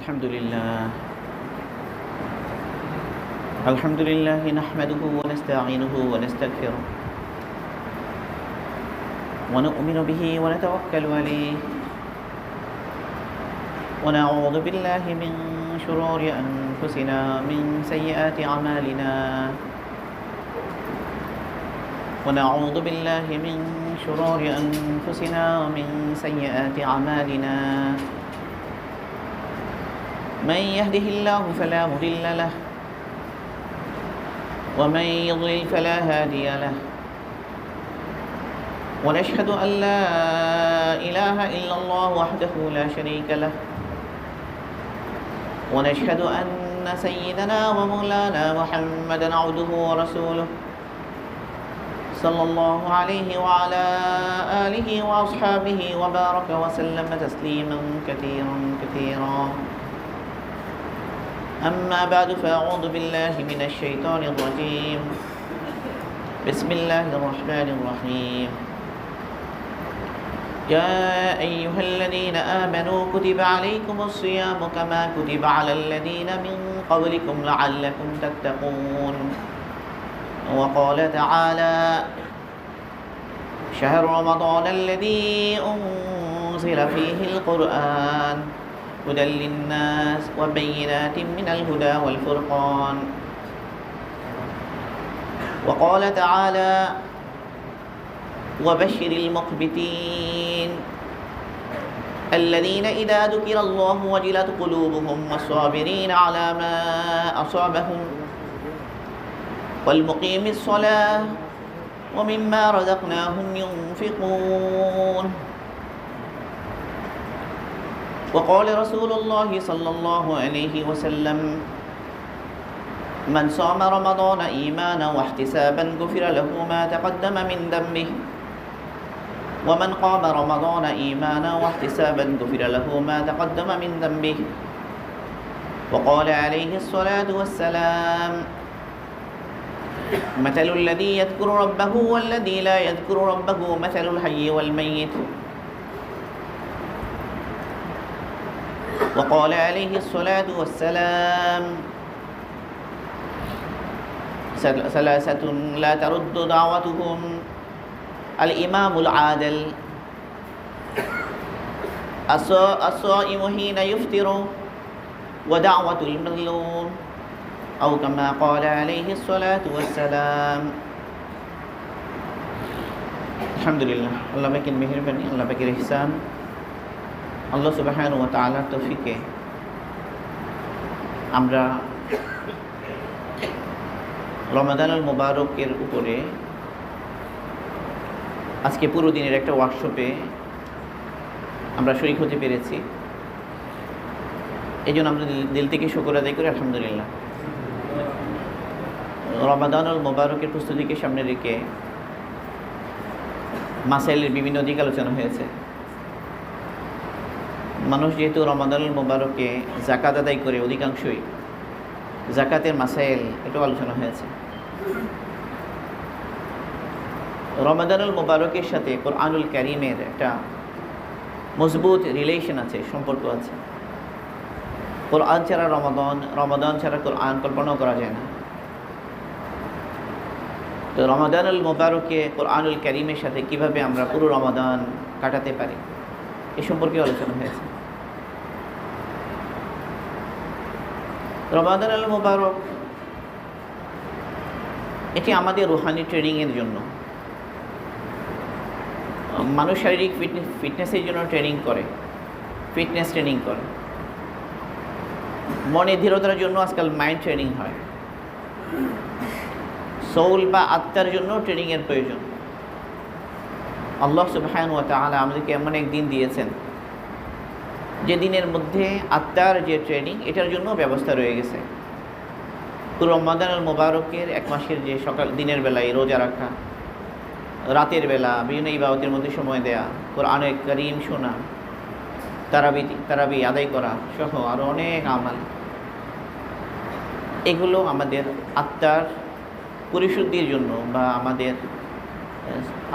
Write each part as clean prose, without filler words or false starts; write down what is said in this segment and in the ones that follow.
الحمد لله نحمده ونستعينه ونستغفره ونؤمن به ونتوكل عليه ونعوذ بالله من شرور أنفسنا من سيئات أعمالنا ونعوذ بالله من شرور أنفسنا ومن سيئات أعمالنا من يهده الله فلا مضل له ومن يضلل فلا هادي له ونشهد أن لا إله إلا الله وحده لا شريك له ونشهد أن سيدنا ومولانا محمدا عبده ورسوله صلى الله عليه وعلى آله وأصحابه وبارك وسلم تسليما كثيرا أما بعد فأعوذ بالله من الشيطان الرجيم بسم الله الرحمن الرحيم يا أيها الذين آمنوا كتب عليكم الصيام كما كتب على الذين من قبلكم لعلكم تتقون وقال تعالى شهر رمضان الذي أنزل فيه القرآن هدى للناس وبينات من الهدى والفرقان وقال تعالى وبشر المخبتين الذين إذا ذكر الله وجلت قلوبهم والصابرين على ما أصابهم والمقيم الصلاة ومما رزقناهم ينفقون وقال رسول الله صلى الله عليه وسلم من صام رمضان إيمانا واحتسابا غفر له ما تقدم من ذنبه ومن قام رمضان إيمانا واحتسابا غفر له ما تقدم من ذنبه وقال عليه الصلاة والسلام مثل الذي يذكر ربه والذي لا يذكر ربه مثل الحي والميت وقال عليه الصلاة والسلام ثلاثة لا ترد دعوتهم الإمام العادل الصائم حين يفطر ودعوة المظلوم أو كما قال عليه الصلاة والسلام الحمد لله আল্লাহ পাকের মেহেরবানি আল্লাহ পাকের ইহসান আল্লাহ সুবহানাহু ওয়া তাআলার তৌফিকে আমরা রমাদানুল মুবারকের উপরে আজকে পুরো দিনের একটা ওয়ার্কশপে আমরা শরীক হতে পেরেছি। এই জন্য আমরা দিল থেকে শুকর আদায় করি আলহামদুলিল্লাহ। রমাদানুল মুবারকের প্রস্তুতিকে সামনে রেখে মাসাইলের বিভিন্ন দিক আলোচনা হয়েছে। মানুষ যেহেতু রমাদানুল মুবারকে যাকাত আদায় করে অধিকাংশই যাকাতের মাসাইল এটাও আলোচনা হয়েছে। রমাদানুল মুবারকের সাথে কোরআনুল কারীমের একটা মজবুত রিলেশন আছে, সম্পর্ক আছে। কোরআন ছাড়া রমাদান ছাড়া কোরআন কল্পনাও করা যায় না। তো রমাদানুল মুবারকে কোরআনুল কারীমের সাথে কিভাবে আমরা পুরো রমাদান কাটাতে পারি এ সম্পর্কে আলোচনা হয়েছে। রমাদানুল মুবারক এটি আমাদের রুহানি ট্রেনিংয়ের জন্য। মানুষ শারীরিক ফিটনেসের জন্য ফিটনেস ট্রেনিং করে। মনে দৃঢ়তার জন্য আজকাল মাইন্ড ট্রেনিং হয়। সোল বা আত্মার জন্য ট্রেনিংয়ের প্রয়োজন। আল্লাহ সুবহানাহু ওয়া তাআলা আমাদেরকে এমন এক দিন দিয়েছেন যে দিনের মধ্যে আত্মার যে ট্রেনিং এটার জন্য ব্যবস্থা রয়ে গেছে। পুরো রমাদানুল মুবারকের এক মাসের যে দিনের বেলায় রোজা রাখা, রাতের বেলা বিভিন্ন ইবাদতের মধ্যে সময় দেয়া, কোরআনে কারীম শোনা, তারাবি আদায় করা সহ আরও অনেক আমাল, এগুলো আমাদের আত্মার পরিশুদ্ধির জন্য বা আমাদের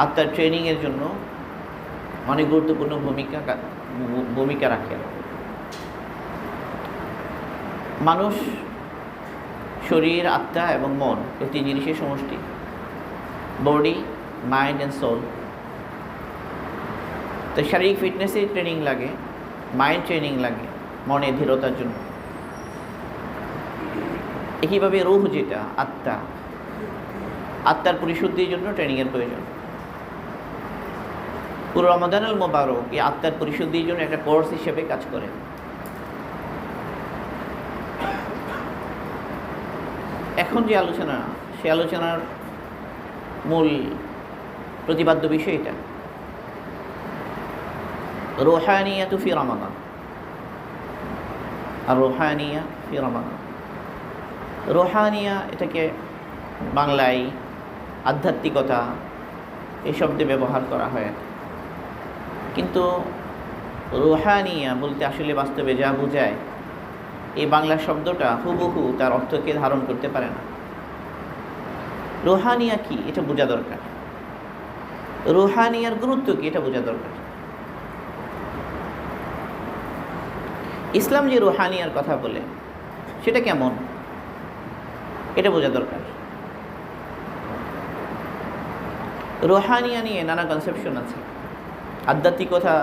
আত্মার ট্রেনিংয়ের জন্য অনেক গুরুত্বপূর্ণ ভূমিকা রাখে। মানুষ শরীর, আত্মা এবং মন, এই তিন জিনিসের সমষ্টি। Body, mind and soul. তো শারীরিক ফিটনেসের ট্রেনিং লাগে, মাইন্ড ট্রেনিং লাগে মনে ধীরতার জন্য। একইভাবে রূহ, যেটা আত্মা, আত্মার পরিশুদ্ধির জন্য ট্রেনিংয়ের প্রয়োজন। পুরো রমাদানুল মোবারক এই আত্মার পরিশুদ্ধির জন্য একটা কোর্স হিসেবে কাজ করে। এখন যে আলোচনা, সে আলোচনার মূল প্রতিপাদ্য বিষয় এটা, রুহানিয়াতু ফি রমাদান। আর রুহানিয়া ফি রমাদান, রুহানিয়া এটাকে বাংলায় আধ্যাত্মিকতা এই শব্দে ব্যবহার করা হয়, কিন্তু রুহানিয়া বলতে আসলে বাস্তবে যা বোঝায় এই বাংলা শব্দটা হুবহু তার অর্থকে ধারণ করতে পারে না। রুহানিয়া কি এটা বোঝা দরকার, রুহানিয়ার গুরুত্ব কি এটা বোঝা দরকার। ইসলাম যে রুহানিয়ার কথা বলে সেটা কেমন এটা বোঝা দরকার। রুহানিয়া নিয়ে নানা কনসেপশন আছে। আধ্যাত্মিকতা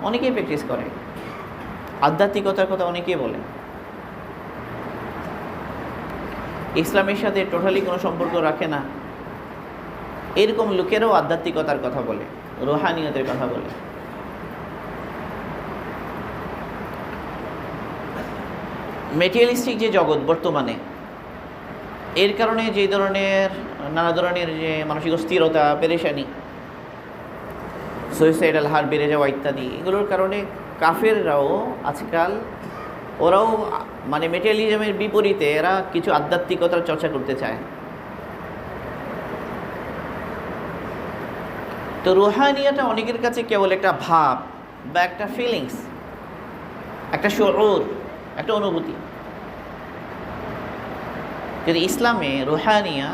অনেকেই প্র্যাকটিস করে, আধ্যাত্মিকতার কথা অনেকেই বলে। ইসলামের সাথে টোটালি কোনো সম্পর্ক রাখে না এরকম লোকেরাও আধ্যাত্মিকতার কথা বলে, রুহানিয়তের কথা বলে। মেটেরিয়ালিস্টিক যে জগৎ বর্তমানে, এর কারণে যে ধরনের নানা ধরনের যে মানসিক অস্থিরতা, পেরেশানি, সুইসাইডাল হার বেড়ে যাওয়া ইত্যাদি, এগুলোর কারণে কাফেররাও আজকাল ওরাও মানে মেটেরিয়ালিজমের বিপরীতে এরা কিছু আধ্যাত্মিকতার চর্চা করতে চায়। তো রুহানিয়াটা অনেকের কাছে কেবল একটা ভাব বা একটা ফিলিংস, একটা শুউর, একটা অনুভূতি। কিন্তু ইসলামে রুহানিয়া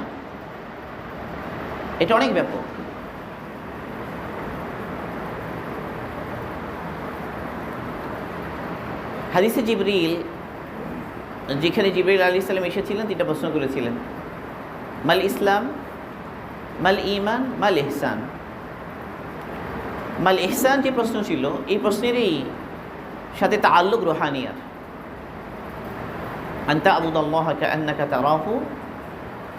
এটা অনেক ব্যাপক। হাদিসে জিবরিল, যেখানে জিবরিল আলাইহিস সালাম এসেছিলেন, তিনটা প্রশ্ন করেছিলেন, মাল ইসলাম, মাল ঈমান, মাল ইহসান। মাল ইহসান যে প্রশ্ন ছিল, এই প্রশ্নেরই সাথে তাআল্লুক রুহানিয়ার। আনতা আবুদাল্লাহ কাআন্নাকা তারাহু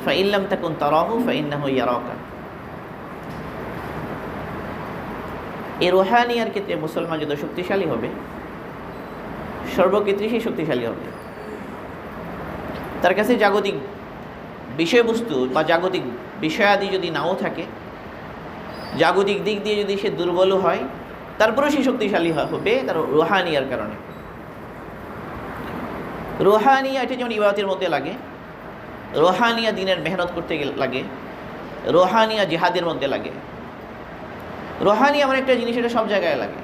ফাইন লাম তাকুন তারাহু ফাইন্নাহু ইয়ারাকা। এই রুহানিয়ার ক্ষেত্রে মুসলমান যত শক্তিশালী হবে, সর্বক্ষেত্রে সে শক্তিশালী হবে। তার কাছে জাগতিক বিষয়বস্তু বা জাগতিক বিষয়াদি যদি নাও থাকে, জাগতিক দিক দিয়ে যদি সে দুর্বল হয়, তারপরেও সে শক্তিশালী হবে তার রুহানিয়ার কারণে। রুহানিয়া এটা যেমন ইবাদতের মধ্যে লাগে, রুহানিয়া দিনের মেহনত করতে লাগে, রুহানিয়া জিহাদের মধ্যে লাগে। রুহানিয়া এমন একটা জিনিস, এটা সব জায়গায় লাগে।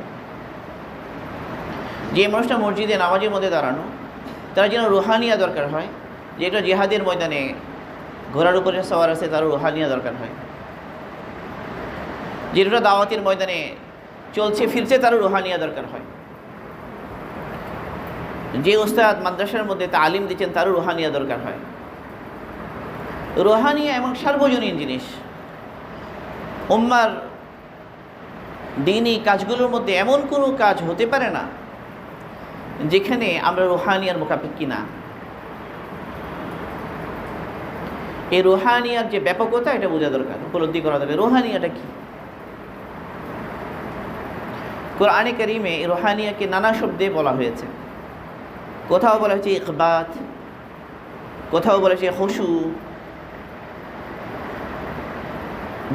যে মানুষটা মসজিদে নামাজের মধ্যে দাঁড়ানো, তার যেন রুহানিয়া দরকার হয়। যেটা জিহাদের ময়দানে ঘোড়ার উপরে সওয়ার আছে, তারও রুহানিয়া দরকার হয়। যেটা দাওয়াতের ময়দানে চলছে ফিরছে, তারও রুহানিয়া দরকার হয়। যে ওস্তাদ মাদ্রাসার মধ্যে তালিম দিচ্ছেন, তারও রুহানিয়া দরকার হয়। রুহানিয়া এমন সার্বজনীন জিনিস। উম্মার দ্বীনি কাজগুলোর মধ্যে এমন কোনো কাজ হতে পারে না যেখানে আমরা রুহানিয়ার মুখাপেক্ষী না। এই রুহানিয়ার যে ব্যাপকতা, এটা বোঝা দরকার, উপলব্ধি করা দরকার। রুহানিয়াটা কি? কোরআনে কারীমে এই রুহানিয়াকে নানা শব্দে বলা হয়েছে। কোথাও বলা হয়েছে ইকবাত, কোথাও বলা হয়েছে খুশু।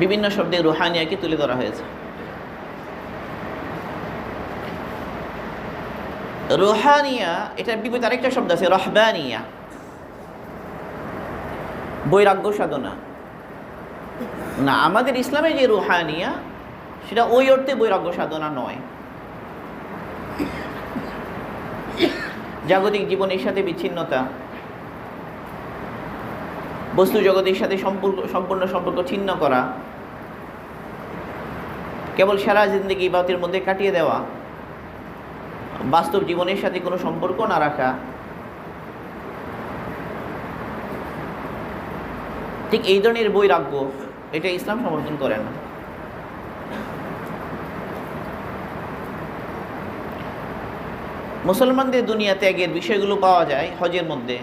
বিভিন্ন শব্দে রুহানিয়াকে তুলে ধরা হয়েছে। রুহানিয়া এটার বিপরীত আরেকটা শব্দ আছে, রহবানিয়া, বৈরাগ্য সাধনা। না, আমাদের ইসলামে যে রুহানিয়া, সেটা ওই অর্থে বৈরাগ্য সাধনা নয়। জাগতিক জীবনের সাথে বিচ্ছিন্নতা, বস্তু জগতের সাথে সম্পূর্ণ সম্পর্ক ছিন্ন করা, কেবল সারা জিন্দেগি ইবাদতের মধ্যে কাটিয়ে দেওয়া, বাস্তব জীবনের সাথে কোনো সম্পর্ক না রাখা, ঠিক এই ধরনের বৈরাগ্য এটা ইসলাম সমর্থন করে না। মুসলমানদের দুনিয়া ত্যাগের বিষয়গুলো পাওয়া যায় হজের মধ্যে,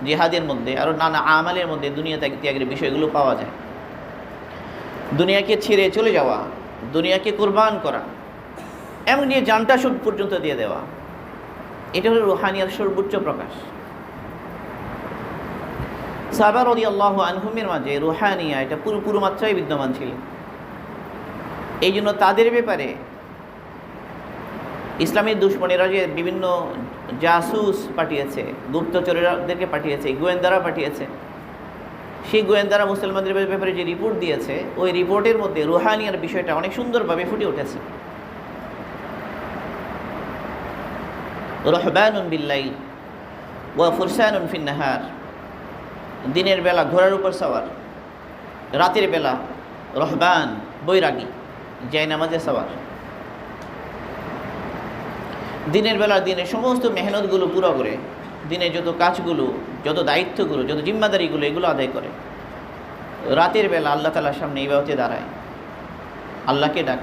জিহাদের মধ্যে, আরও নানা আমালের মধ্যে দুনিয়া ত্যাগের বিষয়গুলো পাওয়া যায়। দুনিয়াকে ছেড়ে চলে যাওয়া, দুনিয়াকে কোরবান করা, এমন নিয়ে জানটা সুদ পর্যন্ত দিয়ে দেওয়া, এটা হলো রুহানিয়ার সর্বোচ্চ প্রকাশ। সাহাবা রাদিয়াল্লাহু আনহুমের মাঝে রুহানিয়া এটা পুরো মাত্রায় বিদ্যমান ছিল। এই জন্য তাদের ব্যাপারে ইসলামের দুশ্মনেরা যে বিভিন্ন জাসুস পাঠিয়েছে, গুপ্তচরেরাদেরকে পাঠিয়েছে, গোয়েন্দারা পাঠিয়েছে, সেই গোয়েন্দারা মুসলমানদের ব্যাপারে যে রিপোর্ট দিয়েছে, ওই রিপোর্টের মধ্যে রুহানিয়ার বিষয়টা অনেক সুন্দরভাবে ফুটে উঠেছে। রহবানুন বিল্লাইল ওয়া ফুরসানুন ফিন নাহার, দিনের বেলা ঘোড়ার উপর সওয়ার, রাতের বেলা রহবান বৈরাগী যায় নামাজে সওয়ার। দিনের বেলা দিনের সমস্ত মেহনতগুলো পুরো করে, দিনের যত কাজগুলো, যত দায়িত্বগুলো, যত জিম্মাদারিগুলো, এগুলো আদায় করে। রাতের বেলা আল্লাহ তাআলার সামনে ইবাদতে দাঁড়ায়, আল্লাহকে ডাক,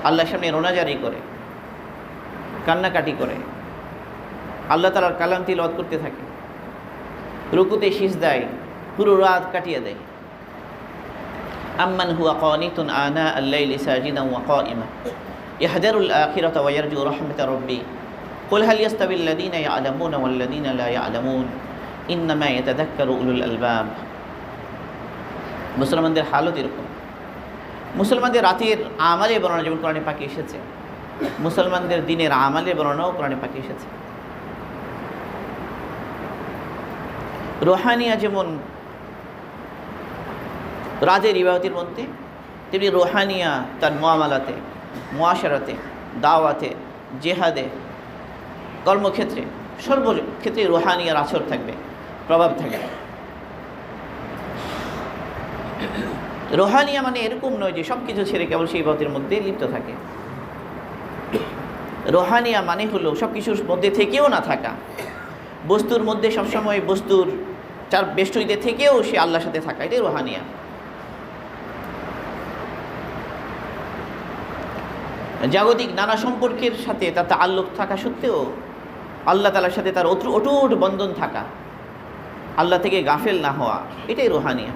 আল্লাহর সামনে রোনাজারি করে, কান্নাকাটি করে, আল্লাহ তাআলার কালাম তিলাওয়াত করতে থাকে, রুকুতে সিজদায় পুরো রাত কাটিয়ে দেয়। আম্মান হুয়া কানিতুন আনা আল-লাইলি সাজিদান ওয়া কাইমা ইয়াহদারুল আখিরাতা ওয়া ইয়ারজু রাহমাতা রাব্বি কুল হাল ইয়াস্তাবিল লাযীনা ইয়া'লামুনা ওয়াল লাযীনা লা ইয়া'লামুন ইন্নামা ইয়াতাযাক্কারু উলুল আলবাব। মুসলমানদের হালত এরকম। মুসলমানদের রাতের আমালে বর্ণনা যেমন কোরআনে পাকে এসেছে, মুসলমানদের দিনের আমালে বর্ণনাও কোরআনে পাকে এসেছে। রুহানিয়া যেমন রাতের ইবাদতের মধ্যে, তেমনি রুহানিয়া তার মুআমালাতে, মুআশারাতে, দাওয়াতে, জেহাদে, কর্মক্ষেত্রে, সর্বক্ষেত্রে রুহানিয়ার আছর থাকবে, প্রভাব থাকবে। রুহানিয়া মানে এরকম নয় যে সব কিছু ছেড়ে কেবল সেই ইবাদতের মধ্যে লিপ্ত থাকে। রুহানিয়া মানে হলো সব কিছুর মধ্যে থেকেও না থাকা, বস্তুর মধ্যে সবসময় বস্তুর চার বেষ্টনীতে থেকেও সে আল্লাহর সাথে থাকা, এটাই রুহানিয়া। জাগতিক নানা সম্পর্কের সাথে তার তাআল্লুক থাকা সত্ত্বেও আল্লাহ তাআলার সাথে তার অটুট বন্ধন থাকা, আল্লাহ থেকে গাফেল না হওয়া, এটাই রুহানিয়া।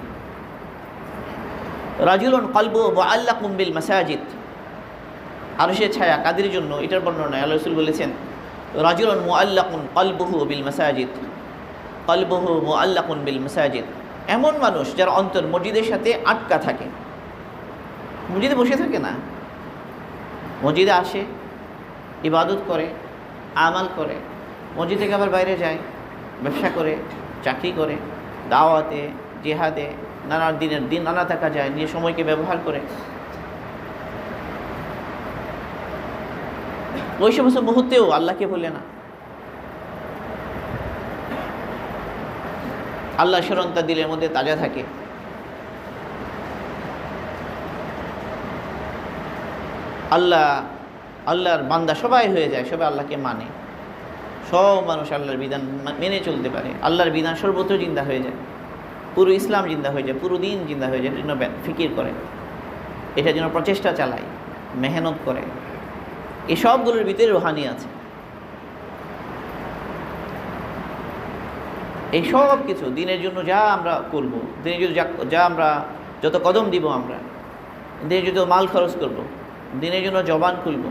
রাজুলুন কলবুহু মুআল্লাকুম বিল মাসাজিদ, আরশের ছায়া কাদের জন্য, এটার বর্ণনা আল্লাহ রাসূল বলেছেন রাজুলুন মুআল্লাকুন কলবুহু বিল মাসাজিদ, কলবুহু মুআল্লাকুন বিল মাসাজিদ, এমন মানুষ যার অন্তর মসজিদের সাথে আটকা থাকে, মসজিদে বসে থাকে না, মসজিদে আসে, ইবাদত করে, আমাল করে, মসজিদ থেকে আবার বাইরে যায়, ব্যবসা করে, চাকরি করে, দাওয়াতে, জিহাদে, নানা দিনের দিন নানা থাকা যায়, নিয়ে সময়কে ব্যবহার করে। ওই সমস্ত মুহূর্তেও আল্লাহকে ভুলে না, আল্লাহ স্মরণ তার দিলের মধ্যে তাজা থাকে। আল্লাহর বান্দা সবাই হয়ে যায়, সবাই আল্লাহকে মানে, সব মানুষ আল্লাহর বিধান মেনে চলতে পারে, আল্লাহর বিধান সর্বত্র জিন্দা হয়ে যায়, পুরো ইসলাম জিন্দা হয়ে যায়, পুরো দিন জিন্দা হয়ে যায়। এটার জন্য ফিকির করে, এটার জন্য প্রচেষ্টা চালায়, মেহনত করে। এই সবগুলোর ভিতরে রুহানি আছে। এই সব কিছু দিনের জন্য যা আমরা করব, দিনের জন্য যা আমরা যত কদম দিব, আমরা দিনের জন্য মাল খরচ করব, দিনের জন্য জবান খুলব,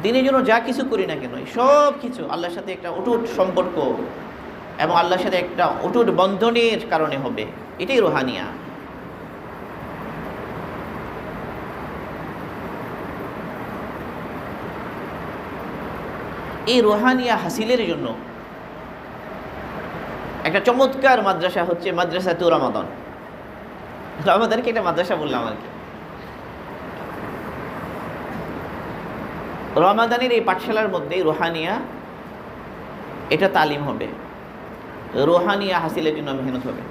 দিনের জন্য যা কিছু করি না কেন, সব কিছু আল্লাহর সাথে একটা অটুট সম্পর্ক এবং আল্লাহর সাথে একটা অটুট বন্ধনের কারণে হবে। এটাই রুহানিয়া। এই রুহানিয়া হাসিলের জন্য একটা চমৎকার মাদ্রাসা হচ্ছে মাদ্রাসাতু রমাদান। রমাদানকে একটা মাদ্রাসা বললাম আর কি। রমাদানের এই পাঠশালার মধ্যে রুহানিয়া এটা তালিম হবে, রুহানিয়া হাসিলের জন্য মেহনত হবে।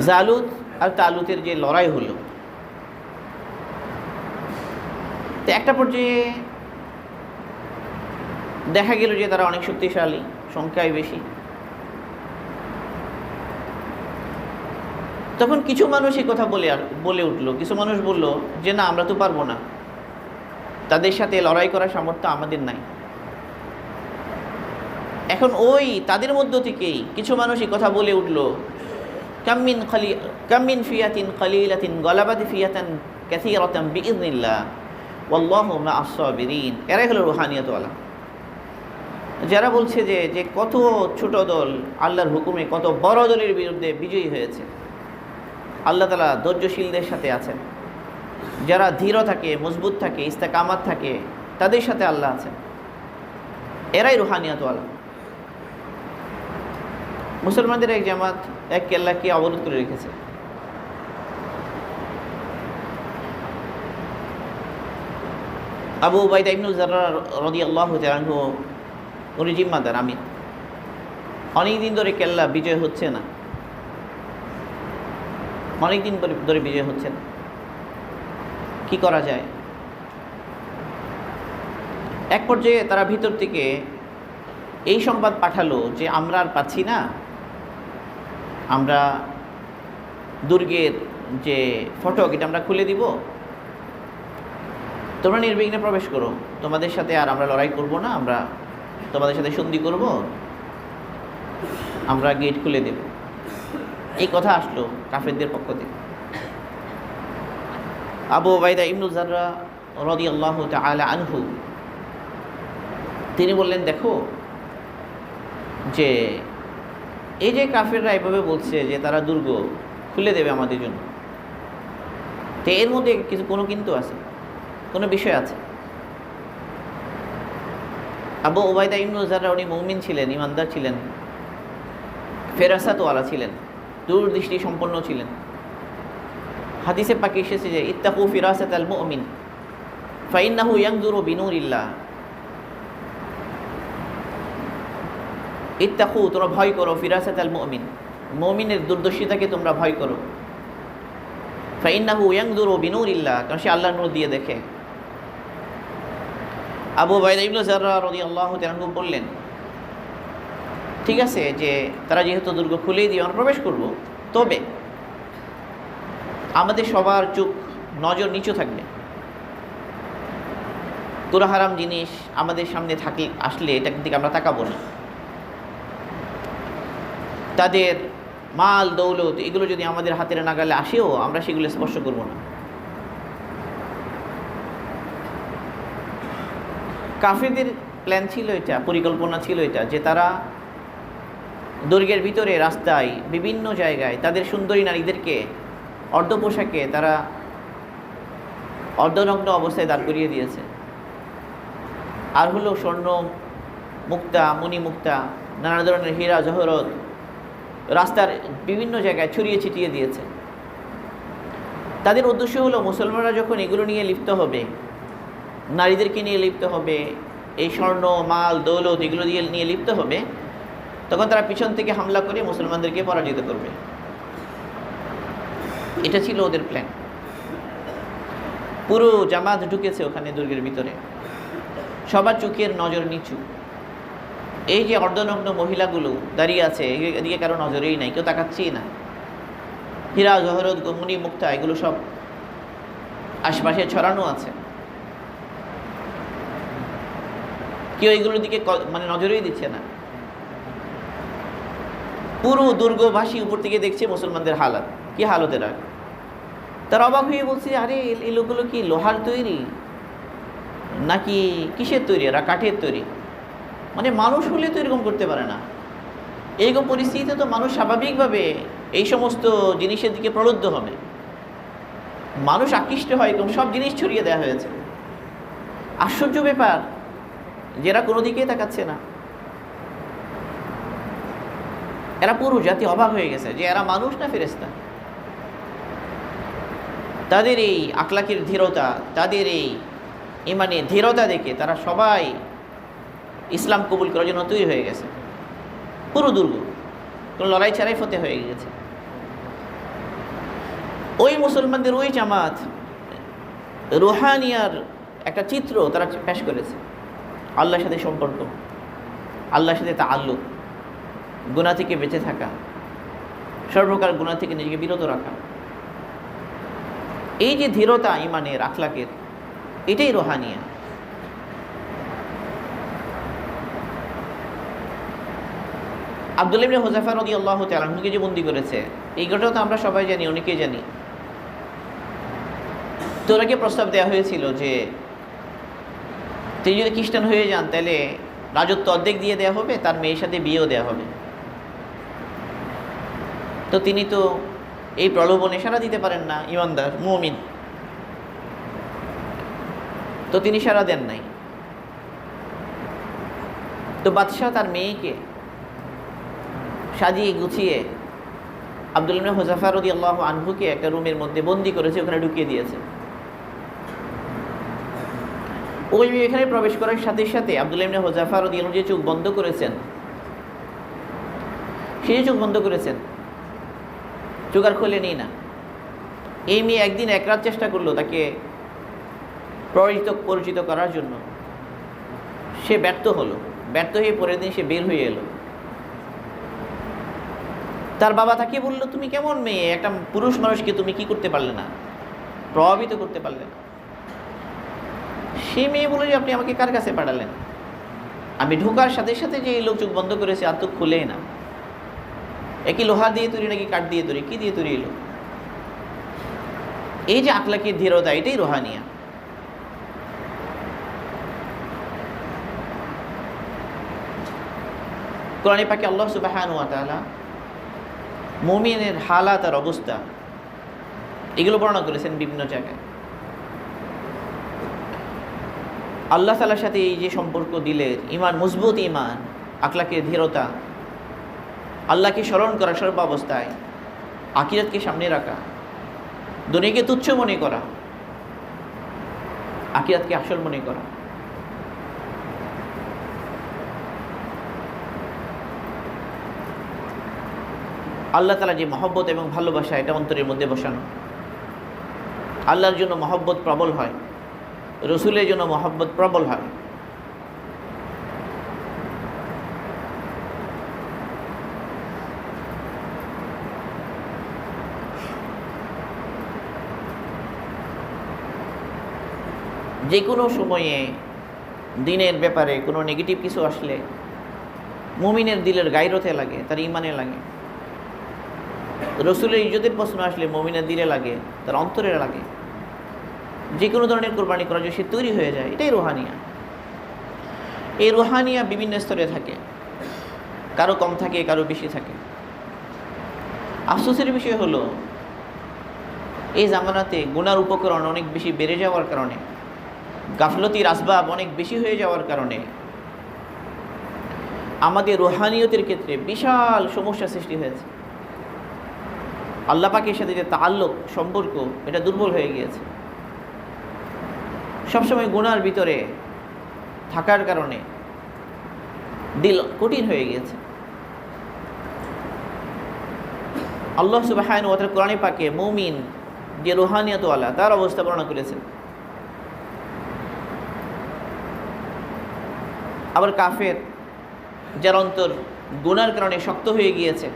জালুত আর তালুতের যে লড়াই হলো, তো একটা পর্যায়ে দেখা গেল যে তারা অনেক শক্তিশালী, সংখ্যায় বেশি, তখন কিছু মানুষ এই কথা বলে উঠলো, কিছু মানুষ বলল যে না, আমরা তো পারবো না, তাদের সাথে লড়াই করার সামর্থ্য আমাদের নাই। এখন ওই তাদের মধ্য থেকেই কিছু মানুষ এই কথা বলে উঠলো, কামিন ফিয়াতিন কালিলাতিন গলাবাতি ফিয়াতান কাসীরাতান বিইذনিল্লাহ ওয়াল্লাহু মা'আস সাবিরিন। এরাই হলো রুহানিয়াতওয়ালা, যারা বলছে যে কত ছোট দল আল্লাহর হুকুমে কত বড় দলের বিরুদ্ধে বিজয়ী হয়েছে। আল্লাহ তাআলা ধৈর্যশীলদের সাথে আছেন, যারা ধীর থাকে, মজবুত থাকে, ইস্তেকামাত থাকে, তাদের সাথে আল্লাহ আছেন। এরাই রুহানিয়াতওয়ালা। মুসলমানদের এক জামাত এক কেল্লাকে অবরোধ করে রেখেছে। আবু উবাইদা ইবনে জাররাহ রাদিয়াল্লাহু তাআলা আনহু উনি জিম্মাদার আমির। অনেকদিন ধরে কেল্লা বিজয় হচ্ছে না, অনেকদিন ধরে বিজয় হচ্ছে না, কি করা যায়? এক পর্যায়ে তারা ভিতর থেকে এই সংবাদ পাঠালো যে আমরা আর পাচ্ছি না, আমরা দুর্গের যে ফটক এটা আমরা খুলে দিব, তোমরা নির্বিঘ্নে প্রবেশ করো, তোমাদের সাথে আর আমরা লড়াই করব না, আমরা তোমাদের সাথে সন্ধি করব, আমরা গেট খুলে দেব। এই কথা আসলো কাফেরদের পক্ষ থেকে। আবু উবাইদা ইবনে জাররাহ রাদিয়াল্লাহু তাআলা আনহু তিনি বললেন, দেখো যে এই যে কাফেররা এভাবে বলছে যে তারা দুর্গ খুলে দেবে আমাদের জন্য, তো এর মধ্যে কোনো কিন্তু আছে, কোনো বিষয় আছে। আবু উবাইদা ইবনে জাররাহ উনি মুমিন ছিলেন, ইমানদার ছিলেন, ফেরাসাতওয়ালা ছিলেন, দূরদৃষ্টি সম্পন্ন ছিলেন। হাদিসে পাকে এসেছে যে ইত্তাকু ফিরাসাতাল মুমিন ফাইন্নাহু ইয়ানজুরু বিনুরিল্লাহ। ইত্তাকু, তোমরা ভয় করো, ফিরাসাতাল মুমিন, মুমিনের দূরদর্শিতাকে তোমরা ভয় করো। ফাইন্নাহু ইয়ানজুরু বিনুরিল্লাহ, কারণ সে আল্লাহর নূর দিয়ে দেখে। আবু উবাইদা ইবনে জাররাহ রাদিয়াল্লাহু তাআলা আনহু বললেন, ঠিক আছে, যে তারা যেহেতু দুর্গ খুলেই দিয়ে আমরা প্রবেশ করব, তবে আমাদের সবার চোখ নজর নিচু থাকবে, কোনো হারাম জিনিস আমাদের সামনে আসলে এটার দিকে আমরা তাকাবো না, তাদের মাল দৌলত এগুলো যদি আমাদের হাতের নাগালে আসেও আমরা সেগুলো স্পর্শ করব না। কাফেরদের প্ল্যান ছিল এটা, পরিকল্পনা ছিল এটা, যে তারা দুর্গের ভিতরে রাস্তায় বিভিন্ন জায়গায় তাদের সুন্দরী নারীদেরকে অর্ধ পোশাকে তারা অর্ধনগ্ন অবস্থায় দাঁড় করিয়ে দিয়েছে। আর হলো স্বর্ণ মুক্তা, মণি মুক্তা, নানা ধরনের হীরা জহরত রাস্তার বিভিন্ন জায়গায় ছড়িয়ে ছিটিয়ে দিয়েছে। তাদের উদ্দেশ্য হলো মুসলমানরা যখন এগুলো নিয়ে লিপ্ত হবে, নারীদেরকে নিয়ে লিপ্ত হবে, এই স্বর্ণ মাল দৌলত এগুলো নিয়ে লিপ্ত হবে, তখন তারা পিছন থেকে হামলা করে মুসলমানদেরকে পরাজিত করবে। এটা ছিল ওদের প্ল্যান। পুরো জামাত ঢুকেছে ওখানে দুর্গের ভিতরে, সবার চোখের নজর নিচু। এই যে অর্ধনগ্ন মহিলাগুলো দাঁড়িয়ে আছে, এদিকে কারো নজরেই নাই, কেউ তাকাচ্ছেই না। হীরা জহরত মণি মুক্তা এগুলো সব আশপাশে ছড়ানো আছে, কেউ এগুলোর দিকে নজরেই দিচ্ছে না। পুরো দুর্গবাসী উপর থেকে দেখছে মুসলমানদের হালাত, কি হালতে রাখ। তারা অবাক হয়ে বলছে, আরে এই লোকগুলো কি লোহার তৈরি নাকি কিসের তৈরি? এরা কাঠের তৈরি, মানে মানুষ হলে তো এরকম করতে পারে না। এইরকম পরিস্থিতিতে তো মানুষ স্বাভাবিকভাবে এই সমস্ত জিনিসের দিকে প্রলুব্ধ হবে, মানুষ আকৃষ্ট হয়, এরকম সব জিনিস ছড়িয়ে দেওয়া হয়েছে। আশ্চর্য ব্যাপার, যারা কোনো দিকেই তাকাচ্ছে না। এরা পুরো জাতি অবাক হয়ে গেছে যে এরা মানুষ না ফেরেশতা। তাদের এই আখলাকের ধীরতা, তাদের এই ইমানের ধীরতা দেখে তারা সবাই ইসলাম কবুল করার জন্য তৈরি হয়ে গেছে। পুরো দুর্গ কোনো লড়াই ছাড়াই ফতে হয়ে গেছে। ওই মুসলমানদের ওই জামাত রুহানিয়ার একটা চিত্র তারা পেশ করেছে। আল্লাহর সাথে সম্পর্ক, আল্লাহর সাথে তাআল্লুক, গুনাহ থেকে বেঁচে থাকা, সর্বপ্রকার গুনাহ থেকে নিজেকে বিরত রাখা। এই যে ধীরতা ইমানের, আখলাকের, এটাই রুহানিয়া। আব্দুল্লাহ ইবনে হুযায়ফা রাদিয়াল্লাহু তাআলা আনহুকে যে বন্দী করেছে, এই ঘটনা তো আমরা সবাই জানি, অনেকেই জানি। তো ওনাকে প্রস্তাব দেওয়া হয়েছিল যে তিনি যদি খ্রিস্টান হয়ে যান তাহলে রাজত্ব অর্ধেক দিয়ে দেওয়া হবে, তার মেয়ের সাথে বিয়েও দেওয়া হবে। তো তিনি তো এই প্রলোভনে সাড়া দিতে পারেন না, ইমানদার মুমিন। তো তিনি সাড়া দেন নাই। তো বাদশাহ তার মেয়েকে সাজিয়ে গুছিয়ে আব্দুল্লাহ ইবনে হুযায়ফা রাদিয়াল্লাহু আনহুকে একটা রুমের মধ্যে বন্দী করেছে, ওখানে ঢুকিয়ে দিয়েছে। ওই মেয়ে এখানে প্রবেশ করার সাথে সাথে আব্দুল্লাহ ইবনে হুযায়ফা রাদিয়াল্লাহু যে চোখ বন্ধ করেছেন, সেই চোখ বন্ধ করেছেন, চোখ আর খোলেনি না। এই মেয়ে একদিন এক রাত চেষ্টা করলো তাকে পরিচিত করার জন্য, সে ব্যর্থ হলো। ব্যর্থ হয়ে পরের দিন সে বের হয়ে এলো। তার বাবা তাকে বলল, তুমি কেমন মেয়ে, একটা পুরুষ মানুষকে তুমি কি করতে পারলে না, প্রভাবিত করতে পারলে না? সে মেয়ে বলে যে আপনি আমাকে কার কাছে পাঠালেন? আমি ঢোকার সাথে সাথে যে এই লোক চোখ বন্ধ করেছে আর তো খুলেই না। একই লোহা দিয়ে তৈরি নাকি কাঠ দিয়ে তৈরি, কি দিয়ে তৈরি এলো? এই যে আখলাকের ধীরতা, এটাই রুহানিয়া। কোরআনে পাকে আল্লাহ সুবহানাহু ওয়া তাআলা মুমিনের হালাত আর অবস্থা এগুলো বর্ণনা করেছেন বিভিন্ন জায়গায়। আল্লাহ তাআলার সাথে এই যে সম্পর্ক দিলের ইমান, মজবুত ইমান, আখলাকের ধীরতা, আল্লাহকে স্মরণ করা সর্বাবস্থায়, আখিরাতকে সামনে রাখা, দুনিয়াকে তুচ্ছ মনে করা, আখিরাতকে আসল মনে করা। আল্লাহ তাআলা যে মহব্বত এবং ভালোবাসা, এটা অন্তরের মধ্যে বসানো। আল্লাহর জন্য মহব্বত প্রবল হয়, রসুলের জন্য মহব্বত প্রবল হয়। যে কোনো সময়ে দিনের ব্যাপারে কোনো নেগেটিভ কিছু আসলে মুমিনের দিলের গায়রতে লাগে, তার ইমানে লাগে। রসুলের ইজ্জতের প্রশ্ন আসলে মুমিনের দিলে লাগে, তার অন্তরে লাগে। যে কোনো ধরনের কোরবানি করার জন্য সে তৈরি হয়ে যায়। এটাই রুহানিয়া। এই রুহানিয়া বিভিন্ন স্তরে থাকে, কারো কম থাকে, কারো বেশি থাকে। আফসোসের বিষয় হলো এই জামানাতে গুনার উপকরণ অনেক বেশি বেড়ে যাওয়ার কারণে, গাফলতির আসবাব অনেক বেশি হয়ে যাওয়ার কারণে আমাদের রুহানিয়তের ক্ষেত্রে বিশাল সমস্যা সৃষ্টি হয়েছে। আল্লাহ পাকের সাথে যে তাআল্লুক, সম্পর্ক, এটা দুর্বল হয়ে গিয়েছে। সবসময় গুনার ভিতরে থাকার কারণে দিল কঠিন হয়ে গিয়েছে। আল্লাহ সুবহানাহু ওয়া তাআলা কোরআনে পাকে মুমিন যে রুহানিয়তওয়ালা, তার অবস্থা বর্ণনা করেছেন। আবার কাফের, যার অন্তর গুনার কারণে শক্ত হয়ে গিয়েছে,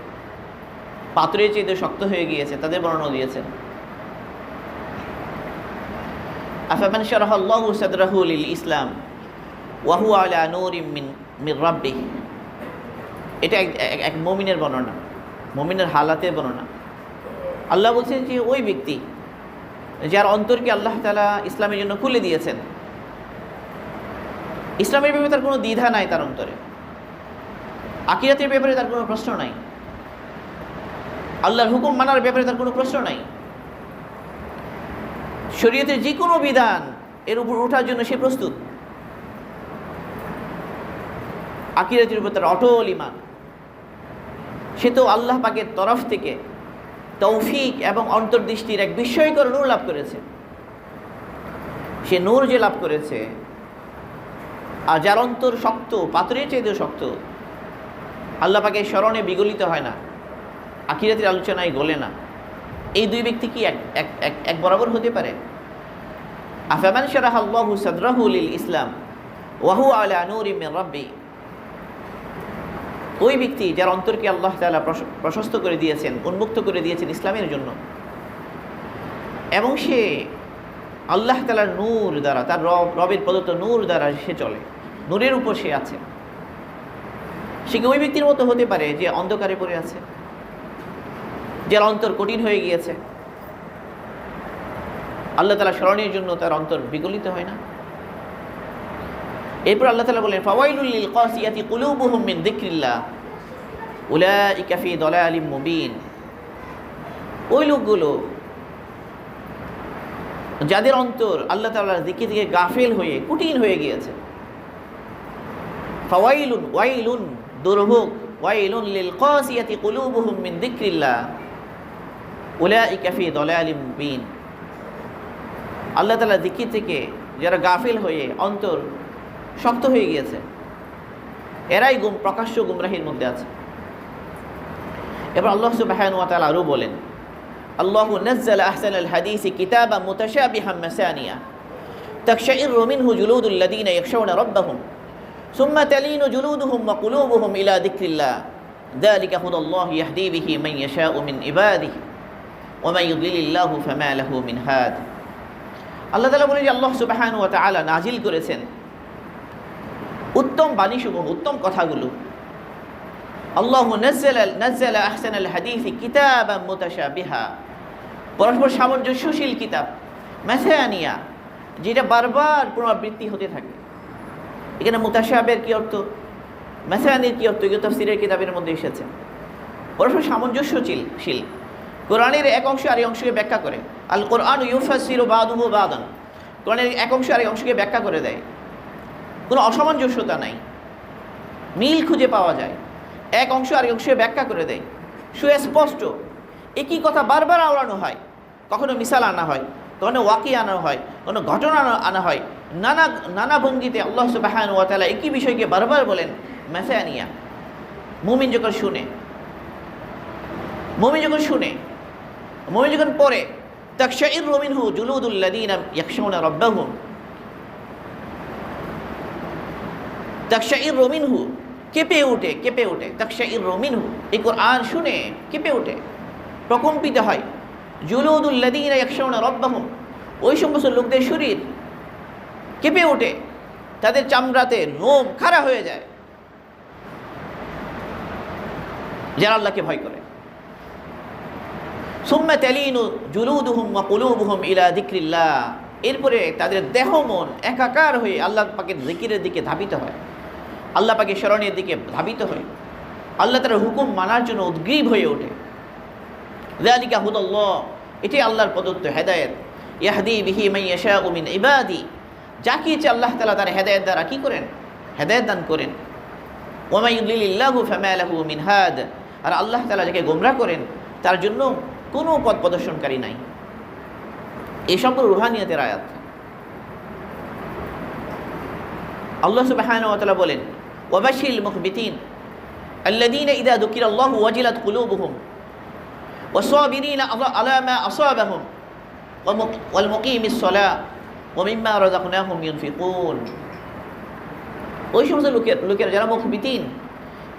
পাথরের চেয়ে শক্ত হয়ে গিয়েছে, তাদের বর্ণনা দিয়েছেন। আফামান শারাহাল্লাহু সাদরাহু লিল ইসলাম ওয়া হুয়া আলা নূরিম মির রাব্বিহ। এটা এক মুমিনের বর্ণনা, মুমিনের হালাতের বর্ণনা। আল্লাহ বলছেন যে ওই ব্যক্তি যার অন্তরকে আল্লাহ তাআলা ইসলামের জন্য খুলে দিয়েছেন, ইসলামের ব্যাপারে তার কোনো দ্বিধা নাই, তার অন্তরে আখিরাতের ব্যাপারে তার কোনো প্রশ্ন নাই, আল্লাহর হুকুম মানার ব্যাপারে তার কোনো প্রশ্ন নাই, শরীয়তের যে কোনো বিধান এর উপর ওঠার জন্য সে প্রস্তুত। আখিরাতের উপর তার অটল ঈমান। সে তো আল্লাহ পাকের তরফ থেকে তৌফিক এবং অন্তর্দৃষ্টির এক বিস্ময়কর নূর লাভ করেছে। সে নূর যে লাভ করেছে, আর যার অন্তর শক্ত, পাথরের চাইতেও শক্ত, আল্লাহ পাকের স্মরণে বিগলিত হয় না, আখিরাতের আলোচনায় গলে না, এই দুই ব্যক্তি কি এক বরাবর হতে পারে? আফামান শারাহাল্লাহু সাদরাহু লিল ইসলাম ওয়া হুয়া আলা নূরিম মির রাব্বি। ওই ব্যক্তি যার অন্তরকে আল্লাহ তাআলা প্রশস্ত করে দিয়েছেন, উন্মুক্ত করে দিয়েছেন ইসলামের জন্য, এবং সে আল্লাহ তাআলার নূর দ্বারা, তার রবের প্রদত্ত নূর দ্বারা সে চলে, নূরের উপর সে আছে, সে কি ওই ব্যক্তির মতো হতে পারে যে অন্ধকারে পড়ে আছে, যার অন্তর কঠিন হয়ে গিয়েছে? আল্লাহ তাআলা স্মরণের জন্য তার অন্তর বিগলিত হয় না? এরপর আল্লাহ তাআলা বলেন, ফাওয়াইলুল লিল কাসিয়াতি কুলুবুহুম মিন যিকরিল্লাহ উলাইকা ফি দালালিম মুবিন। ওই লোকগুলো যাদের অন্তর আল্লাহ তাআলার জিকির থেকে গাফিল হয়ে কঠিন হয়ে গিয়েছে। ফাওয়াইলুন, ওয়াইলুন, দুর্ভোগ, ওয়াইলুন লিল কাসিয়াতি কুলুবুহুম মিন যিকরিল্লাহ উলাইকা ফি দালালিম মুবিন। আল্লাহ তাআলার জিকির থেকে যারা গাফিল হয়ে অন্তর শক্ত হয়ে গিয়েছে, এরাই প্রকাশ্য গুমরাহির মধ্যে আছে। এবার আল্লাহ সুবহানাহু ওয়া তাআলা আরও বলেন, আল্লাহু নাজ্জালা আহসানাল হাদিসি কিতাবান মুতাশাবিহান মাসানিয়া তাকশাইরু মিনহু জুলুদুল লাযীনা ইয়াখশাউনা রাব্বাহুম সুম্মা তালিনু জুলুদুহুম ওয়া কুলুবুহুম ইলা যিকরিল্লাহ যালিকা হুদাল্লাহি ইয়াহদি বিহি মান ইয়াশাউ মিন ইবাদিহি ওয়া মান ইউদ্লিলিল্লাহু ফামা লাহু মিন হাদ। আল্লাহ তাআলা বলেন যে আল্লাহ সুবহানাহু ওয়া তাআলা নাজিল করেছেন উত্তম বাণীসমূহ, উত্তম কথাগুলো। আল্লাহু নাজ্জালা আহসানাল হাদিসি কিতাবান মুতাশাবিহা, পরস্পর সামঞ্জস্যশীল কিতাব, মাসানিয়া, যেটা বারবার পুনরাবৃত্তি হতে থাকে। এখানে মুতাশাবিহের কি অর্থ, মাসানির কি অর্থ, এগুলো তাফসীরের কিতাবের মধ্যে এসেছে। পরস্পর সামঞ্জস্যশীল, কোরআনের এক অংশ আরেক অংশকে ব্যাখ্যা করে। আল কোরআন ইউফাসসিরু বাদুহু বাদান, কোরআনের এক অংশ আরেক অংশকে ব্যাখ্যা করে দেয়। কোনো অসামঞ্জস্যতা নাই, মিল খুঁজে পাওয়া যায়, এক অংশ আরেক অংশে ব্যাখ্যা করে দেয়, সুস্পষ্ট। একই কথা বারবার আওড়ানো হয়, কখনো মিসাল আনা হয়, কখনো ওয়াকি আনা হয়, কোনো ঘটনা আনা হয়, নানা ভঙ্গিতে আল্লাহ সুবহানাহু ওয়া তাআলা একই বিষয়কে বারবার বলেন মাসানিয়া। মুমিন যখন শুনে, মুমিন যখন পড়ে, তাকশাইরু মিনহু জুলুদুল লাযীনা ইয়াখশাউনা রাব্বাহুম, তাকশাইরু মিনহু, কেঁপে ওঠে, তাকশাইরু মিনহু, এই কোরআন শুনে কেঁপে ওঠে, প্রকম্পিত হয়। জুলুদুল লাযীনা ইয়াখশাউনা রাব্বাহুম, ওই সমস্ত লোকদের শরীর কেঁপে ওঠে, তাদের চামড়াতে লোম খাড়া হয়ে যায়, যারা আল্লাহকে ভয় করে। সুম্মা তালিনু জুলুদুহুম ওয়া কুলুবুহুম ইলা যিকরিল্লাহ, এরপরে তাদের দেহ মন একাকার হয়ে আল্লাহ পাকের জিকিরের দিকে ধাবিত হয়, আল্লাহ পাকের স্মরণের দিকে ধাবিত হয়, আল্লাহ তাআলার হুকুম মানার জন্য উদ্গ্রীব হয়ে ওঠে। যালিকা হুদাল্লাহ, এটাই আল্লাহর প্রদত্ত হেদায়েত। ইয়াহদি বিহি মান ইয়াশাউ মিন ইবাদি, যাকে ইচ্ছে আল্লাহ তাআলা তার হেদায়েত দ্বারা কি করেন, হেদায়েত দান করেন। ওয়া মান ইউদ্লিলিল্লাহু ফামা লাহু মিন হাদ, আর আল্লাহ তাআলা যাকে গোমরাহ করেন তার জন্য কোনো পথ প্রদর্শনকারী নাই। এই সম্পর্কে রুহানিয়তের আয়াত। আল্লাহ সুবহানাহু ওয়া তাআলা বলেন, ওয়াবাশশিরিল মুখবিতিন আল্লাযীনা ইযা যুকিরাল্লাহু ওয়াজিলাত কুলুবুহুম ওয়াস-সাবিরিনা আলা মা আসাবাহুম ওয়াল মুকিমিস সালাহ ওয়া মিম্মা রাযাকনাহুম ইউনফিকুন। ওই সমস্ত লোকেরা যারা মুখবিতিন,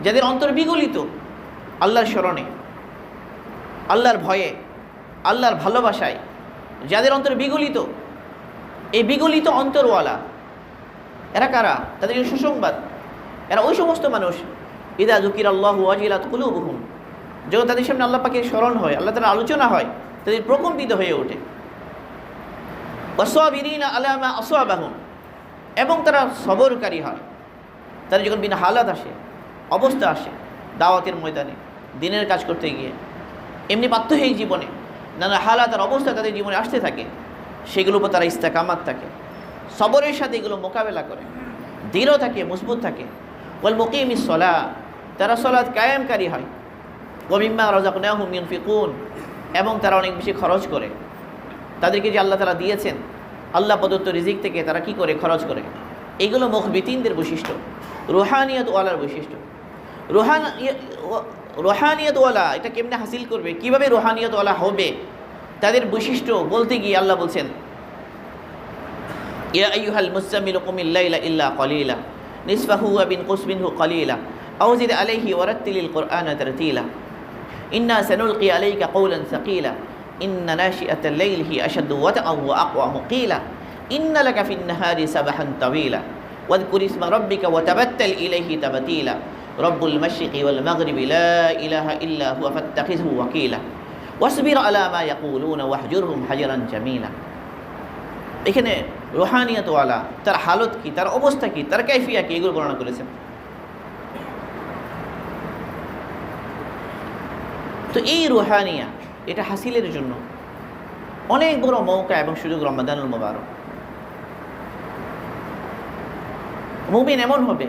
যাদের অন্তর বিগলিত আল্লাহর স্মরণে, আল্লাহর ভয়ে, আল্লাহর ভালোবাসায়, যাদের অন্তর বিগলিত, এই বিগলিত অন্তরওয়ালা এরা কারা? তাদের সুসংবাদ, এরা ওই সমস্ত মানুষ ইযা যুকিরাল্লাহু ওয়াজিলাত কুলুবুহুম, যখন তাদের সামনে আল্লাহ পাকের স্মরণ হয়, আল্লাহ তাআলার আলোচনা হয়, তাদের প্রকম্পিত হয়ে ওঠে। ওয়াস-সাবিরিনা আলা মা আসাবাহুম, এবং তারা সবরকারী হয়। তাদের যখন বিনা হালাত আসে, অবস্থা আসে, দাওয়াতের ময়দানে, দিনের কাজ করতে গিয়ে, এমনি প্রাত্যহিক জীবনে নানা হালাত আর অবস্থা তাদের জীবনে আসতে থাকে, সেগুলোর উপর তারা ইস্তেকামাত থাকে, সবরের সাথে এগুলো মোকাবেলা করে, দৃঢ় থাকে, মজবুত থাকে। ওয়াল মুকিমিস সালাহ, তারা সালাত কায়েমকারী হয়। ওয়া মিম্মা রাযাকনাহুম ইউনফিকুন, এবং তারা অনেক বেশি খরচ করে। তাদেরকে যে আল্লাহ তাআলা দিয়েছেন, আল্লাহ প্রদত্ত রিজিক থেকে তারা কি করে, খরচ করে। এগুলো মুখবিতিনদের বৈশিষ্ট্য, রুহানিয়ত ওয়ালার বৈশিষ্ট্য। রুহানিয়ত ওয়ালা এটা কেমনে হাসিল করবে, কিভাবে রুহানিয়ত ওয়ালা হবে, তাদের বৈশিষ্ট্য বলতে গিয়ে আল্লাহ বলছেন, ইয়া আইয়ুহাল মুযাম্মিলু কুমিল লাইলা ইল্লা কালিলা নিসফাহু ওয়া বিনকুস মিনহু কালিলা أو زد عليه ورتل القرآن ترتيلا إنا سنلقي عليك قولا ثقيلا إن ناشئة الليل هي أشد وطئا وأقوم قيلا إن لك في النهار سبحا طويلا واذكر اسم ربك وتبتل إليه تبتيلا رب المشرق والمغرب لا إله إلا هو فاتخذه وكيلا واصبر على ما يقولون واهجرهم حجرا جميلا এখানে রুহানিয়াতওয়ালা তার হালত কি, তার অবস্থা কি, তার কাইফিয়া কি, এগুলো বর্ণনা করেছেন। তো এই রুহানিয়া এটা হাসিলের জন্য অনেক বড় মৌকা এবং সুযোগ রমাদানুল মুবারক। মুমিন এমন হবে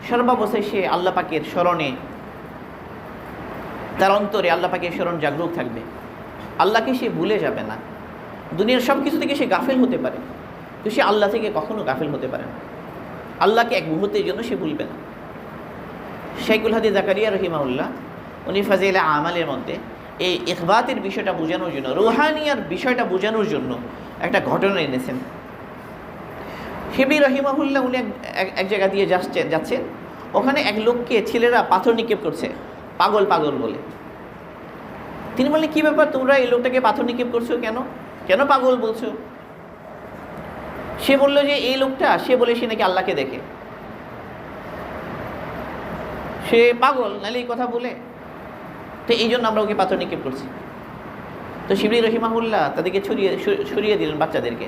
সর্বাবস্থায় সে আল্লাহ পাকের স্মরণে, তার অন্তরে আল্লাহ পাকের স্মরণ জাগরুক থাকবে, আল্লাহকে সে ভুলে যাবে না। দুনিয়ার সব কিছু থেকে সে গাফেল হতে পারে, কিন্তু সে আল্লাহ থেকে কখনো গাফেল হতে পারে না। আল্লাহকে এক মুহূর্তের জন্য সে ভুলবে না। শাইখুল হাদিস জাকারিয়া রহিমাহুল্লাহ উনি ফাজিলে আমালের মধ্যে এই ইখবাতের বিষয়টা বোঝানোর জন্য, রুহানিয়ার বিষয়টা বোঝানোর জন্য একটা ঘটনা এনেছেন। শিবলি রহিমাহুল্লাহ উনি এক জায়গা দিয়ে যাচ্ছেন, ওখানে এক লোককে ছেলেরা পাথর নিক্ষেপ করছে, পাগল পাগল বলে। তিনি বললেন, কী ব্যাপার, তোমরা এই লোকটাকে পাথর নিক্ষেপ করছো কেন, কেন পাগল বলছো? সে বলল যে এই লোকটা, সে বলে সে নাকি আল্লাহকে দেখে, সে পাগল, নাহলে এই কথা বলে, তো এই জন্য আমরা ওকে পাথর নিক্ষেপ করছি। তো শিবলি রহিমাহুল্লাহ তাদেরকে ছড়িয়ে দিলেন বাচ্চাদেরকে,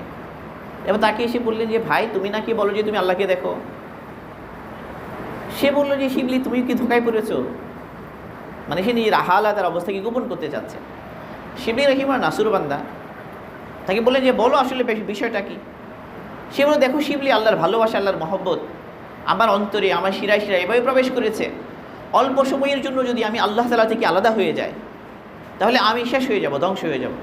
এবং তাকে এসে বললেন যে ভাই, তুমি নাকি বলো যে তুমি আল্লাহকে দেখো। সে বলল যে শিবলি, তুমি কি ধোকায় পড়েছো? মানে সে নিজের হালা তার অবস্থাকে গোপন করতে চাচ্ছে। শিবলি রহিমার নাসুর বান্দা তাকে বললেন যে বলো আসলে বিষয়টা কি। সে বলে, দেখো শিবলি, আল্লাহর ভালোবাসা, আল্লাহর মহব্বত আমার অন্তরে, আমার শিরায় শিরায় এভাবে প্রবেশ করেছে, অল্প সময়ের জন্য যদি আমি আল্লাহ তাআলা থেকে আলাদা হয়ে যাই তাহলে আমি শেষ হয়ে যাব, ধ্বংস হয়ে যাব।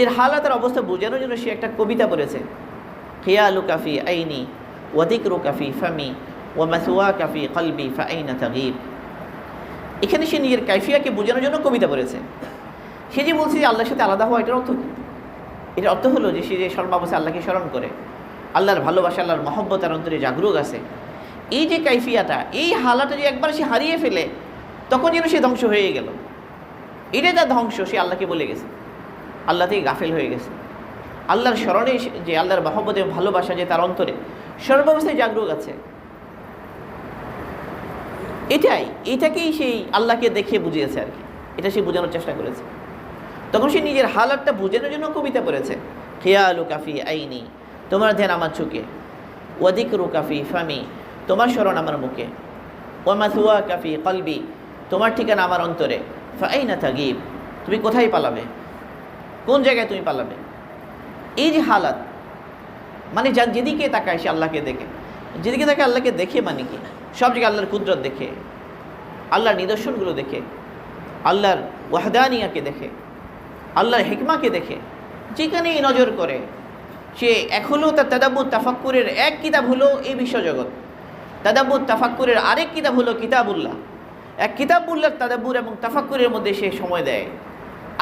এর হালাতের অবস্থা বোঝানোর জন্য সে একটা কবিতা পড়েছে, খিয়ালুকা ফি আইনি ওয়া যিকরুকা ফি ফামি ওয়া মাসওয়াকা ফি কলবি ফাআইনা তাগীব। এখানে সে নিজের কাইফিয়াকে বোঝানোর জন্য কবিতা পড়েছে। সে যে বলছে যে আল্লাহর সাথে আলাদা হওয়া, এটার অর্থ কী? এটার অর্থ হলো যে সে যে সর্বাবস্থায় আল্লাহকে স্মরণ করে, আল্লাহর ভালোবাসা, আল্লাহর মহব্বত তার অন্তরে জাগরুক আছে। এই যে কাইফিয়াটা, এই হালাটা যে একবার সে হারিয়ে ফেলে, তখন যেন সে ধ্বংস হয়ে গেল। এটাই তার ধ্বংস। সে আল্লাহকে বলে গেছে, আল্লাহ থেকে গাফেল হয়ে গেছে। আল্লাহর স্মরণে যে আল্লাহর মহব্বত এবং ভালোবাসা যে তার অন্তরে সর্বাবস্থায় জাগরুক আছে, এটাকেই সেই আল্লাহকে দেখে বুঝিয়েছে আর কি, এটা সে বোঝানোর চেষ্টা করেছে। তখন সে নিজের হালাতটা বোঝানোর জন্য কবিতা পড়েছে, খিয়ালুকা ফি আইনি, তোমার ধ্যান আমার চোখে, ওয়া যিকরুকা ফি ফামি, তোমার স্মরণ আমার মুখে, ওয়া মাসওয়াকা ফি কলবি, তোমার ঠিকানা আমার অন্তরে, ফাআইনা তাগীব, তুমি কোথায় পালাবে, কোন জায়গায় তুমি পালাবে। এই যে হালাত, মানে যেদিকে তাকায় সে আল্লাহকে দেখে, যেদিকে তাকায় আল্লাহকে দেখে, মানে কি সব জায়গায় আল্লাহর কুদরত দেখে, আল্লাহর নিদর্শনগুলো দেখে, আল্লাহর ওয়াহদানিয়াকে দেখে, আল্লাহর হিকমাকে দেখে, যেখানেই নজর করে সে এক হলো তার তাদাব্বুর তাফাক্কুরের এক কিতাব হলো এই বিশ্বজগৎ, তাদাব্বুর তাফাক্কুরের আরেক কিতাব হলো কিতাবুল্লাহ। এক কিতাবুল্লাহর তাদাব্বুর এবং তাফাক্কুরের মধ্যে সে সময় দেয়।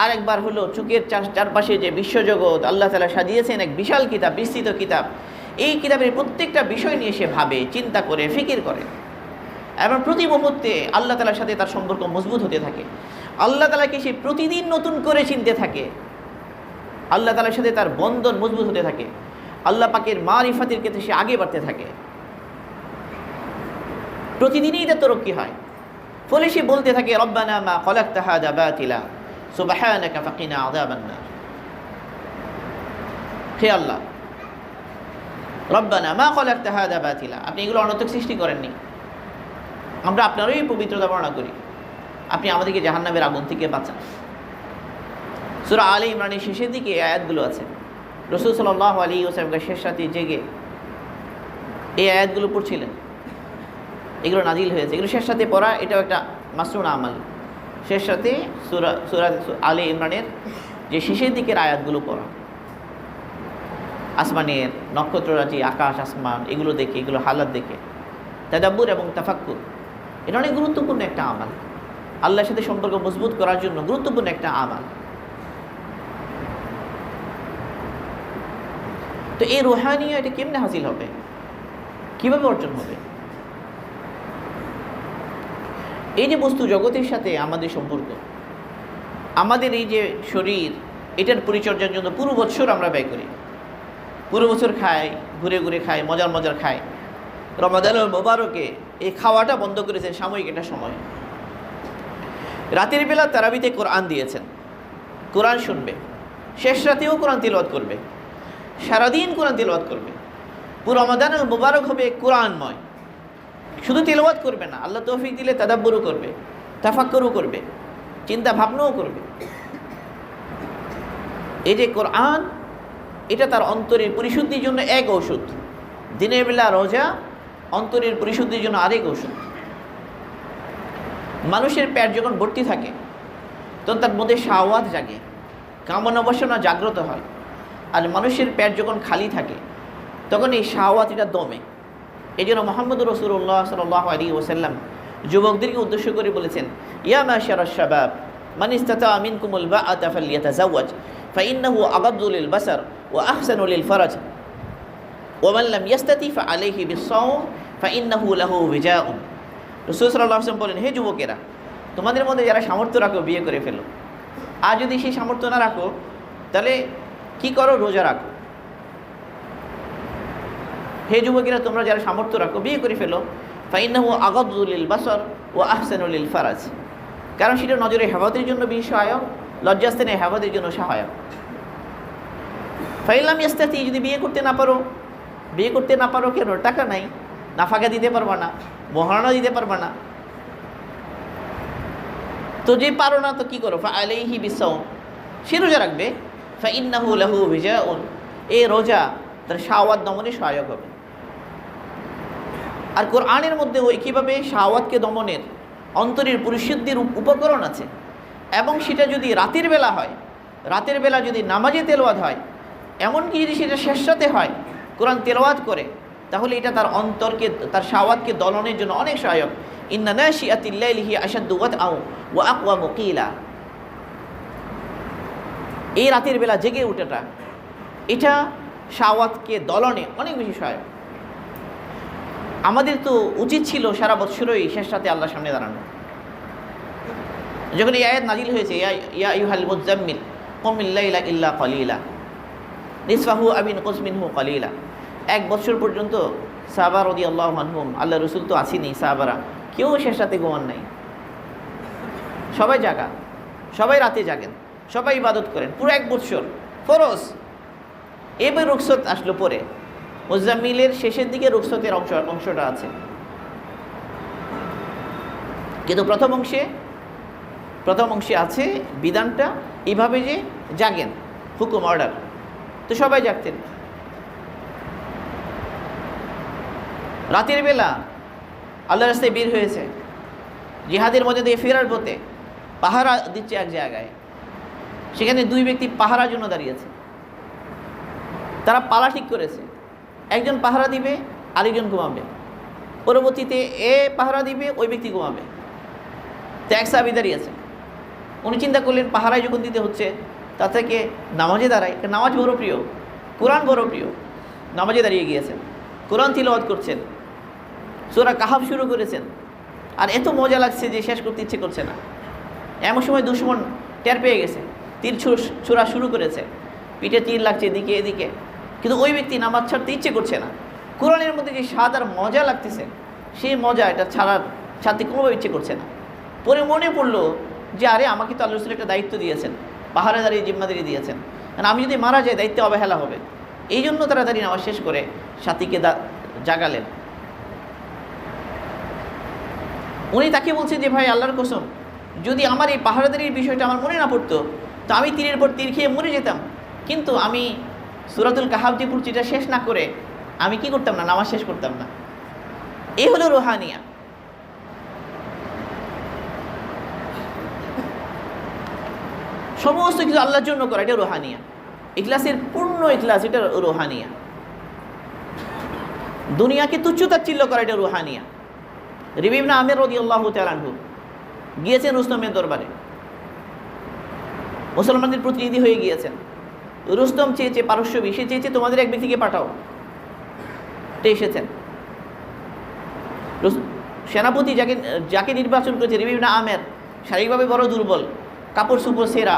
আরেকবার হলো চোখের চারপাশে যে বিশ্বজগৎ আল্লাহ তাআলা সাজিয়েছেন, এক বিশাল কিতাব, বিস্তৃত কিতাব, এই কিতাবের প্রত্যেকটা বিষয় নিয়ে সে ভাবে, চিন্তা করে, ফিকির করে, এবং প্রতি মুহূর্তে আল্লাহ তাআলার সাথে তার সম্পর্ক মজবুত হতে থাকে। আল্লাহ তাআলাকে সে প্রতিদিন নতুন করে চিনতে থাকে, আল্লাহ তাআলার সাথে তার বন্ধন মজবুত হতে থাকে, আল্লাহ পাকের মারিফাতের ক্ষেত্রে সে আগে বাড়তে থাকে, প্রতিদিনই তার তরক্কি হয়। ফলে সে বলতে থাকে, রব্বানা মা খলাকতা হাযা বাতিলা সুবহানাকা ফাকিনা আযাবান নার। হে আল্লাহ, রব্বানা মা খলাকতা হাযা বাতিলা, আপনি এগুলো অনর্থক সৃষ্টি করেননি, আমরা আপনারই পবিত্রতা বর্ণনা করি, আপনি আমাদেরকে জাহান্নামের আগুন থেকে বাঁচান। সূরা আলে ইমরানের শেষের দিকে এই আয়াতগুলো আছে। রাসূল সাল্লাল্লাহু আলাইহি ওয়াসাল্লাম শেষ রাতে জেগে এই আয়াতগুলো পড়ছিলেন, এগুলো নাজিল হয়েছে। এগুলো শেষ রাতে পড়া, এটাও একটা মাসনুন আমাল। শেষ রাতে সূরা আলে ইমরানের যে শেষের দিকের আয়াতগুলো পড়া, আসমানের নক্ষত্ররাজি, আকাশ আসমান, এগুলো দেখে, এগুলো হালাত দেখে তাদাব্বুর এবং তাফাক্কুর, এটা অনেক গুরুত্বপূর্ণ একটা আমাল, আল্লাহর সাথে সম্পর্ক মজবুত করার জন্য গুরুত্বপূর্ণ একটা আমাল। তো এই রুহানিয়া এটা কেমনে হাসিল হবে, কীভাবে অর্জন হবে? এই যে বস্তু জগতের সাথে আমাদের সম্পর্ক, আমাদের এই যে শরীর, এটার পরিচর্যার জন্য পুরো বছর আমরা ব্যয় করি, পুরো বছর খাই, ঘুরে ঘুরে খাই, মজার মজার খাই। রমাদানুল মোবারকে এই খাওয়াটা বন্ধ করেছেন সাময়িক একটা সময়। রাতের বেলা তারাবিতে কোরআন দিয়েছেন, কোরআন শুনবে, শেষ রাতেও কোরআন তিলাওয়াত করবে, সারাদিন কোরআন তিলাওয়াত করবে। পুরো রমাদানুল মোবারক হবে কোরআনময়। শুধু তিলাওয়াত করবে না, আল্লাহ তৌফিক দিলে তাদাব্বুরও করবে, তাফাক্কুরও করবে, চিন্তা ভাবনাও করবে। এই যে কোরআন, এটা তার অন্তরের পরিশুদ্ধির জন্য এক ঔষধ। দিনের বেলা রোজা অন্তরের পরিশুদ্ধির জন্য আরেক ঔষধ। মানুষের পেট যখন ভর্তি থাকে তখন তার মধ্যে শাহওয়াত জাগে, কামনা বাসনা জাগ্রত হয়। আর মানুষের পেট যখন খালি থাকে তখন এই শাহওয়াত এটা দমে। এই জন্য মুহাম্মদ রাসূলুল্লাহ সাল্লাল্লাহু আলাইহি ওয়াসাল্লাম যুবকদেরকে উদ্দেশ্য করে বলেছেন, ইয়া মাশারাশ শাবাব মান ইসতাতা মিনকুমুল বাআতা ফালইয়াতাযাওয়াজ ফাইন্নাহু আগাদ্দু লিল বাসার ওয়া আহসানু লিল ফারাজ ওয়া মান লাম ইস্তাতি ফাআলাইহি বিস-সাওম ফাইন্নাহু লাহু বিজাউন। রাসূল সাল্লাল্লাহু আলাইহি ওয়াসাল্লাম বলেন, হে যুবকেরা, তোমাদের মধ্যে যারা সামর্থ্য রাখো বিয়ে করে ফেলো, আর যদি সেই সামর্থ্য না রাখো তাহলে কি করো, রোজা রাখো। হে যুবকেরা, তোমরা যারা সামর্থ্য রাখো বিয়ে করে ফেলো, ফাইন্নাহু আগাদ্দু লিল বাসার ওয়া আহসানু লিল ফারাজ, কারণ সেটা নজরের হেফাজতের জন্য বেশি সহায়ক, লজ্জাস্থানের হেফাজতের জন্য সহায়ক। ফাইন লাম ইস্তাতি, যদি বিয়ে করতে না পারো কেন? টাকা নাই, নাফাকা দিতে পারবা না, মহারণা দিতে পারবা না, তো যে পারো না তো কি করো, ফাআলাইহি বিস-সাওম, সে রোজা রাখবে। ফাইন্নাহু লাহু বিজাউন, এই রোজা তার শাহওয়াত দমনে সহায়ক হবে। আর কোরআনের মধ্যেও কীভাবে শাহওয়াতকে দমনের, অন্তরের পরিশুদ্ধির উপকরণ আছে। এবং সেটা যদি রাতের বেলা হয়, রাতের বেলা যদি নামাজে তেলাওয়াত হয়, এমনকি যদি সেটা শেষ রাতে হয় কোরআন তেলাওয়াত করে, তাহলে এটা তার অন্তরকে, তার শাহওয়াতকে দলনের জন্য অনেক সহায়ক। ইন্না নাশিআতিল লাইলি হিয়া আশাদ্দু ওয়াতআউ ওয়া আকওয়ামু কিলা, এই রাতের বেলা জেগে ওঠাটা, এটা শাহওয়াতকে দলনে অনেক বেশি সহায়ক। আমাদের তো উচিত ছিল সারা বছরই শেষ রাতে আল্লাহর সামনে দাঁড়ানো। যখন এই আয়াত নাজিল হয়েছে, ইয়া আইয়ুহাল মুযাম্মিল কুমিল লাইলা ইল্লা কালিলা নিসফাহু আও ইনকুস মিনহু কালিলা, এক বছর পর্যন্ত সাহাবা রাদিয়াল্লাহু আনহুম, আল্লাহ রসুল তো আসেনি, সাহাবারা কেউ শেষ রাতে ঘুমান নাই, সবাই জাগা, সবাই রাতে জাগেন, সবাই ইবাদত করেন পুরো এক বছর ফরজ। এবার রুখসত আসলো পরে, মুজাম্মিলের শেষের দিকে রুখসতের অংশটা আছে, কিন্তু প্রথম অংশে আছে বিধানটা এইভাবে যে জাগেন, হুকুম অর্ডার, তো সবাই জাগতেন। রাতের বেলা আল্লাহর রাস্তায় বের হয়েছে, জিহাদের মধ্যে দিয়ে ফেরার পথে পাহারা দিচ্ছে এক জায়গায়, সেখানে দুই ব্যক্তি পাহারার জন্য দাঁড়িয়েছে। তারা পালা ঠিক করেছে, একজন পাহারা দিবে, আরেকজন ঘুমাবে, পরবর্তীতে এ পাহারা দিবে, ওই ব্যক্তি ঘুমাবে। তো এক সাহাবী দাঁড়িয়েছে, উনি চিন্তা করলেন পাহারায় যখন দিতে হচ্ছে তা থেকে নামাজে দাঁড়ায়, নামাজ বড় প্রিয়, কোরআন বড় প্রিয়, নামাজে দাঁড়িয়ে গিয়েছেন, কোরআন তিলাওয়াত করছেন, সূরা কাহাফ শুরু করেছেন, আর এত মজা লাগছে যে শেষ করতে ইচ্ছে করছে না। এমন সময় দুশমন টের পেয়ে গেছে, তীর ছোড়া শুরু করেছে, পিঠে তীর লাগছে এদিকে এদিকে, কিন্তু ওই ব্যক্তি নামাজ ছাড়তে ইচ্ছে করছে না। কোরআনের মধ্যে যে স্বাদ আর মজা লাগতেছে, সেই মজা এটা ছাড়তে কোনোভাবে ইচ্ছে করছে না। পরে মনে পড়লো যে আরে আমাকে তো আল্লাহ রাসূল একটা দায়িত্ব দিয়েছেন, পাহাড়ে দাঁড়িয়ে জিম্মাদারি দিয়েছেন, কারণ আমি যদি মারা যাই দায়িত্ব অবহেলা হবে। এই জন্য তাড়াতাড়ি নামাজ শেষ করে সাথীকে জাগালেন। উনি তাকে বলছেন যে ভাই, আল্লাহর কসম, যদি আমার এই পাহারাদারির বিষয়টা আমার মনে না পড়তো তো আমি তীরের পর তীর খেয়ে মরে যেতাম, কিন্তু আমি সূরাতুল কাহাফ যে পড়ছি এটা শেষ না করে আমি কি করতাম না, নামাজ শেষ করতাম না। এই হলো রুহানিয়া। সমস্ত কিছু আল্লাহর জন্য করা, এটা রুহানিয়া। ইখলাসের পূর্ণ ইখলাস, এটা রুহানিয়া। দুনিয়াকে তুচ্ছ-তাচ্ছিল্য করা, এটা রুহানিয়া। রিবি ইবনে আমির রাদিয়াল্লাহু তাআলা আনহু গিয়েছেন রুস্তমের দরবারে, মুসলমানদের প্রতিনিধি হয়ে গিয়েছেন। রুস্তম চেয়েছে, পারস্যবী, সে চেয়েছে তোমাদের এক ব্যক্তিকে পাঠাও, তো এসেছেন। সেনাপতি যাকে যাকে নির্বাচন করেছে রিবি ইবনে আমের শারীরিকভাবে বড় দুর্বল, কাপড় চোপড় ছেঁড়া,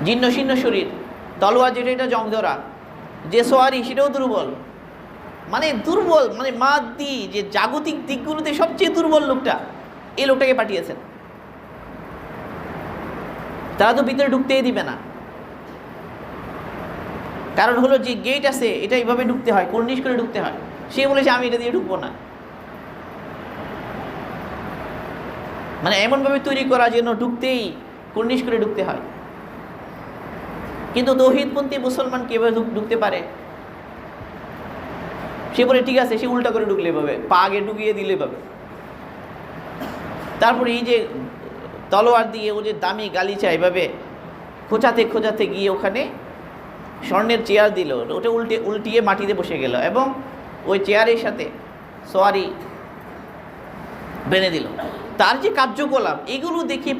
জীর্ণ শীর্ণ শরীর, তলোয়ার যেটা এটা জং ধরা, যে সোয়ারি সেটাও দুর্বল, মানে দুর্বল, মানে মাদি যে জাগতিক দিকগুলোতে সবচেয়ে দুর্বল লোকটা, এই লোকটাকে পাঠিয়েছেন। তারা তো ভিতরে ঢুকতেই দিবে না, কারণ হলো যে গেট আছে এটা এইভাবে ঢুকতে হয়, কর্নিশ করে ঢুকতে হয়। সে বলেছে আমি এটা দিয়ে ঢুকবো না, মানে এমনভাবে তৈরি করা যেন ঢুকতেই কর্নিশ করে ঢুকতে হয়। কিন্তু তৌহিদপন্থী মুসলমান কীভাবে ঢুকতে পারে? সে বলে ঠিক আছে, সে উল্টা করে ঢুকলে পাবে, পা আগে ঢুকিয়ে দিলে পাবে। তারপরে এই যে তলোয়ার দিয়ে ও যে দামি গালিচা এভাবে খোঁচাতে খোঁচাতে গিয়ে ওখানে স্বর্ণের চেয়ার দিল, ওটা উল্টিয়ে মাটিতে বসে গেল এবং ওই চেয়ারের সাথে সোয়ারি বেঁধে দিল। তার যে কার্যকলাপ এগুলো দেখে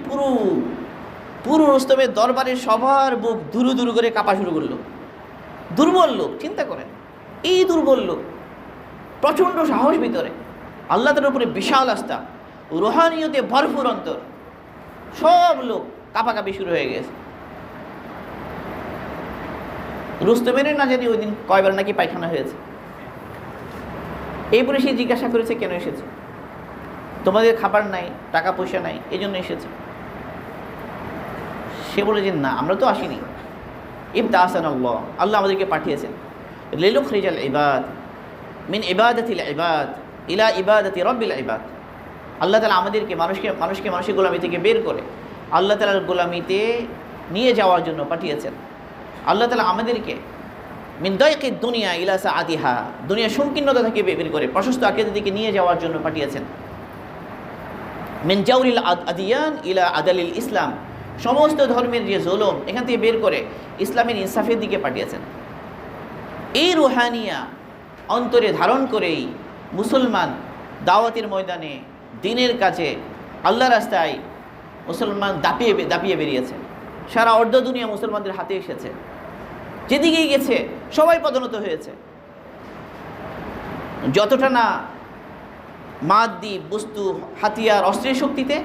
পুরো রুস্তমের দরবারের সবার বুক দুরু দুরু করে কাঁপা শুরু করলো। দুর্বল লোক, চিন্তা করেন, এই দুর্বল লোক, প্রচণ্ড সাহস ভিতরে, আল্লাহ তার উপরে বিশাল আস্থা, রুহানিয়তে ভরপুর অন্তর, সব লোক কাঁপাকাঁপি শুরু হয়ে গেছে। রুস্তমের না জানি ওই দিন কয়বার নাকি পায়খানা হয়েছে। এরপরে সে জিজ্ঞাসা করেছে কেন এসেছে, তোমাদের খাবার নাই, টাকা পয়সা নাই, এই জন্য এসেছে। সে বলে যে না, আমরা তো আসিনি, ইবতাআসানা আল্লাহ, আল্লাহ আমাদেরকে পাঠিয়েছেন লিনুখরিজাল ইবাদ মিন ইবাদাতিল ইবাদ ইলা ইবাদাতি রাব্বিল ইবাদ। আল্লাহ তাআলা আমাদেরকে মানুষের গোলামি থেকে বের করে আল্লাহ তাআলার গোলামিতে নিয়ে যাওয়ার জন্য পাঠিয়েছেন। আল্লাহ তাআলা আমাদেরকে মিন দায়কিদ দুনিয়া ইলা সাআতিহা, দুনিয়ার সংকীর্ণতা থেকে বের করে প্রশস্ত আকীদার দিকে নিয়ে যাওয়ার জন্য পাঠিয়েছেন। মিন জাওরিল আদিয়ান ইলা আদালিল ইসলাম, সমস্ত ধর্মের যে জুলুম এখান থেকে বের করে ইসলামের ইনসাফের দিকে পাঠিয়েছেন। এই রুহানিয়া অন্তরে ধারণ করেই মুসলমান দাওয়াতের ময়দানে, দ্বীনের কাছে, আল্লাহ রাস্তায় মুসলমান দাপিয়ে বেরিয়েছে। সারা অর্ধ দুনিয়া মুসলমানদের হাতে এসেছে, যেদিকেই গেছে সবাই পদোন্নত হয়েছে। যতটা না মাদি বস্তু, হাতিয়ার, অস্ত্রের শক্তিতে,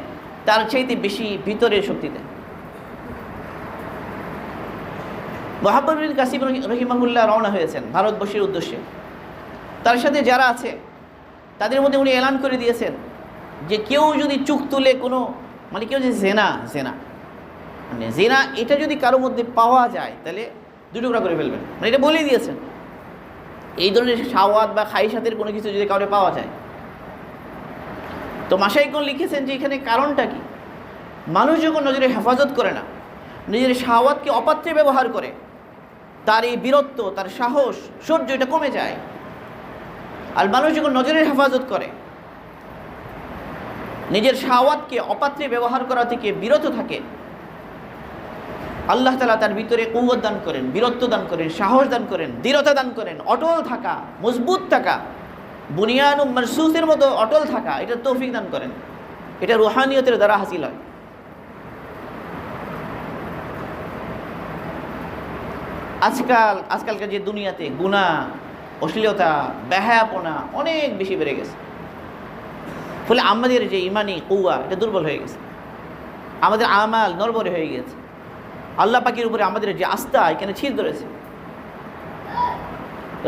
তার চাইতে বেশি ভিতরের শক্তিতে। মুহাম্মদ বিন কাসিম রহিমাহুল্লাহ রওনা হয়েছেন ভারতবর্ষের উদ্দেশ্যে। তার সাথে যারা আছে তাদের মধ্যে উনি এলান করে দিয়েছেন যে কেউ যদি চোখ তুলে কোনো, মানে কেউ যে জেনা মানে জেনা এটা যদি কারোর মধ্যে পাওয়া যায় তাহলে দুটুকরা করে ফেলবেন, মানে এটা বলেই দিয়েছেন। এই ধরনের শাওয়াত বা খাইশাতের কোনো কিছু যদি কাউরে পাওয়া যায়, তো মাশাইখগণ লিখেছেন যে এখানে কারণটা কি? মানুষ যখন নজরে হেফাজত করে না, নিজের শাওয়াতকে অপাত্রে ব্যবহার করে, তার এই বীরত্ব, তার সাহস, সৌর্য এটা কমে যায়। আর মানুষ যখন নজরের হেফাজত করে, নিজের শাওয়াতকে অপাত্রে ব্যবহার করা থেকে বিরত থাকে, আল্লাহ তাআলা তার ভিতরে কুওয়াত দান করেন, বীরত্ব দান করেন, সাহস দান করেন, দৃঢ়তা দান করেন, অটল থাকা, মজবুত থাকা, বুনিয়ান মারসুসের মতো অটল থাকা, এটা তৌফিক দান করেন। এটা রুহানিয়তের দ্বারা হাসিল হয়। আজকালকার যে দুনিয়াতে গুনাহ, অশ্লীলতা, বেহায়াপনা অনেক বেশি বেড়ে গেছে, ফলে আমাদের যে ইমানি কুওয়া এটা দুর্বল হয়ে গেছে, আমাদের আমাল নড়বড়ে হয়ে গেছে, আল্লাহ পাকের উপরে আমাদের যে আস্থা এখানে ছিঁড় ধরেছে।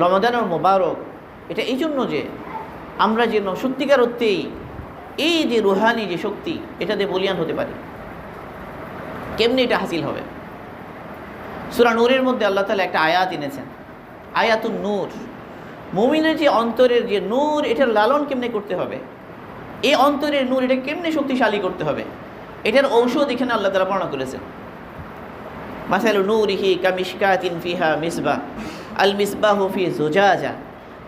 রমাদানুল মুবারক এটা এই জন্য যে আমরা যেন সত্যিকার অর্থেই এই যে রুহানি যে শক্তি এটাতে বলিয়ান হতে পারি। কেমনি এটা হাসিল হবে? সূরা নূরের মধ্যে আল্লাহ তাআলা একটা আয়াত এনেছেন, আয়াতুন নূর। মুমিনের যে অন্তরের যে নূর, এটার লালন কেমনে করতে হবে, এই অন্তরের নূর এটা কেমনে শক্তিশালী করতে হবে, এটার ঔষধ এখানে আল্লাহ তাআলা বর্ণনা করেছেন। মাসালু নূরিহি কামিশকাতিন ফিহা মিসবাহ, আল মিসবাহু ফি জুজাজা,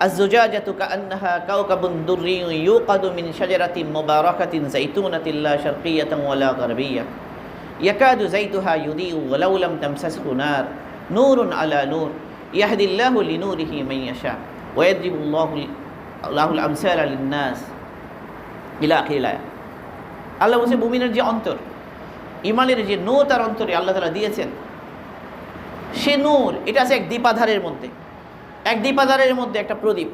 আজ-জুজাজাতু কাআন্নাহা কাওকাবুন দুররিয়্যুন ইউকাদু মিন শাজারাতিন মুবারাকাতিন যাইতুনাতিন লা শারকিয়্যাতান ওয়ালা গারবিয়্যাহ ইয়াকাদু যাইতুহা ইউদিউ ওয়ালাউ লাম তামসাসহু নার নূরুন আলা নূর ইয়াহদিল্লাহু লিনূরিহি মান ইয়াশা ওয়া ইয়াদরিবুল্লাহুল আমসালা লিন-নাস ইলা আখিরিল আয়াত। আল্লাহ বলছে মুমিনের যে অন্তর, ইমানের যে নূর তার অন্তরে আল্লাহ তাআলা দিয়েছেন, সে নূর এটা আছে এক দীপাধারের মধ্যে, এক দীপাধারের মধ্যে একটা প্রদীপ।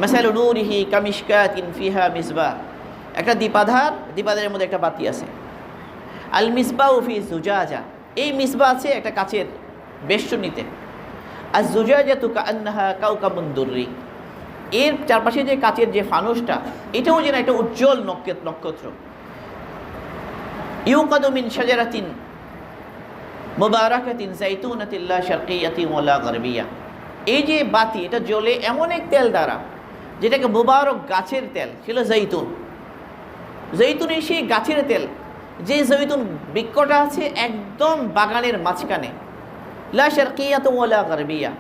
মাসালু নূরিহি কামিশকাতিন ফিহা মিসবাহ, একটা দ্বীপাধারের মধ্যে একটা বাতি আছে। আল মিসবাহু ফি জুজাজা, এই মিসবাহ আছে একটা কাচের বেষ্টনীতে। আর জুজাজাতু কাআন্নাহা কাওকাবুন দুররি, এর চারপাশে যে কাচের যে ফানুসটা, এটাও যেন একটা উজ্জ্বল নক্ষত্র। ইউকাদু মিন শাজারাতিন মুবারাকাতিন যাইতুনাতিন লা শারকিয়াতিন ওয়ালা গারবিয়া, এই যে বাতি এটা জ্বলে এমন এক তেল দ্বারা যেটাকে মুবারক গাছের তেল ছিল জৈতুন। জৈতুনের সেই গাছের তেল, যে জৈতুন বৃক্ষটা আছে একদম বাগানের মাঝখানে। লা শারকিয়াতিন ওয়ালা গারবিয়া,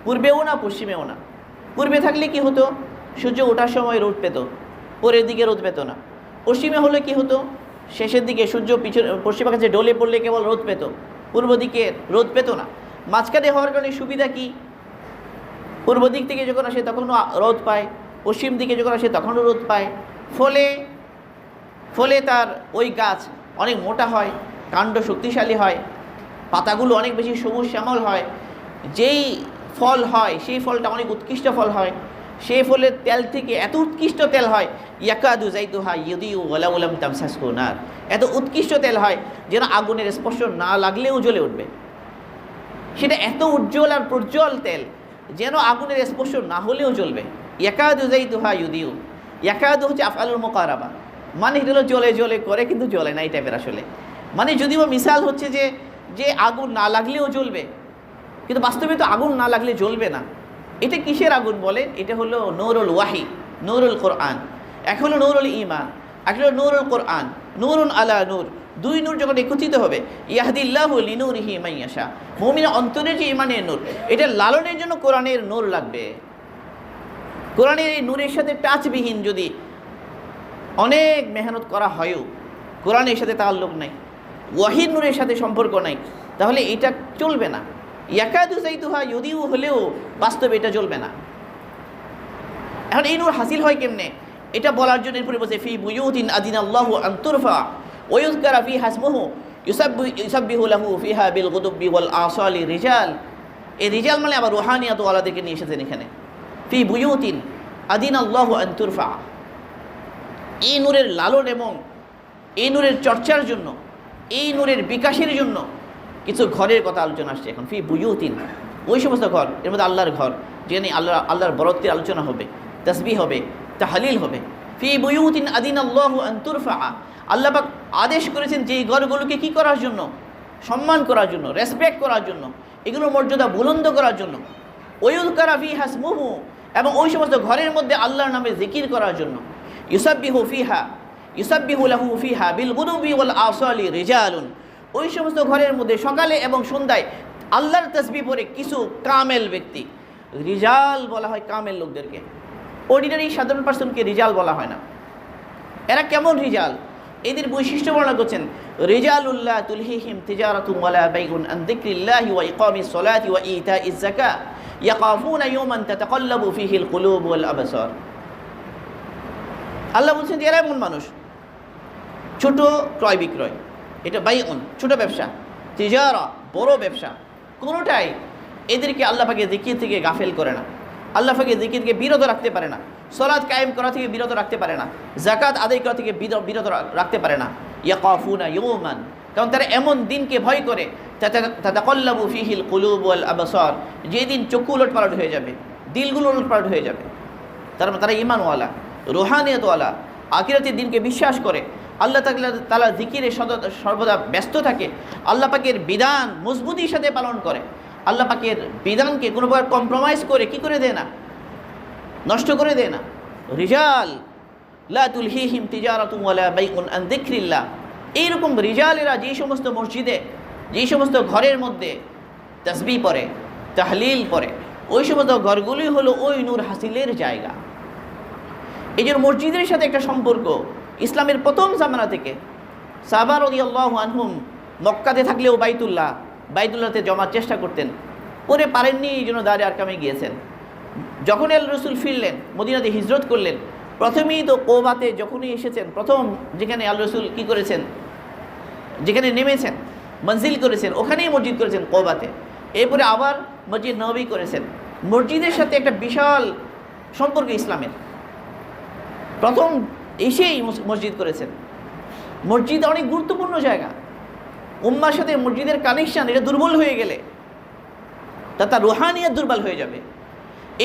পূর্বেও না পশ্চিমেও না। পূর্বে থাকলে কি হতো, সূর্য ওঠার সময় রোদ পেত, পরের দিকে রোদ পেত না। পশ্চিমে হলে কি হতো, শেষের দিকে সূর্য পিছনে পশ্চিমা কাছে ডলে পড়লে কেবল রোদ পেত, পূর্ব দিকে রোদ পেত না। মাঝখানে হওয়ার কারণে সুবিধা কি, পূর্ব দিক থেকে যখন আসে তখনও রোদ পায়, পশ্চিম দিকে যখন আসে তখনও রোদ পায়। ফলে তার ওই গাছ অনেক মোটা হয়, কাণ্ড শক্তিশালী হয়, পাতাগুলো অনেক বেশি সবুজ শ্যামল হয়। যেই ফল হয় সেই ফলটা অনেক উৎকৃষ্ট ফল হয়। সেই ফলের তেল থেকে এত উৎকৃষ্ট তেল হয়, ইয়াকাদু যাইতুহা ইউদিউ ওয়ালাউ লাম তামসাসহু নার, এত উৎকৃষ্ট তেল হয় যেন আগুনের স্পর্শ না লাগলেও জ্বলে উঠবে। সেটা এত উজ্জ্বল আর প্রজ্জ্বল তেল যেন আগুনের স্পর্শ না হলেও জ্বলবে। ইয়াকাদু যাইতুহা ইউদিউ, ইয়াকাদু হচ্ছে আফআলুল মুকারাবা, মানে এটা হলো জ্বলে জ্বলে করে কিন্তু জ্বলে না, এই টাইপের আসলে। মানে যদিও মিসাল হচ্ছে যে আগুন না লাগলেও জ্বলবে, কিন্তু বাস্তবে তো আগুন না লাগলে জ্বলবে না। এটা কিসের আগুন বলেন? এটা হলো নূরুল ওয়াহি, নূরুল কোরআন। এক হলো নূরুল ঈমান, এক হলো নূরুল কোরআন। নূরুন আলা নূর, দুই নূর যখন একত্রিত হবে, ইয়াহদিল্লাহু লিনূরিহি মান ইয়াশা, মুমিনের অন্তরে যে ঈমানের নূর, এটা লালনের জন্য কোরআনের নূর লাগবে। কোরআনের এই নূরের সাথে টাচবিহীন যদি অনেক মেহনত করা হয়ও কোরআনের সাথে তাআল্লুক নাই, ওয়াহির নূরের সাথে সম্পর্ক নাই, তাহলে এটা চলবে না। ইয়াকাদু যাইতুহা ইউদিউ হলেও বাস্তবে এটা চলবে না। এখন এই নূর হাসিল হয় কেমনে, এটা বলার জন্য এরপরে বলছে ফি বুয়ুতিন আদিনাল্লাহু আন তুরফা ওয়া ইউযকারা ফিহা ইসমুহু ইউসাব্বিহু লাহু ফিহা বিল গুদুবি ওয়াল আসালি রিজাল। এই রিজাল মানে আবার রুহানিয়াত ওয়ালাদেরকে নিয়ে এসেছেন এখানে। ফি বুয়ুতিন আদিনাল্লাহু আন তুরফা, এই নূরের লালন এবং এই নূরের চর্চার জন্য, এই নূরের বিকাশের জন্য কিছু ঘরের কথা আলোচনা আসছে এখন। ফি বুয়ুতিন, ওই সমস্ত ঘর, এর মধ্যে আল্লাহর ঘর, যেখানে আল্লাহর বরত্বের আলোচনা হবে, তাসবিহ হবে, তাহলিল হবে। ফি বুয়ুতিন আদিনাল্লাহু আন তুরফা, আল্লাহ পাক আদেশ করেছেন যে এই ঘরগুলোকে কি করার জন্য, সম্মান করার জন্য, রেসপেক্ট করার জন্য, এগুলোর মর্যাদা বুলন্দ করার জন্য। ওয়ুযকারা ফিহা ইসমুহু, এবং ওই সমস্ত ঘরের মধ্যে আল্লাহর নামে জিকির করার জন্য। ইউসাব্বিহু লাহু ফিহা বিল গুদুবি ওয়াল আসালি রিজালুন, ওই সমস্ত ঘরের মধ্যে সকালে এবং সন্ধ্যায় আল্লাহর তাসবিহ পড়ে কিছু কামেল ব্যক্তি। রিজাল বলা হয় কামেল লোকদেরকে, অর্ডিনারি সাধারণ পার্সনকে রিজাল বলা হয় না। এরা কেমন রিজাল, এদের বৈশিষ্ট্য বর্ণনা করছেন। রিজালুল্লাহ তুলহিহিম তিজারাতুন ওয়ালা বাইউন আন যিকরিল্লাহি ওয়া ইকামিস সালাতি ওয়া ইতাইজ যাকাত ইয়াখাফুনা ইয়াওমান তাতাকাল্লাবু ফিহিল কুলুব ওয়াল আবসার। আল্লাহ বলছেন এরা এমন মানুষ, ছোট ক্রয় বিক্রয়, এটা বাইউন ছোট ব্যবসা, তিজারা বড় ব্যবসা, কোনোটাই এদেরকে আল্লাহ পাকে জিকির থেকে গাফেল করে না, আল্লাহ পাকে জিকির থেকে বিরত রাখতে পারে না, সালাত কায়েম করা থেকে বিরত রাখতে পারে না, যাকাত আদায় করা থেকে বিরত রাখতে পারে না। ইয়াকাফুনা ইয়াওমান, কারণ তারা এমন দিনকে ভয় করে, তাতাকাল্লাবু ফিহিল কুলুব ওয়াল আবসার, যেদিন চক্ষু উলটপালট হয়ে যাবে, দিলগুলো উলটপালট হয়ে যাবে। তারা ঈমানওয়ালা, রুহানিয়তওয়ালা, আখিরাতের দিনকে বিশ্বাস করে, আল্লাহ তাআলা জিকিরে সর্বদা ব্যস্ত থাকে, আল্লাহ পাকের বিধান মজবুতির সাথে পালন করে, আল্লাহ পাকের বিধানকে কোনো প্রকার কম্প্রোমাইজ করে কি করে দেয় না, নষ্ট করে দেয় না। রিজাল লা তুলহিহিম তিজারাতুন ওয়ালা বাইউন আন যিকরিল্লাহ, এইরকম রিজালেরা যেই সমস্ত মসজিদে, যেই সমস্ত ঘরের মধ্যে তাসবিহ পড়ে, তাহলিল পড়ে, ওই সমস্ত ঘরগুলোই হলো ওই নূর হাসিলের জায়গা। এই জন্য মসজিদের সাথে একটা সম্পর্ক ইসলামের প্রথম জামানা থেকে। সাহাবা রাদিয়াল্লাহু আনহুম মক্কাতে থাকলেও বাইতুল্লাহতে জমার চেষ্টা করতেন, পরে পারেননি, এই জন্য দারে আরকামে গিয়েছেন। যখন আল্লাহ রসুল ফিরলেন, মদিনাতে হিজরত করলেন, প্রথমেই তো কোবাতে যখনই এসেছেন, প্রথম যেখানে আল্লাহ রসুল কী করেছেন, যেখানে নেমেছেন, মঞ্জিল করেছেন, ওখানেই মসজিদ করেছেন কোবাতে। এরপরে আবার মসজিদ নববী করেছেন। মসজিদের সাথে একটা বিশাল সম্পর্ক ইসলামের। প্রথম এসেই মসজিদ করেছেন। মসজিদ অনেক গুরুত্বপূর্ণ জায়গা। উম্মার সাথে মসজিদের কানেকশান এটা দুর্বল হয়ে গেলে তার রুহানিয়াত দুর্বল হয়ে যাবে।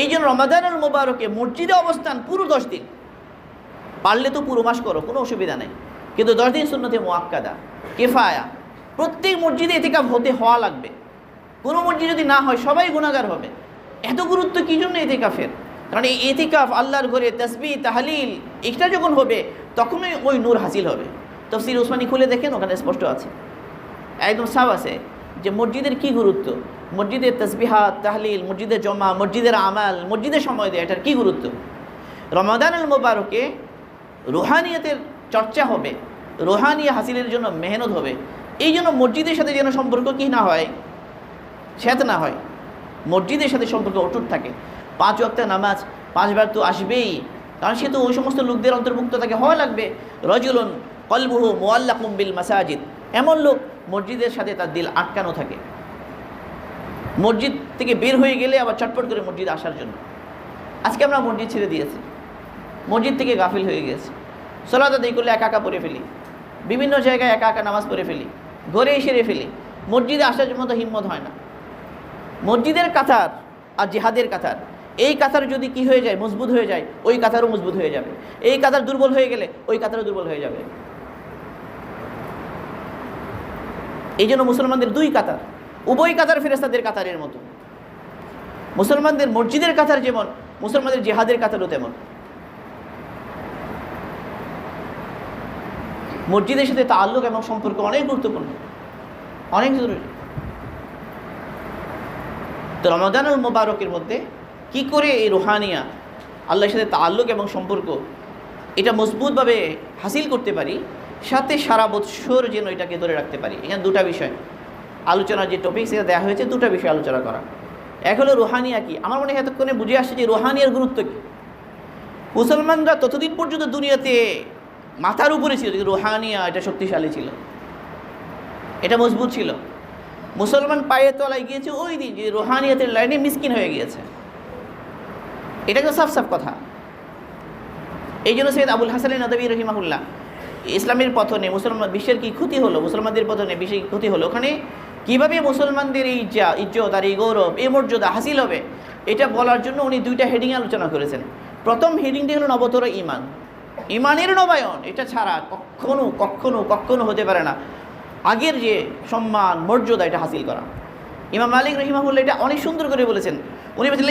এই জন্য রমাদানুল মুবারকে মসজিদে অবস্থান পুরো 10 দিন, পারলে তো পুরো মাস করো, কোনো অসুবিধা নেই, কিন্তু 10 দিন সুন্নতে মুআক্কাদা কিফায়া। প্রত্যেক মসজিদে ইতিকাফ হওয়া লাগবে। কোনো মসজিদ যদি না হয় সবাই গুনাহগার হবে। এত গুরুত্ব কী জন্য ইতিকাফের? কারণ এই ইতিকাফ আল্লাহর ঘরে তাসবিহ তাহলিল এটা যখন হবে তখনই ওই নূর হাসিল হবে। তাফসীর উসমানী খুলে দেখেন, ওখানে স্পষ্ট আছে, একদম সাফ আছে যে মসজিদের কি গুরুত্ব, মসজিদের তাসবিহাত তাহলিল, মসজিদের জমা, মসজিদের আমাল, মসজিদের সময় দেয়, এটার কী গুরুত্ব। রমাদানুল মুবারকে রুহানিয়াতের চর্চা হবে, রুহানিয়া হাসিলের জন্য মেহনত হবে। এই জন্য মসজিদের সাথে যেন সম্পর্ক কি না হয়, ছেদ না হয়, মসজিদের সাথে সম্পর্ক অটুট থাকে। 5 ওয়াক্ত নামাজ 5 বার তো আসবেই, কারণ সে তো ওই সমস্ত লোকদের অন্তর্ভুক্ত তাকে হওয়া লাগবে। রজুলুন কলবুহু মুআল্লাকুম বিল মাসাজিদ, এমন লোক মসজিদের সাথে তার দিল আটকানো থাকে, মসজিদ থেকে বের হয়ে গেলে আবার চটপট করে মসজিদ আসার জন্য। আজকে আমরা মসজিদ ছেড়ে দিয়েছি, মসজিদ থেকে গাফিল হয়ে গেছে। সালাত আদায় করলে একা একা পড়ে ফেলি, বিভিন্ন জায়গায় একা একা নামাজ পড়ে ফেলি, ঘরে সেরে ফেলি, মসজিদে আসার মতো হিম্মত হয় না। মসজিদের কাতার আর জিহাদের কাতার, এই কাতার যদি কি হয়ে যায়, মজবুত হয়ে যায়, ওই কাতারও মজবুত হয়ে যাবে। এই কাতার দুর্বল হয়ে গেলে ওই কাতারও দুর্বল হয়ে যাবে। এই জন্য মুসলমানদের 2 কাতার, উভয় কাতার ফেরেশতাদের কাতারের মতো। মুসলমানদের মসজিদের কাতার যেমন, মুসলমানদের জিহাদের কাতারও তেমন। মসজিদের সাথে তাআল্লুক এবং সম্পর্ক অনেক গুরুত্বপূর্ণ, অনেক জরুরি। তো রমাদানুল মুবারকের মধ্যে কি করে এই রুহানিয়া আল্লাহর সাথে তাআল্লুক এবং সম্পর্ক এটা মজবুতভাবে হাসিল করতে পারি, সাথে সারা বৎসর যেন এটাকে ধরে রাখতে পারি। এখানে 2টা বিষয় আলোচনার যে টপিক সেটা দেওয়া হয়েছে, 2টা বিষয় আলোচনা করা। এক হলো রুহানিয়া কি। আমার মনে হয় এতক্ষণে বুঝে আসছে যে রুহানিয়ার গুরুত্ব কী। মুসলমানরা ততদিন পর্যন্ত দুনিয়াতে মাথার উপরে ছিল যে রুহানিয়া এটা শক্তিশালী ছিল, এটা মজবুত ছিল। মুসলমান পায়ে তলায় গিয়েছে ওই দিন যে রুহানিয়াতের লাইনে মিসকিন হয়ে গিয়েছে। এটা তো সাফ সাফ কথা। এই জন্য সৈয়দ আবুল হাসান নদভী রহিমাহুল্লাহ ইসলামের পতনে মুসলমান বিশ্বের কি ক্ষতি হলো, মুসলমানদের পতনে বিশ্বের ক্ষতি হলো, ওখানে কীভাবে মুসলমানদের এই ইজ্জত আর এই গৌরব এই মর্যাদা হাসিল হবে এটা বলার জন্য উনি 2টা হেডিং আলোচনা করেছেন। প্রথম হেডিংটি হলো নবতর ঈমান, ঈমানের নবায়ন। এটা ছাড়া কখনো কখনো কখনো হতে পারে না আগের যে সম্মান মর্যাদা এটা হাসিল করা। ইমাম মালিক রহিমাহুল্লাহ এটা অনেক সুন্দর করে বলেছেন। উনি বলেছেন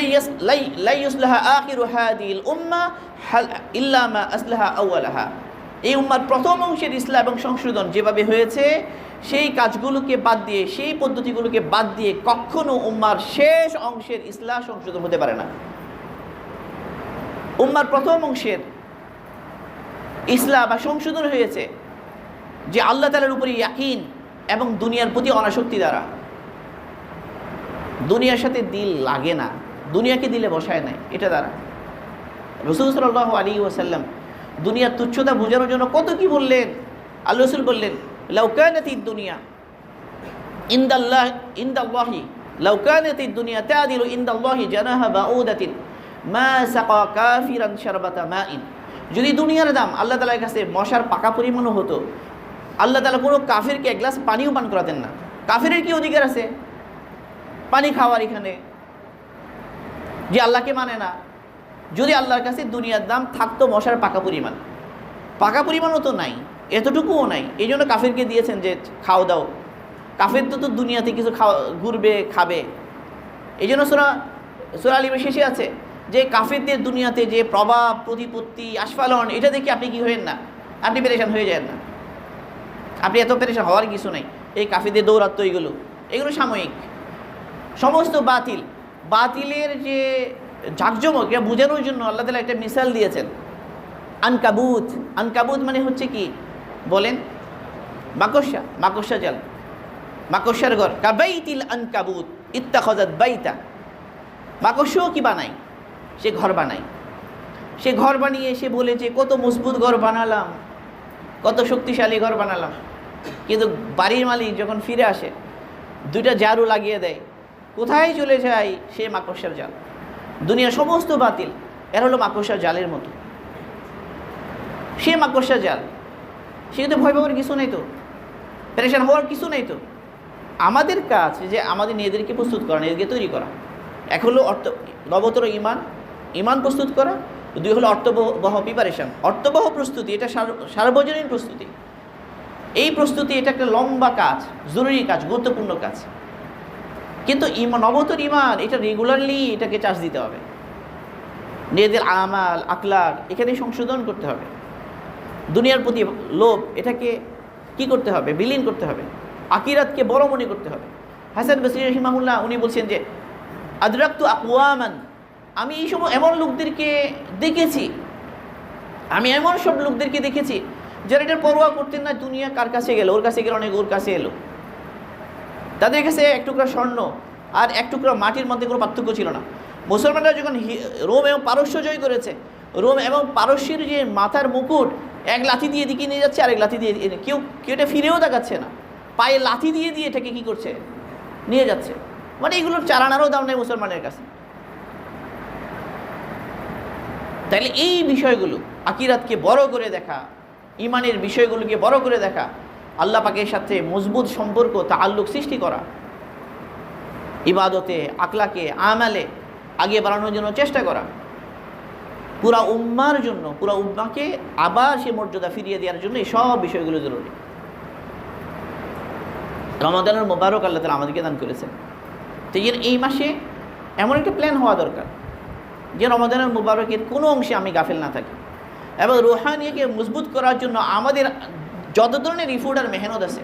লা ইউসলাহা আখিরু হাদিল উম্মাহ ইল্লা মা আসলাহা আউয়ালাহা। এই উম্মার প্রথম অংশের ইসলাম এবং সংশোধন যেভাবে হয়েছে সেই কাজগুলোকে বাদ দিয়ে, সেই পদ্ধতিগুলোকে বাদ দিয়ে কখনো উম্মার শেষ অংশের ইসলাম সংশোধন হতে পারে না। উম্মার প্রথম অংশের ইসলাম বা সংশোধন হয়েছে যে আল্লাহ তাআলার উপরে ইয়াকিন এবং দুনিয়ার প্রতি অনাসক্তি দ্বারা। দুনিয়ার সাথে দিল লাগে না, দুনিয়াকে দিলে বসায় নাই, এটা দ্বারা। রাসূল সাল্লাল্লাহু আলাইহি ওয়াসাল্লাম দুনিয়ার তুচ্ছতা বোঝানোর জন্য কত কি বললেন। আল্লাহ রাসূল বললেন, লাউ কানাতিদ দুনিয়া ইনদাল্লাহি লাউ কানাতিদ দুনিয়া তাদিলু ইনদাল্লাহি জানাহা বাউদাতিন মা সাকা কাফিরান শারবাতা মাইন। যদি দুনিয়ার দাম আল্লাহ তাআলার কাছে মশার পাকা পরিমাণও হতো, আল্লাহ তাআলা কোনো কাফিরকে 1 গ্লাস পানিও পান করাতেন না। কাফিরের কি অধিকার আছে পানি খাওয়ার এখানে, যে আল্লাহকে মানে না? যদি আল্লাহর কাছে দুনিয়ার দাম থাকতো মশার পাকা পরিমাণও তো নাই, এতটুকুও নাই। এই জন্য কাফিরকে দিয়েছেন যে খাও দাও। কাফির তো দুনিয়াতে কিছু ঘুরবে খাবে। এই জন্য সূরা আলিমের শেষে আছে যে কাফিরদের দুনিয়াতে যে প্রভাব প্রতিপত্তি আস্ফালন এটা দেখে আপনি কি হয়েন না, আপনি পেরেশান হয়ে যান না। আপনি এত পেরেশান হওয়ার কিছু নাই। এই কাফিরদের দৌরাত্ম এগুলো সাময়িক। সমস্ত বাতিলের যে জাকজমক এটা বোঝানোর জন্য আল্লাহ তাআলা একটা মিসাল দিয়েছেন। আনকাবুত মানে হচ্ছে কি বলেন? মাকড়সা জাল, মাকড়সার ঘর। কাবাইতিল আনকাবুত ইত্তাখাযাত বাইতা। মাকড়সাও কি বানায়? সে ঘর বানায়। সে ঘর বানিয়ে সে বলে যে কত মজবুত ঘর বানালাম, কত শক্তিশালী ঘর বানালাম। কিন্তু বাড়ির মালিক যখন ফিরে আসে 2টা ঝাড়ু লাগিয়ে দেয়, কোথায় চলে যায়? সে মাকড়সার জাল। দুনিয়ার সমস্ত বাতিল এরা হলো মাকড়সার জালের মতো। সে মাকড়সার জাল, সে কিন্তু ভয় পাবার কিছু নেই তো, পেরেশান হওয়ার কিছু নেই তো। আমাদের কাজ যে আমাদের নিজেদেরকে প্রস্তুত করা, নিজেদেরকে তৈরি করা। এক হলো নবতর ইমান প্রস্তুত করা, দুই হলো অর্থবহ প্রিপারেশান, অর্থবহ প্রস্তুতি। এটা সার্বজনীন প্রস্তুতি। এই প্রস্তুতি এটা একটা লম্বা কাজ, জরুরি কাজ, গুরুত্বপূর্ণ কাজ। কিন্তু নবতর ইমান এটা রেগুলারলি এটাকে চার্জ দিতে হবে। নিজেদের আমাল আখলাক এখানে সংশোধন করতে হবে। দুনিয়ার প্রতি লোভ এটাকে কি করতে হবে? বিলীন করতে হবে। আকিরাতকে বড় মনে করতে হবে। হাসান বসরি রাহিমাহুল্লাহ উনি বলছেন যে আদরাকতু আকওয়ামান, আমি এই সময় এমন লোকদেরকে দেখেছি, আমি এমন সব লোকদেরকে দেখেছি যারা এটার পরোয়া করতেন না দুনিয়া কার কাছে গেল, ওর কাছে গেল, অনেক ওর কাছে এলো। তাদের কাছে এক টুকরা স্বর্ণ আর এক টুকরা মাটির মধ্যে কোনো পার্থক্য ছিল না। মুসলমানরা যখন রোম এবং পারস্য জয় করেছে, রোম এবং পারস্যের যে মাথার মুকুট এক লাথি দিয়ে দিকে নিয়ে যাচ্ছে, আরেক লাথি দিয়ে কেউ এটা ফিরেও দেখাচ্ছে না, পায়ে লাথি দিয়ে এটাকে কি করছে, নিয়ে যাচ্ছে। মানে এগুলোর চালানারও দাম নেই মুসলমানের কাছে। তাইলে এই বিষয়গুলো আকিরাতকে বড় করে দেখা, ইমানের বিষয়গুলোকে বড় করে দেখা, আল্লাহ পাকের সাথে মজবুত সম্পর্ক তাআল্লুক সৃষ্টি করা, ইবাদতে আকলাকে আমালে আগে বাড়ানোর জন্য চেষ্টা করা, পুরা উম্মার জন্য, পুরা উম্মাকে আবার সে মর্যাদা ফিরিয়ে দেওয়ার জন্য এই সব বিষয়গুলো জরুরি। রমাদানের মোবারক আল্লাহ তাআলা আমাদেরকে দান করেছেন। তো এই মাসে এমন একটা প্ল্যান হওয়া দরকার যে রমাদানের মোবারকের কোনো অংশে আমি গাফেল না থাকি, এবং রুহানিয়াকে মজবুত করার জন্য আমাদের যত ধরনের রিফোর্ট আর মেহনত আছে,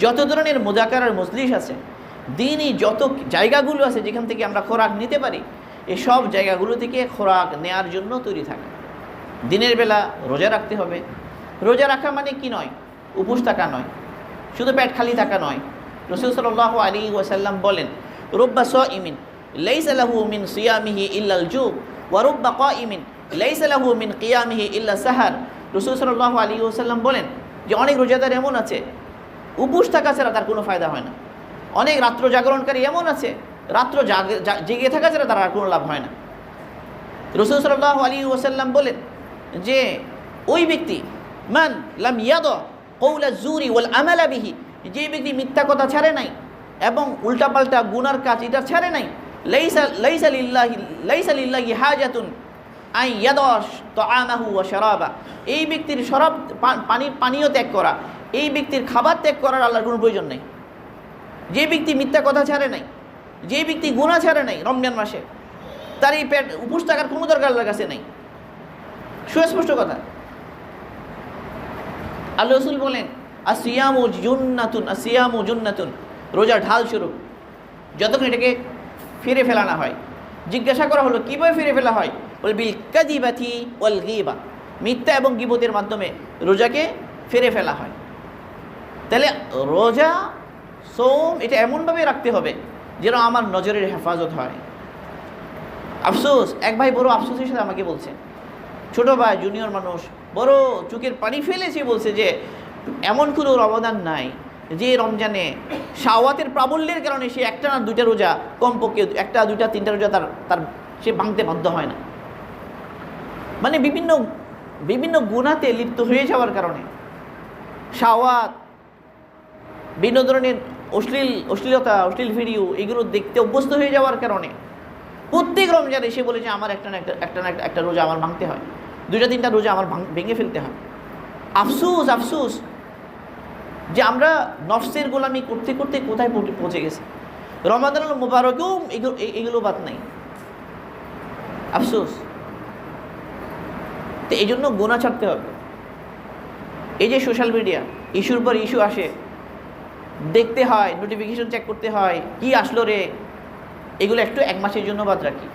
যত ধরনের মুজাকার আর মজলিস আছে, দিনই যত জায়গাগুলো আছে যেখান থেকে আমরা খোরাক নিতে পারি, এই সব জায়গাগুলো থেকে খোরাক নেয়ার জন্য তৈরি থাকা। দিনের বেলা রোজা রাখতে হবে। রোজা রাখা মানে কি নয়, উপোস থাকা নয়, শুধু পেট খালি থাকা নয়। রাসূল সাল্লাল্লাহু আলাইহি ওয়াসাল্লাম বলেন, রুব্বা সাইমিন লাইসা লাহু মিন সিয়ামিহি ইল্লাল জু ওয়া রুব্বা কাইমিন লাইসা লাহু মিন কিয়ামিহি ইল্লা সাহার। রাসূল সাল্লাল্লাহু আলাইহি ওয়াসাল্লাম বলেন যে অনেক রোজাদার এমন আছে উপোস থাকা ছাড়া তার কোনো ফায়দা হয় না। অনেক রাত্র জাগরণকারী এমন আছে রাত্র জেগে থাকা ছাড়া তার আর কোনো লাভ হয় না। রাসূল সাল্লাল্লাহু আলাইহি ওয়াসাল্লাম বলেন যে ওই ব্যক্তি মান লাম ইয়াদা কওলা জুরি ওয়াল আমালা বিহি, যে ব্যক্তি মিথ্যা কথা ছাড়ে নাই এবং উল্টাপাল্টা গুনার কাজ এটা ছাড়ে নাই, লাইসা লিল্লাহি হাজাতুন আই ইয়াদাশ তাআমাহু ওয়া শারাবা, এই ব্যক্তির শরাব পানীয় ত্যাগ করা, এই ব্যক্তির খাবার ত্যাগ করার আল্লাহর কোনো প্রয়োজন নেই। যে ব্যক্তি মিথ্যা কথা ছাড়ে নাই, যে ব্যক্তি গুনাহ ছাড়ে নাই রমজান মাসে, তার এই পেট উপোস থাকার কোনো দরকার আল্লাহর কাছে নেই। সুস্পষ্ট কথা। আল্লাহ রাসূল বলেন আসিয়ামু জুন্নাতুন, আসিয়ামু জুন্নাতুন, রোজা ঢাল স্বরূপ, যতক্ষণ এটাকে ফিরে ফেলা না হয়। জিজ্ঞাসা করা হলো কীভাবে ফিরে ফেলা হয়? বলে বিল কাযিবাতি ওয়াল গীবা, মিথ্যা এবং গীবতের মাধ্যমে রোজাকে ফিরে ফেলা হয়। তাহলে রোজা সোম এটা এমনভাবে রাখতে হবে যেন আমার নজরের হেফাজত হয়। আফসোস, এক ভাই বড় আফসোসের সাথে আমাকে বলছে, ছোট ভাই জুনিয়র মানুষ, বড় চোখের পানি ফেলেছে, বলছে যে এমন কোনো রমাদান নাই যে রমজানে শাওয়াতের প্রাবল্যের কারণে সে একটা না দুইটা রোজা, কমপক্ষে একটা দুইটা তিনটা রোজা তার সে ভাঙতে বাধ্য হয় না। মানে বিভিন্ন গুনাতে লিপ্ত হয়ে যাওয়ার কারণে, শাওয়াত, বিভিন্ন ধরনের অশ্লীলতা, অশ্লীল ভিডিও এগুলো দেখতে অভ্যস্ত হয়ে যাওয়ার কারণে প্রত্যেক রমজানে সে বলে যে আমার একটা রোজা আমার ভাঙতে হয়, দুইটা তিনটা রোজা আমার ভেঙে ফেলতে হয়। আফসোস আফসোস যে আমরা নফসের গোলামি করতে করতে কোথায় পৌঁছে গেছি। রমাদানুল মুবারকেও এগুলো বাদ নাই। আফসোস। তো এই জন্য গুনাহ ছাড়তে হবে। এই যে সোশ্যাল মিডিয়া ইস্যুর পর ইস্যু আসে, দেখতে হয়, নোটিফিকেশন চেক করতে হয়, কি আসলো রে, এগুলো একটু এক মাসের জন্য বাদ রাখি।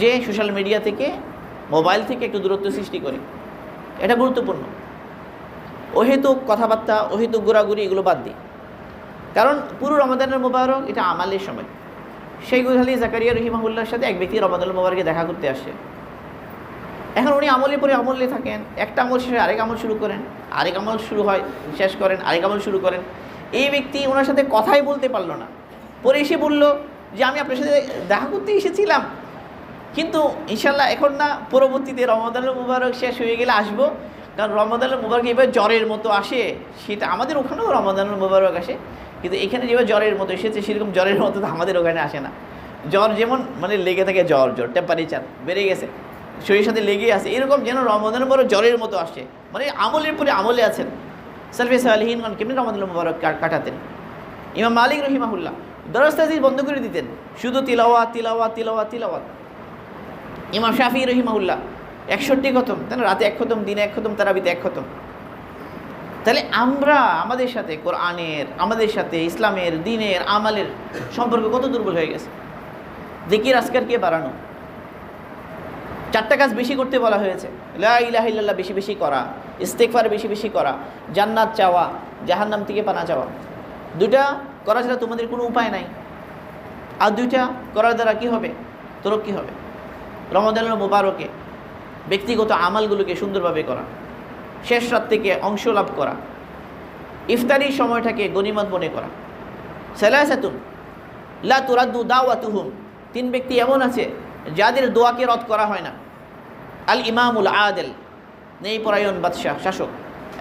যে সোশ্যাল মিডিয়া থেকে, মোবাইল থেকে একটু দূরত্ব সৃষ্টি করি, এটা গুরুত্বপূর্ণ। অহেতুক কথাবার্তা, অহেতুক ঘোরাঘুরি এগুলো বাদ দিই। কারণ পুরো রমাদানের মোবারক এটা আমালের সময়। শেখ আলী জাকারিয়া রহিমাহুল্লাহর সাথে এক ব্যক্তি রমাদানুল মোবারকে দেখা করতে আসে। এখন উনি আমলের পরে আমলে থাকেন, একটা আমল শেষে আরেক আমল শুরু করেন, আরেক আমল শুরু হয়, শেষ করেন, আরেক আমল শুরু করেন। এই ব্যক্তি ওনার সাথে কথাই বলতে পারলো না। পরে এসে বলল যে আমি আপনার সাথে দেখা করতে এসেছিলাম, কিন্তু ইনশাল্লাহ এখন না, পরবর্তীতে রমাদানুল মুবারক শেষ হয়ে গেলে আসবো। কারণ রমাদানুল মুবারক এবার জ্বরের মতো আসে, সেটা আমাদের ওখানেও রমাদানুল মুবারক আসে, কিন্তু এখানে যেভাবে জ্বরের মতো এসেছে সেরকম জ্বরের মতো তো আমাদের ওখানে আসে না। জ্বর যেমন মানে লেগে থাকে, জ্বর টেম্পারেচার বেড়ে গেছে, শরীরের সাথে লেগে আছে, এরকম যেন রমাদানুল মুবারক জ্বরের মতো আসে। মানে আমলের পরে আমলে আছেন। সালফে সালিহিনগণ কেমনি রমাদানুল মুবারক কাটাতেন? ইমাম মালিক রহিমাহুল্লাহ দরস তাজির বন্ধ করে দিতেন, শুধু তিলাওয়াত তিলাওয়াত তিলাওয়াত তিলাওয়াত। ইমাম শাফি রহিমাহুল্লাহ 61 খতম, তাই না? রাতে 1 খতম, দিনে 1 খতম, তারাবিতে 1 খতম। তাহলে আমরা আমাদের সাথে কোরআনের, আমাদের সাথে ইসলামের, দিনের, আমালের সম্পর্ক কত দুর্বল হয়ে গেছে। জিকির আজকারকে বাড়ানো, 4টা কাজ বেশি করতে বলা হয়েছে। লা ইলাহা ইল্লাল্লাহ বেশি বেশি করা, ইস্তেগফার বেশি বেশি করা, জান্নাত চাওয়া, জাহান্নাম থেকে পানা চাওয়া। 2টা করা ছাড়া তোমাদের কোনো উপায় নাই। আর 2টা করার দ্বারা কি হবে? তরক্কি হবে। রমাদানুল মুবারকে ব্যক্তিগত আমালগুলোকে সুন্দরভাবে করা, শেষ রাত থেকে অংশ লাভ করা, ইফতারির সময়টাকে গনিমত মনে করা। সালাসাতুন লা তুরাদ্দু দাওয়াতুহুম, 3 ব্যক্তি এমন আছে যাদের দোয়াকে রদ করা হয় না। আল ইমামুল আদেল, নেই পরায়ণ বাদশাহ, শাসক,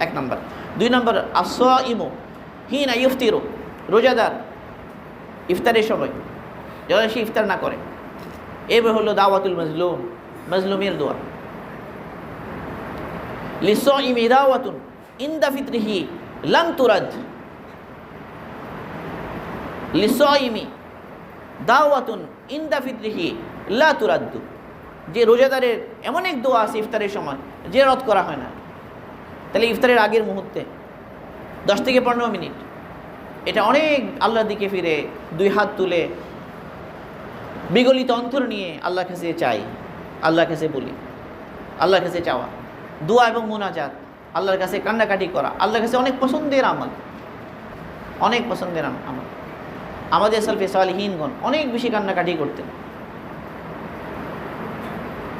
1 নম্বর। 2 নম্বর আসসাইমু হিনা ইফতিরু, রোজাদার ইফতারের সময় যখন সে ইফতার না করে। এবার হলো দাওয়াতুল মাজলুম, মাজলুমের দোয়া। লিসাইমি দাওয়াতুন ইনদা ফিতরিহি লাম তুরাদ, লিসাইমি দাওয়াতুন ইনদা ফিতরিহি লা তুরাদ্দু, যে রোজাদারের এমন এক দোয়া আছে ইফতারের সময় যে রদ করা হয় না। তাহলে ইফতারের আগের মুহূর্তে 10 থেকে 15 মিনিট এটা অনেক আল্লাহর দিকে ফিরে 2 হাত তুলে বিগলিত অন্তর নিয়ে আল্লাহর কাছে চাই, আল্লাহর কাছে বলি, আল্লাহর কাছে চাওয়া, দোয়া এবং মুনাজাত, আল্লাহর কাছে কান্নাকাটি করা আল্লাহর কাছে অনেক পছন্দের আমল, অনেক পছন্দের আমল। আমাদের সালফে সালিহিনগণ অনেক বেশি কান্নাকাটি করতেন,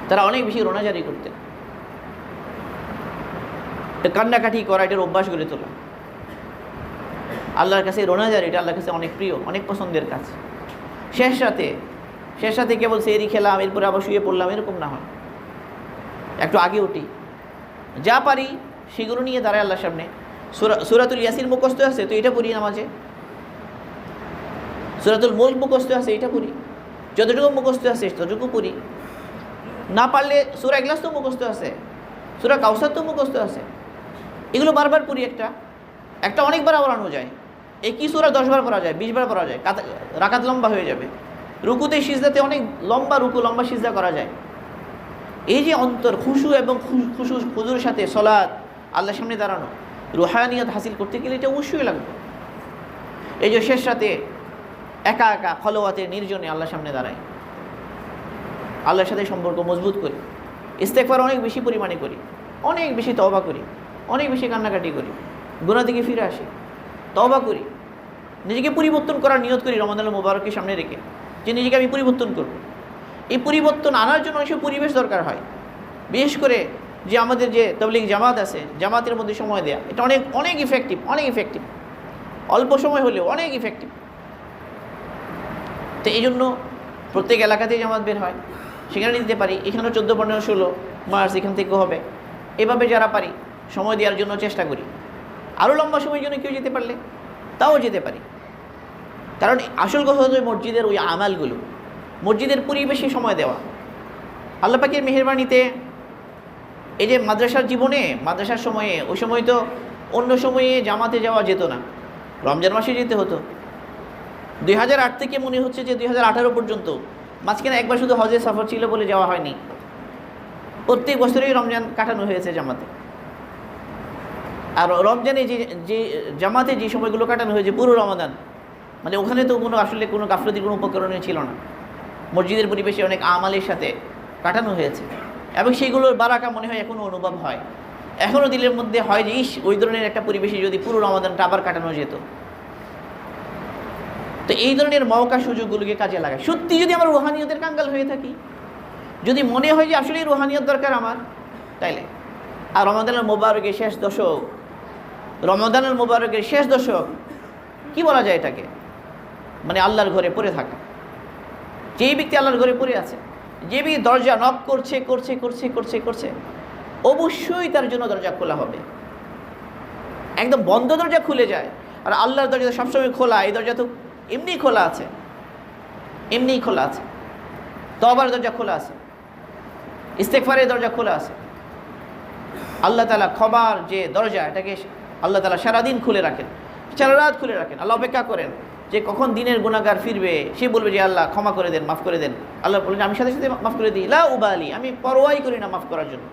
তারা অনেক বেশি রোনাজারি করতেন। কান্নাকাটি করা এটার অভ্যাস গড়ে তোলা, আল্লাহর কাছে রোনাজারি এটা আল্লাহর কাছে অনেক প্রিয়, অনেক পছন্দের কাজ। শেষ রাতে কেবল সেহরি খেলাম এরপরে আবার শুয়ে পড়লাম, এরকম না হয়। একটু আগে উঠি, যা পারি সেগুলো নিয়ে দাঁড়ায় আল্লাহর সামনে। সূরাতুল ইয়াসিন মুখস্থ আছে তো এটা পড়ি নামাজে, সূরাতুল মুলক মুখস্থ আছে এটা পড়ি, যতটুকু মুখস্থ আছে ততটুকু পড়ি। না পারলে সূরা ইখলাস তো মুখস্থ আছে, সূরা কাউসার তো মুখস্থ আছে, এগুলো বারবার পড়ি। একটা অনেকবার পড়ানো যায়, একই সূরা 10 বার পড়া যায়, 20 বার পড়া যায়, রাকাত লম্বা হয়ে যাবে। রুকুতে সিজদাতে অনেক লম্বা রুকু, লম্বা সিজদা করা যায়। এই যে অন্তর খুশু এবং খুজুর সাথে সলাৎ, আল্লাহর সামনে দাঁড়ানো, রুহানিয়ত হাসিল করতে গেলে এটা অবশ্যই লাগবে। এই যে শেষ রাতে একা একা খলওয়াতে নির্জনে আল্লাহর সামনে দাঁড়াই, আল্লাহর সাথে সম্পর্ক মজবুত করি, ইস্তেগফার অনেক বেশি পরিমাণে করি, অনেক বেশি তওবা করি, অনেক বেশি কান্নাকাটি করি, গুনাহ থেকে ফিরে আসি, তওবা করি, নিজেকে পরিবর্তন করার নিয়ত করি রমাদানুল মুবারককে সামনে রেখে, যে নিজেকে আমি পরিবর্তন করব। এই পরিবর্তন আনার জন্য অনেক পরিবেশ দরকার হয়। বিশেষ করে যে আমাদের যে তাবলীগ জামাত আছে, জামাতের মধ্যে সময় দেয়া এটা অনেক ইফেক্টিভ, অল্প সময় হলেও অনেক ইফেক্টিভ। তো এই জন্য প্রত্যেক এলাকাতেই জামাত বের হয়, সেখানে দিতে পারি। এখানেও 14, 15, 16 মার্চ এখান থেকেও হবে। এভাবে যারা পারি সময় দেওয়ার জন্য চেষ্টা করি। আরও লম্বা সময়ের জন্য কেউ যেতে পারলে তাও যেতে পারি। কারণ আসল কথা হচ্ছে মসজিদের ওই আমালগুলো, মসজিদের পরিবেশে সময় দেওয়া। আল্লাহ পাকের মেহেরবানিতে এই যে মাদ্রাসার জীবনে, মাদ্রাসার সময়ে, ওই সময় তো অন্য সময়ে জামাতে যাওয়া যেত না, রমজান মাসে যেতে হতো। 2008 থেকে মনে হচ্ছে যে 2018 পর্যন্ত মাঝখানে একবার শুধু হজের সফর ছিল বলে যাওয়া হয়নি। প্রত্যেক বছরই রমজান কাটানো হয়েছে জামাতে। আর রমজানে যে জামাতে যে সময়গুলো কাটানো হয়েছে পুরো রমাদান, মানে ওখানে তো আসলে কোনো গাফলতির কোনো উপকরণই ছিল না। মসজিদের পরিবেশে অনেক আমালের সাথে কাটানো হয়েছে এবং সেইগুলোর বারাকা মনে হয় এখনও অনুভব হয়, এখনও দিলের মধ্যে হয় যে ওই ধরনের একটা পরিবেশে যদি পুরো রমাদানটা আবার কাটানো যেত। তো এই ধরনের মওকা সুযোগগুলোকে কাজে লাগায়। সত্যি যদি আমরা রুহানিয়তের কাঙ্গাল হয়ে থাকি, যদি মনে হয় যে আসলেই রুহানিয়ত দরকার আমার, তাইলে আর রমাদানুল মুবারকের শেষ দশক, রমাদানুল মুবারকের শেষ দশক কি বলা যায় এটাকে, মানে আল্লাহর ঘরে পড়ে থাকা। যেই ব্যক্তি আল্লাহর ঘরে পড়ে আছে যে দরজা নক করছে করছে করছে করছে করছে, অবশ্যই তার জন্য দরজা খোলা হবে। একদম বন্ধ দরজা খুলে যায়, আর আল্লাহর দরজা সবসময় খোলা। এই দরজা তো এমনিই খোলা আছে, এমনিই খোলা আছে। তওবার দরজা খোলা আছে, ইস্তেগফারের দরজা খোলা আছে। আল্লাহ তাআলা ক্ষমার যে দরজা, এটাকে আল্লাহ তাআলা সারাদিন খুলে রাখেন, সারা রাত খুলে রাখেন। আল্লাহ অপেক্ষা করেন যে কখন দিনের গুনাহগার ফিরবে, সে বলবে যে আল্লাহ ক্ষমা করে দেন, মাফ করে দেন। আল্লাহ বলবেন আমি সাথে সাথে মাফ করে দিই, লা উবালি, আমি পরোয়াই করি না মাফ করার জন্য।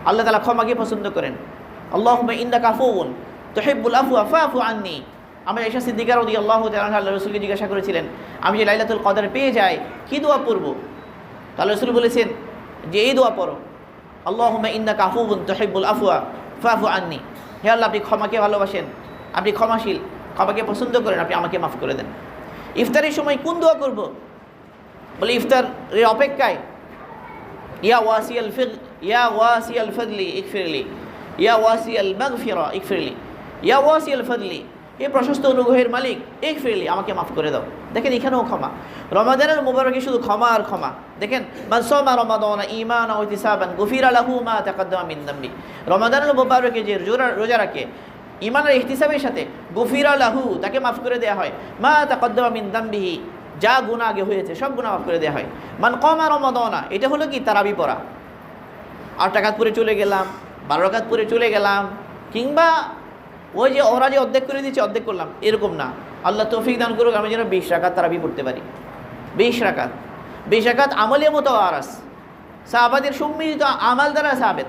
আল্লাহ তাআলা ক্ষমাকে পছন্দ করেন। আল্লাহুম্মা ইন্নাকা আফুউন তুহিব্বুল আফওয়া ফাফু আন্নী। আমরা আয়েশা সিদ্দিকা রাদিয়াল্লাহু তাআলা আনহা আল্লাহর রাসূলকে জিজ্ঞাসা করেছিলেন, আমি যে লাইলাতুল কদর পেয়ে যাই কি দোয়া পড়ব? তাহলে রাসূল বলেছেন যে এই দোয়া পড়ো, আল্লাহুম্মা ইন্নাকা আফুউন তুহিব্বুল আফওয়া ফাফু আন্নী। হে আল্লাহ, আপনি ক্ষমাকে ভালোবাসেন, আপনি ক্ষমাশীল, ক্ষমাকে পছন্দ করেন, আপনি আমাকে মাফ করে দেন। ইফতারের সময় কোন দোয়া করব? বলে ইফতারের অপেক্ষায় ইয়া ওয়াসিয়াল ফিদল, ইয়া ওয়াসিয়াল ফদলি ইগফিরলি, ইয়া ওয়াসিয়াল মাগফিরা ইগফিরলি, ইয়া ওয়াসিয়াল ফদলি, এই প্রশস্ত অনুগ্রহের মালিক ইগফিরলি, আমাকে মাফ করে দাও। দেখেন এখানেও ক্ষমা। রমাদানের মুবারকে শুধু ক্ষমা আর ক্ষমা। দেখেন মান সামা রমাদানা ঈমানান ওয়া ইহতিসাবান গুফিরা লাহু মা তাকাদ্দামা মিন যামবি। রমাদানের মুবারকে যে রোজা রাখে ঈমান আর ইহতিসাবের সাথে, গুফিরা লাহু, তাকে মাফ করে দেওয়া হয়, মা তাকাদ্দামা মিন যামবিহি, যা গুনাহ আগে হয়েছে সব গুনাহ মাফ করে দেওয়া হয়। মান কামা রমাদানা, এটা হলো কি তারাবি পড়া। 8 রাকাত পড়ে চলে গেলাম, 12 রাকাত পড়ে চলে গেলাম, কিংবা ওই যে ওরা যে অর্ধেক করে দিচ্ছে অর্ধেক করলাম, এরকম না। আল্লাহ তৌফিক দান করুক আমি যেন 20 রাকাত তারাবি পড়তে পারি। 20 রাকাত, 20 রাকাত আমলের মতো আরাস, সাহাবাদের সম্মিলিত আমাল দ্বারা সাহাবেত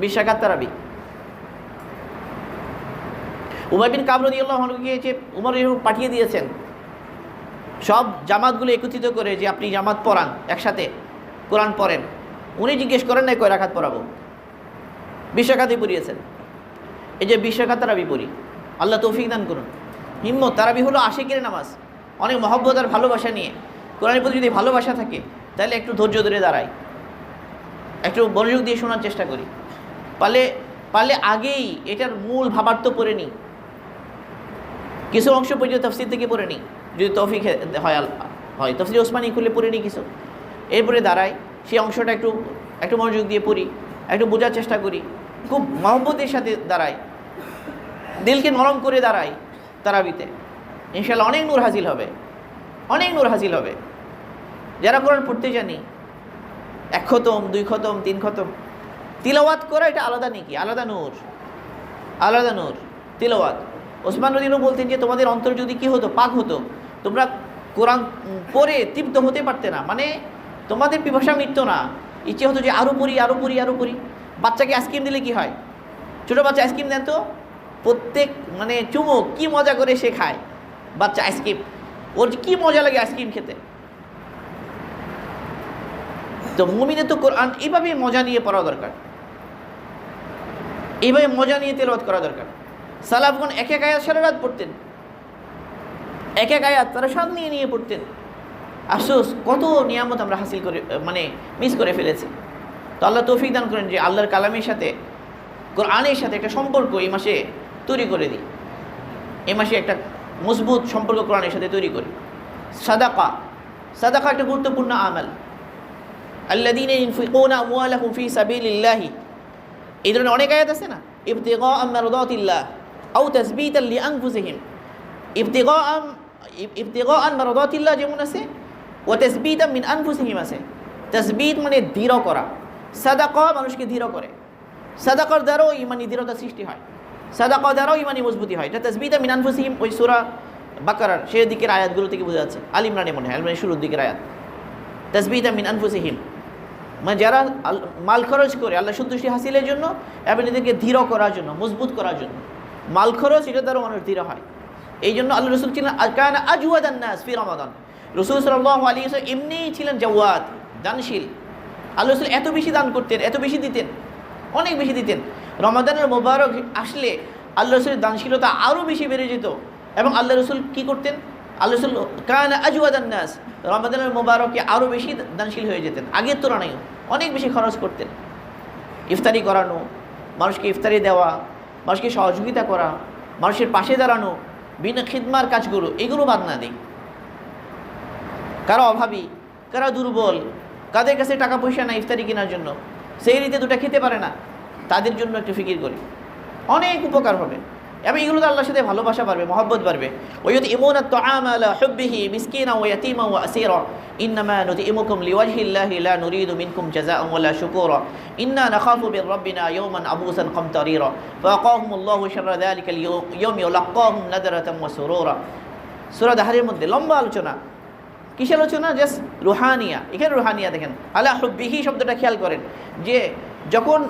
20 রাকাত তারাবি। উমার বিন কাব রাদিয়াল্লাহু আনহু গিয়েছে, উমর পাঠিয়ে দিয়েছেন সব জামাতগুলো একত্রিত করে যে আপনি জামাত পড়ান, একসাথে কোরআন পড়েন। উনি জিজ্ঞেস করেন নাই কয় রাকাত পড়াবো, 20 রাকাতই পড়িয়েছেন। এই যে 20 রাকাত তারাবি পড়ি, আল্লাহ তৌফিক দান করুন। হিম্মত, তারাবি হলো আশিকের নামাজ, অনেক মহব্বত আর ভালোবাসা নিয়ে। কোরআনের প্রতি যদি ভালোবাসা থাকে তাহলে একটু ধৈর্য ধরে দাঁড়াই, একটু মনোযোগ দিয়ে শোনার চেষ্টা করি। পারলে আগেই এটার মূল ভাবার্থ পড়ে নিই, কিছু অংশ পর্যন্ত তাফসীর থেকে পড়ে নিই, যদি তৌফিক হয় তাফসীর ওসমানী খুলে পড়ে নিই কিছু, এরপরে দাঁড়াই সেই অংশটা একটু মনোযোগ দিয়ে পড়ি, একটু বোঝার চেষ্টা করি, খুব মহব্বতের সাথে দাঁড়াই, দিলকে নরম করে দাঁড়াই তারাবিতে। ইনশাআল্লাহ অনেক নূর হাসিল হবে, অনেক নূর হাসিল হবে। যারা কোরআন পড়তে জানি, 1 খতম 2 খতম 3 খতম তিলাওয়াত করা, এটা আলাদা নেকি, আলাদা নূর, আলাদা নূর তিলাওয়াত। ওসমান রাদিয়াল্লাহু বলতেন যে তোমাদের অন্তর যদি কি হতো, পাক হতো, তোমরা কোরআন পড়ে তৃপ্ত হতে পারতে না, মানে তোমাদের পিপাসা মিটতো না, ইচ্ছে হতো যে আরও পড়ি আরও পড়ি আরও পড়ি। বাচ্চাকে আইসক্রিম দিলে কি হয়, ছোটো বাচ্চা আইসক্রিম দেন তো, প্রত্যেক মানে চুমুক কি মজা করে সে খায় বাচ্চা আইসক্রিম, ওর কি মজা লাগে আইসক্রিম খেতে। তো মুমিনের তো কোরআন এইভাবে মজা নিয়ে পড়া দরকার, এইভাবে মজা নিয়ে তেলাওয়াত করা দরকার। সালাফগণ এক এক আয়াত সারা রাত পড়তেন, এক এক আয়াত তারা স্বাদ নিয়ে নিয়ে পড়তেন। আফসোস কত নিয়ামত আমরা হাসিল করে মানে মিস করে ফেলেছি। তো আল্লাহ তৌফিক দান করেন যে আল্লাহর কালামের সাথে, কোরআনের সাথে একটা সম্পর্ক এই মাসে তৈরি করে দিই, এই মাসে একটা মজবুত সম্পর্ক কোরআনের সাথে তৈরি করি। সাদাকা, সাদাকা একটা গুরুত্বপূর্ণ আমাল। আল্লাযীনা ইউনফিকুনা আমওয়ালাহুম ফী সাবিলিল্লাহি, এই ধরনের অনেক আয়াত আছে না, ইবতিগাআ মারদাতিল্লাহ আও তাসবীতান লিআনফুসিহিম। ইবতিগাআ মারদাতিল্লাহ যেমন আছে, ওয়া তাসবীতান মিন আনফুসিহিম আছে। তাসবীত মানে দৃঢ় করা, সাদাকা মানুষকে দৃঢ় করে, সাদাকার দ্বারাও ইমানি দৃঢ়তা সৃষ্টি হয়, সাদাকা দ্বারাও ইমানি মজবুতি হয়। এটা তাসবীতান মিন আনফুসিহিম ওই সূরা বাকারার সেই দিকের আয়াতগুলো থেকে বোঝা যাচ্ছে, আল ইমরানে মনে হয়, আল ইমরানের শুরুর দিকের আয়াত। তাসবীতান মিন আনফুসিহিম মানে যারা মাল খরচ করে আল্লাহ সন্তুষ্টি হাসিলের জন্য এবং এদেরকে দৃঢ় করার জন্য, মজবুত করার জন্য। মাল খরচ এটা দ্বারা মানুষ দৃঢ় হয়। এই জন্য আল্লাহ রসুল ছিলেন কানা আজওয়াদান নাস ফি রমাদান। রসুল সাল্লাল্লাহু আলাইহি ওয়াসাল্লাম এমনিই ছিলেন জাওয়াদ, দানশীল। আল্লাহ রসুল এত বেশি দান করতেন, এত বেশি দিতেন, অনেক বেশি দিতেন। রমাদানের মোবারক আসলে আল্লাহ রসুলের দানশীলতা আরও বেশি বেড়ে যেত। এবং আল্লাহ রসুল কী করতেন, আল্লাহ রসুল কানা আজওয়াদান নাস, রমাদানের মোবারকে আরও বেশি দানশীল হয়ে যেতেন, আগের তুলনায় অনেক বেশি খরচ করতেন। ইফতারি করানো, মানুষকে ইফতারি দেওয়া, মানুষকে সহযোগিতা করা, মানুষের পাশে দাঁড়ানো, বিনা খিদমার কাজগুলো, এগুলো বাদ না দিই। কারা অভাবী, কারা দুর্বল, কাদের কাছে টাকা পয়সা না ইফতারি কেনার জন্য, সেই রীতি দুটা খেতে পারে না, তাদের জন্য একটু ফিকির করি, অনেক উপকার হবে। এবং এগুলো তো আল্লাহর সাথে ভালোবাসা বাড়বে, মহব্বত বাড়বে। ওয়ায়ুতঈমুনা আত-তাআমা আলা হুব্বিহি মিসকিনান ওয়া ইয়াতীমান ওয়া আসীরা ইন্নামা নুতঈমুকুম লিওয়াজহিল্লাহি লা নুরিদু মিনকুম জাযাআন ওয়ালা শুকুরা ইন্না নাখাফু মির রাব্বিনা ইয়াওমান আবুসান কামতারিরা ফাওয়াকাহুমুল্লাহু শাররা যালিকাল ইয়াওমি ওয়া লাক্কাহুম নাদরাতান ওয়া সুরুরা। সূরা দাহরের মধ্যে লম্বা আলোচনা। কিসের আলোচনা? জাস্ট রুহানিয়া। এখানে রুহানিয়া দেখেন, আলা হুব্বিহি শব্দটা খেয়াল করেন, যে যখন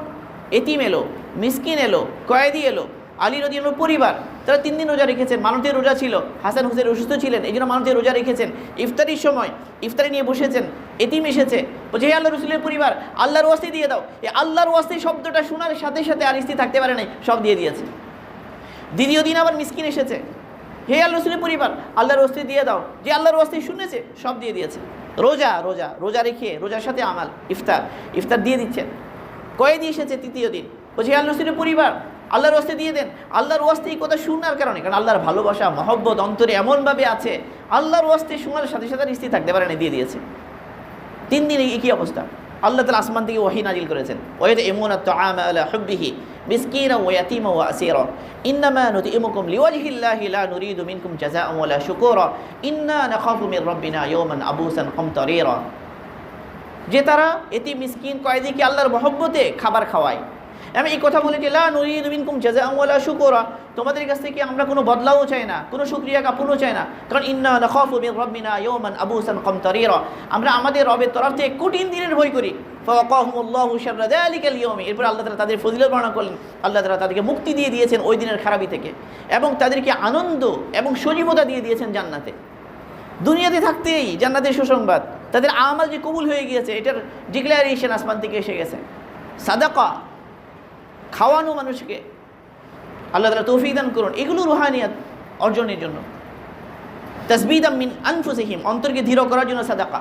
এতিম এলো, মিসকিন এলো, কয়েদি এলো, আলী রাদিয়াল্লাহু পরিবার, তারা 3 দিন রোজা রেখেছেন, মানতের রোজা ছিল, হাসান হুসেন অসুস্থ ছিলেন, এই জন্য মানতের রোজা রেখেছেন। ইফতারির সময় ইফতারি নিয়ে বসেছেন, এতিম এসেছে, বলছে হে আল্লাহ রসুলের পরিবার, আল্লাহর ওয়াস্তে দিয়ে দাও। এই আল্লাহর ওয়াস্তে শব্দটা শোনার সাথে সাথে আর স্থির থাকতে পারে নাই, সব দিয়ে দিয়েছে। দ্বিতীয় দিন আবার মিসকিন এসেছে, হে আল্লাহ রসুলের পরিবার, আল্লাহর ওয়াস্তে দিয়ে দাও। যে আল্লাহর ওয়াস্তে শুনেছে সব দিয়ে দিয়েছে। রোজা রোজা রোজা রেখে রোজার সাথে আমাল, ইফতার দিয়ে দিচ্ছেন। কয়েদি এসেছে তৃতীয় দিন, বলছে হে আল্লাহ রসুলের পরিবার, আল্লাহর ওয়াস্তে দিয়ে দেন। আল্লাহর ওয়াস্তে এই কথা শোনার কারণে, কারণ আল্লাহর ভালোবাসা মহব্বত অন্তরে এমনভাবে আছে, আল্লাহর ওয়াস্তে শোনার সাথে সাথে স্থির থাকতে পারে না, দিয়ে দিয়েছে। 3 দিন একই অবস্থা। আল্লাহ তাআলা আসমান থেকে ওহী নাজিল করেছেন, ওয়ায়ুতঈমুনা আত-তাআমা আলা হুব্বিহি মিসকিনান ওয়া ইয়াতীমান ওয়া আসীরা ইন্নামা নুতঈমুকুম লিওয়াজহিল্লাহি লা নুরিদু মিনকুম জাযাআন ওয়ালা শুকুরা ইন্না নাখাফু মির রাব্বিনা ইয়াওমান আবুসান কামতারিরা। যে তারা এতিম মিসকিন কয়েদিকে আল্লাহর মহব্বতে খাবার খাওয়ায়। আমি এই কথা বলি যে লা নুরিদু মিনকুম জাযাআন ওয়ালা শুকুরা, তোমাদের কাছ থেকে আমরা কোনো বদলাও চাই না, কোনো শুকরিয়া জ্ঞাপনও চাই না, কারণ ইন্না নাখাফু মির রাব্বিনা ইয়াওমান আবুসান কামতারিরা, আমরা আমাদের রবের তরফ থেকে কঠিন দিনের ভয় করি। ফাওয়াকাহুমুল্লাহু শাররা যালিকাল ইয়াওমি, এরপর আল্লাহ তাআলা তাদের ফজিলত বর্ণনা করলেন, আল্লাহ তাআলা তাদেরকে মুক্তি দিয়ে দিয়েছেন ওই দিনের খারাপি থেকে, এবং তাদেরকে আনন্দ এবং সজীবতা দিয়ে দিয়েছেন জান্নাতে। দুনিয়াতে থাকতেই জান্নাতের সুসংবাদ, তাদের আমাল যে কবুল হয়ে গিয়েছে এটার ডিক্লারেশন আসমান থেকে এসে গেছে। সাদাকা, খাওয়ানো মানুষকে, আল্লাহ তাআলা তৌফিক দান করুন। এগুলো রুহানিয়াত অর্জনের জন্য। তাসবীদাম মিন আনফুসিহিম, অন্তরকে দৃঢ় করার জন্য সাদাকা,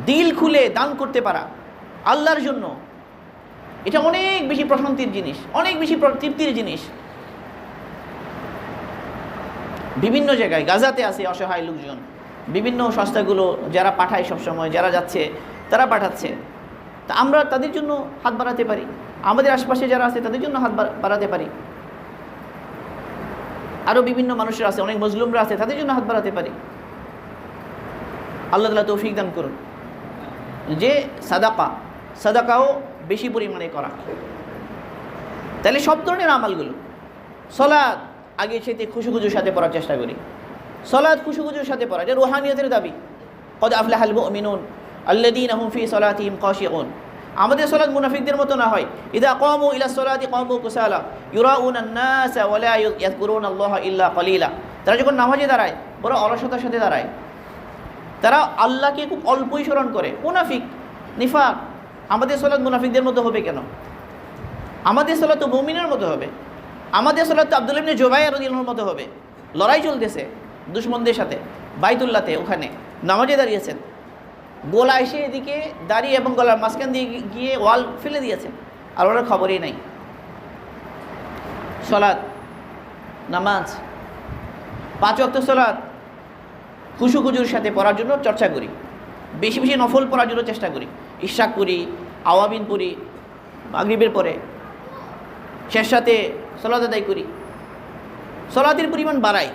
দিল খুলে দান করতে পারা আল্লাহর জন্য, এটা অনেক বেশি প্রশান্তির জিনিস, অনেক বেশি তৃপ্তির জিনিস। বিভিন্ন জায়গায় গাজাতে আছে অসহায় লোকজন, বিভিন্ন সংস্থাগুলো যারা পাঠায় সবসময়, যারা যাচ্ছে তারা পাঠাচ্ছে, তা আমরা তাদের জন্য হাত বাড়াতে পারি, আমাদের আশপাশে যারা আছে তাদের জন্য হাত বাড়াতে পারি। আরও বিভিন্ন মানুষরা আছে, অনেক মজলুমরা আছে, তাদের জন্য হাত বাড়াতে পারি। আল্লাহ তাআলা তৌফিক দান করুন যে সাদাকাও বেশি পরিমাণে করা। তাহলে সব ধরনের আমালগুলো, সলাৎ আগে সেতে খুশুখুজুর সাথে পড়ার চেষ্টা করি, সলাৎ খুশুখুজুর সাথে পড়া, এটা রুহানিয়তের দাবি। কদ আফলাহাল মুমিনুন আল্লাযীনা হুম ফী সলাতিহিম খাশিউন। আমাদের সলাৎ মুনাফিকদের মতো না হয়, ইযা কামু ইলা সলাতি কামু কুসালা ইউরাউনা আন-নাসা ওয়া লা ইয়াযকুরুনা আল্লাহা ইল্লা কালিলা। তারা যখন নামাজে দাঁড়ায় বড় অলসতার সাথে দাঁড়ায়, তারা আল্লাহকে খুব অল্পই স্মরণ করে। মুনাফিক, নিফাক। আমাদের সলাৎ মুনাফিকদের মতো হবে কেন? আমাদের সলাৎ তো মুমিনের মতো হবে, আমাদের সলাৎ তো আব্দুল্লাহ ইবনে জুবাইর রাদিয়াল্লাহুর মতো হবে। লড়াই চলতেছে দুশমনদের সাথে, বাইতুল্লাহতে ওখানে নামাজে দাঁড়িয়েছেন, গোলা এসে এদিকে দাঁড়িয়ে এবং গলার মাঝখান দিয়ে গিয়ে ওয়াল ফেলে দিয়েছেন, আর ওনার খবরই নাই। সলাৎ, নামাজ, 5 ওয়াক্ত সলাৎ খুশুখুজুর সাথে পড়ার জন্য চর্চা করি, বেশি বেশি নফল পড়ার জন্য চেষ্টা করি। ইশরাক করি, আওয়াবিন পড়ি, মাগরিবের পরে, শেষ সাথে সলাত আদায় করি। সলাতের পরিমাণ বাড়াই,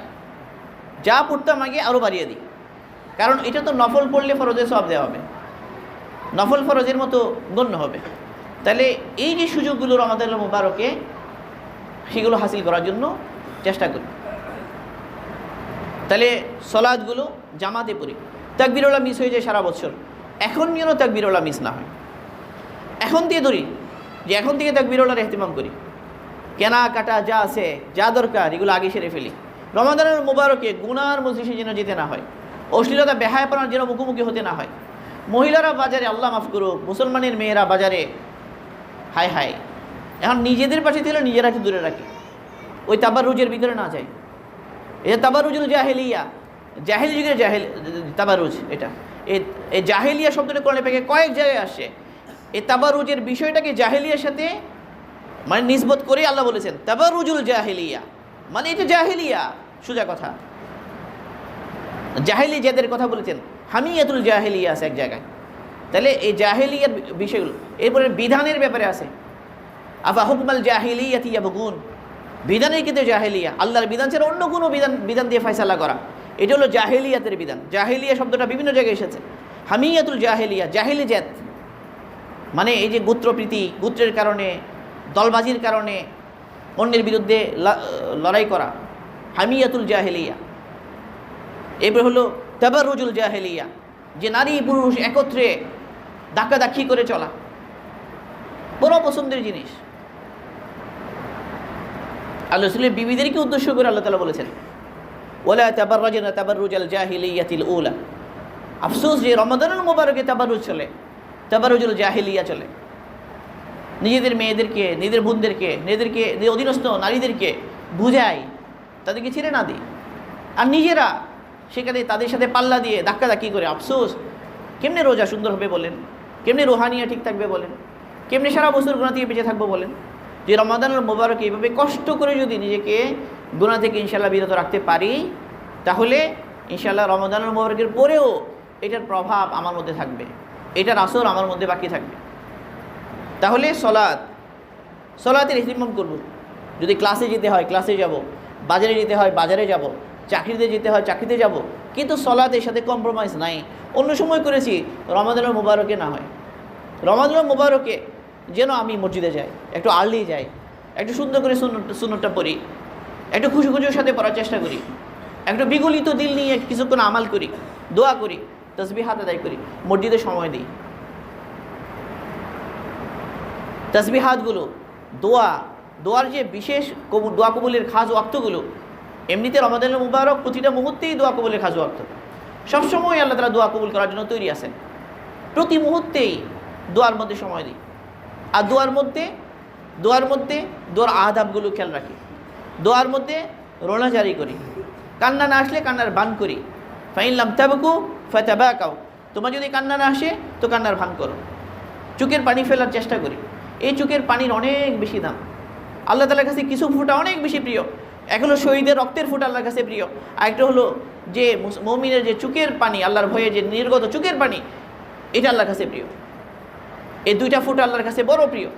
যা পড়তাম আগে আরও বাড়িয়ে দিই, কারণ এটা তো নফল পড়লে ফরজের সওয়াব দেওয়া হবে, নফল ফরজের মতো গণ্য হবে। তাহলে এই যে সুযোগগুলো রমাদানুল মুবারকে, সেগুলো হাসিল করার জন্য চেষ্টা করি। তাহলে সলাৎগুলো জামাতে পড়ি। তাকবীরুল্লাহ মিস হয়ে যায় সারা বছর, এখন যেন তাকবীরুল্লাহ মিস না হয়। এখন দিয়ে ধরি যে এখন থেকে তাকবীরুল্লাহর ইহতিমাম করি, কেনাকাটা যা আছে, যা দরকার, এগুলো আগে সেরে ফেলি। রমাদানুল মুবারকে গুনার মজলিসে যেন যেতে না হয়, অশ্লীলতা বেহায়াপনার যেন মুখোমুখি হতে না হয়। মহিলারা বাজারে, আল্লাহ মাফ করুক, মুসলমানের মেয়েরা বাজারে, হায় হায়, এখন নিজেদের পাশে দিলে নিজেরা একটু দূরে রাখি, ওই তাবাররুজের ভিতরে না যায়। এটা তাবাররুজুল জাহেলিয়া, জাহেলি যুগের তাবাররুজ। এটা এই জাহেলিয়া শব্দটা কোরআনে পাকে কয়েক জায়গায় আসছে। এই তাবাররুজের বিষয়টাকে জাহেলিয়ার সাথে মানে নিসবত করে আল্লাহ বলেছেন তাবাররুজুল জাহেলিয়া, মানে এটা জাহেলিয়া, সোজা কথা। জাহেলি যাদের কথা বলেছেন, হামিয়াতুল জাহেলিয়া আছে এক জায়গায়, তাহলে এই জাহেলিয়ার বিষয়গুলো, এরপরে বিধানের ব্যাপারে আছে আফা হুকমাল জাহিলিয়াতি ইয়াবগুন, বিধানের কিন্তু জাহেলিয়া, আল্লাহর বিধান ছাড়া অন্য কোনো বিধান দিয়ে ফয়সালা করা, এটা হলো জাহেলিয়াতের বিধান। জাহেলিয়া শব্দটা বিভিন্ন জায়গায় এসেছে। হামিয়াতুল জাহেলিয়া, জাহেলি জাত মানে এই যে গোত্রপ্রীতি, গোত্রের কারণে, দলবাজির কারণে অন্যের বিরুদ্ধে লড়াই করা, হামিয়াতুল জাহেলিয়া। এরপর হলো তাবাররুজুল জাহেলিয়া, যে নারী পুরুষ একত্রে ধাক্কাধাক্কি করে চলা, বড় পছন্দের জিনিস। আল্লাহ রাসূলের বিবিদেরকে উদ্দেশ্য করে আল্লাহ তাআলা বলেছেন ওয়ালা তাবাররাজনা তাবাররুজাল জাহিলিয়াতিল উলা। আফসোস যে রমাদানুল মুবারকে তাবাররুজ চলে, তাবাররুজুল জাহিলিয়া চলে। নিজেদের মেয়েদেরকে, নিজেদের বোনদেরকে, নিজেদেরকে অধীনস্থ নারীদেরকে বুঝায়, তাদেরকে ছেড়ে না দিই, আর নিজেরা সেখানে তাদের সাথে পাল্লা দিয়ে ধাক্কাধাক্কি করে। আফসোস, কেমনে রোজা সুন্দর হবে বলেন, কেমনে রুহানিয়া ঠিক থাকবে বলেন, কেমনে সারা বছর গুনাহ থেকে বেঁচে থাকবো বলেন। যে রমাদানুল মুবারকে এইভাবে কষ্ট করে যদি নিজেকে গুনাহ থেকে ইনশাআল্লাহ বিরত রাখতে পারি, তাহলে ইনশাআল্লাহ রমাদানুল মুবারকের পরেও এটার প্রভাব আমার মধ্যে থাকবে, এটার আসর আমার মধ্যে বাকি থাকবে। তাহলে সলাতের ইহতিমাম করব। যদি ক্লাসে যেতে হয় ক্লাসে যাব, বাজারে যেতে হয় বাজারে যাব, চাকরিতে যেতে হয় চাকরিতে যাব, কিন্তু সলাতের সাথে কম্প্রোমাইজ নাই। অন্য সময় করেছি, রমাদানুল মুবারকে না হয়। রমাদানুল মুবারকে যেন আমি মসজিদে যাই, একটু আর্লি যাই, একটু সুন্দর করে সুন্নতটা পড়ি, একটু খুশি খুশির সাথে পড়ার চেষ্টা করি, একটু বিগলিত দিল নিয়ে কিছুক্ষণ আমাল করি, দোয়া করি, তাসবিহাত আদায় করি, মসজিদে সময় দিই। তাসবিহাতগুলো, দোয়ার যে বিশেষ দোয়া কবুলের খাস ওয়াক্তগুলো, এমনিতে রমাদানুল মুবারক প্রতিটা মুহূর্তেই দোয়া কবুলের খাস ওয়াক্ত। সবসময় আল্লাহ তাআলা দোয়া কবুল করার জন্য তৈরি আছেন। প্রতি মুহূর্তেই দোয়ার মধ্যে সময় দিই। আর দোয়ার দোয়ার আদাবগুলো খেয়াল রাখি। দোয়ার মধ্যে রোনা জারি করি, কান্না না আসলে কান্নার ভান করি। ফাইন লাম তাবকু ফাতাবাকাউ, তোমার যদি কান্না না আসে তো কান্নার ভান করো। চোখের পানি ফেলার চেষ্টা করি। এই চোখের পানির অনেক বেশি দাম আল্লাহ তাআলার কাছে। কিছু ফোঁটা অনেক বেশি প্রিয়, এক হলো শহীদের রক্তের ফোঁটা আল্লাহর কাছে প্রিয়, আরেকটা হলো যে মুমিনের যে চোখের পানি, আল্লাহর ভয়ে যে নির্গত চোখের পানি, এটা আল্লাহর কাছে প্রিয়। এই দুইটা ফোঁটা আল্লাহর কাছে বড় প্রিয়।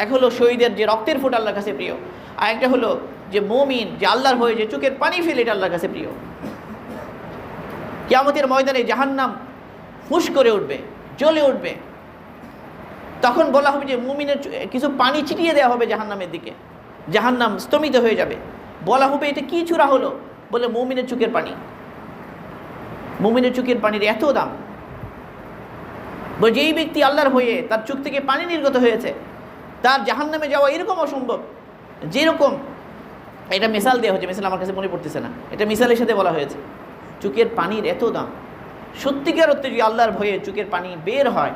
এক হলো শহীদের যে রক্তের ফোঁটা আল্লাহর কাছে প্রিয়, আর একটা হলো যে মুমিন যে আল্লাহর ভয়ে যে চোখের পানি ফেলে, এটা আল্লাহর কাছে প্রিয়। কিয়ামতের ময়দানে জাহান্নাম হুশ করে উঠবে, জ্বলে উঠবে। তখন বলা হবে যে মুমিনের কিছু পানি ছিটিয়ে দেওয়া হবে জাহান্নামের দিকে, জাহান্নাম স্তমিত হয়ে যাবে। বলা হবে এটা কি ছুরা হলো, বলে মুমিনের চোখের পানি। মুমিনের চোখের পানির এত দাম, বলে যেই ব্যক্তি আল্লাহর হয়ে তার চোখ থেকে পানি নির্গত হয়েছে, তার জাহান্নামে যাওয়া এরকম অসম্ভব। যেরকম এটা মিসাল দেওয়া হয়েছে, মিসাল আমার কাছে মনে পড়তেছে না, এটা মিসালের সাথে বলা হয়েছে। চোখের পানির এত দাম, সত্যিকার অর্থে যদি আল্লাহর ভয়ে চোখের পানি বের হয়,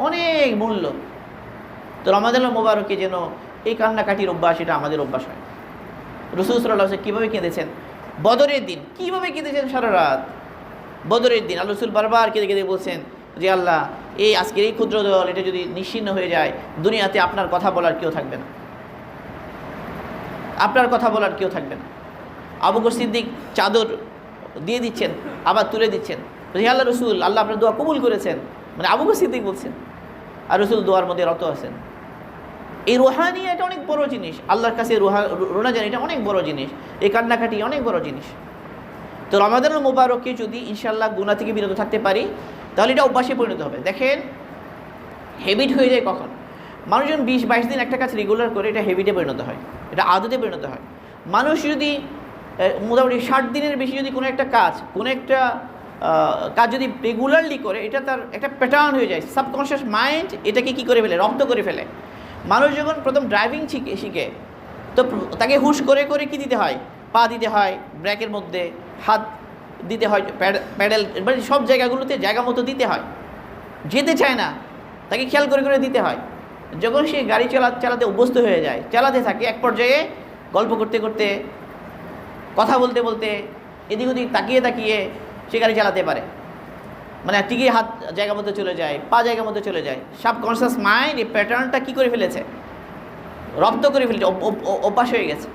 অনেক মূল্য। তো রমাদানুল মুবারকে যেন এই কান্নাকাটির অভ্যাস, এটা আমাদের অভ্যাস হয়। রাসূল সাল্লাল্লাহু আলাইহি ওয়াসাল্লাম কীভাবে কেঁদেছেন বদরের দিন, কীভাবে কেঁদেছেন সারা রাত। বদরের দিন আল্লাহ রাসূল বারবার কেঁদে কেঁদে বলছেন যে আল্লাহ, এই আজকের এই ক্ষুদ্র দল এটা যদি নিশ্চিহ্ন হয়ে যায়, দুনিয়াতে আপনার কথা বলার কেউ থাকবে না, আপনার কথা বলার কেউ থাকবে না। আবু বকর সিদ্দিক চাদর দিয়ে দিচ্ছেন, আবার তুলে দিচ্ছেন, হে আল্লাহ রসুল, আল্লাহ আপনার দোয়া কবুল করেছেন, মানে আবু বকর সিদ্দিক বলছেন, আর রসুল দোয়ার মধ্যে রত আছেন। এই রুহানিয়া এটা অনেক বড় জিনিস, আল্লাহর কাছে রোনা জানি এটা অনেক বড় জিনিস, এই কান্নাকাটি অনেক বড় জিনিস। তো রমাদানুল মুবারককে যদি ইনশাআল্লাহ গুনাহ থেকে বিরত থাকতে পারি, তাহলে এটা অভ্যাসে পরিণত হবে। দেখেন হ্যাবিট হয়ে যায় কখন, মানুষজন 20-22 দিন একটা কাজ রেগুলার করে, এটা হ্যাবিটে পরিণত হয়, এটা আদতে পরিণত হয়। মানুষ যদি মোটামুটি 60 দিনের বেশি যদি কোনো একটা কাজ যদি রেগুলারলি করে, এটা তার একটা প্যাটার্ন হয়ে যায়। সাবকনশিয়াস মাইন্ড এটাকে কী করে ফেলে, রপ্ত করে ফেলে। মানুষ যখন প্রথম ড্রাইভিং শিখে, তো তাকে হুশ করে করে কী দিতে হয়, পা দিতে হয় ব্রেকের মধ্যে, হাত দিতে হয় প্যাডেল, মানে সব জায়গাগুলোতে জায়গা মতো দিতে হয়। যেতে চায় না, তাকে খেয়াল করে করে দিতে হয়। যখন সে গাড়ি চালাতে অভ্যস্ত হয়ে যায়, চালাতে থাকে, এক পর্যায়ে গল্প করতে করতে, কথা বলতে বলতে, এদিক ওদিক তাকিয়ে তাকিয়ে সে গাড়ি চালাতে পারে, মানে টিকিয়ে হাত জায়গা মতো চলে যায়, পা জায়গা মতো চলে যায়। সাবকনশিয়াস মাইন্ড এই প্যাটার্নটা কী করে ফেলেছে, রপ্ত করে ফেলেছে, অভ্যাস হয়ে গেছে।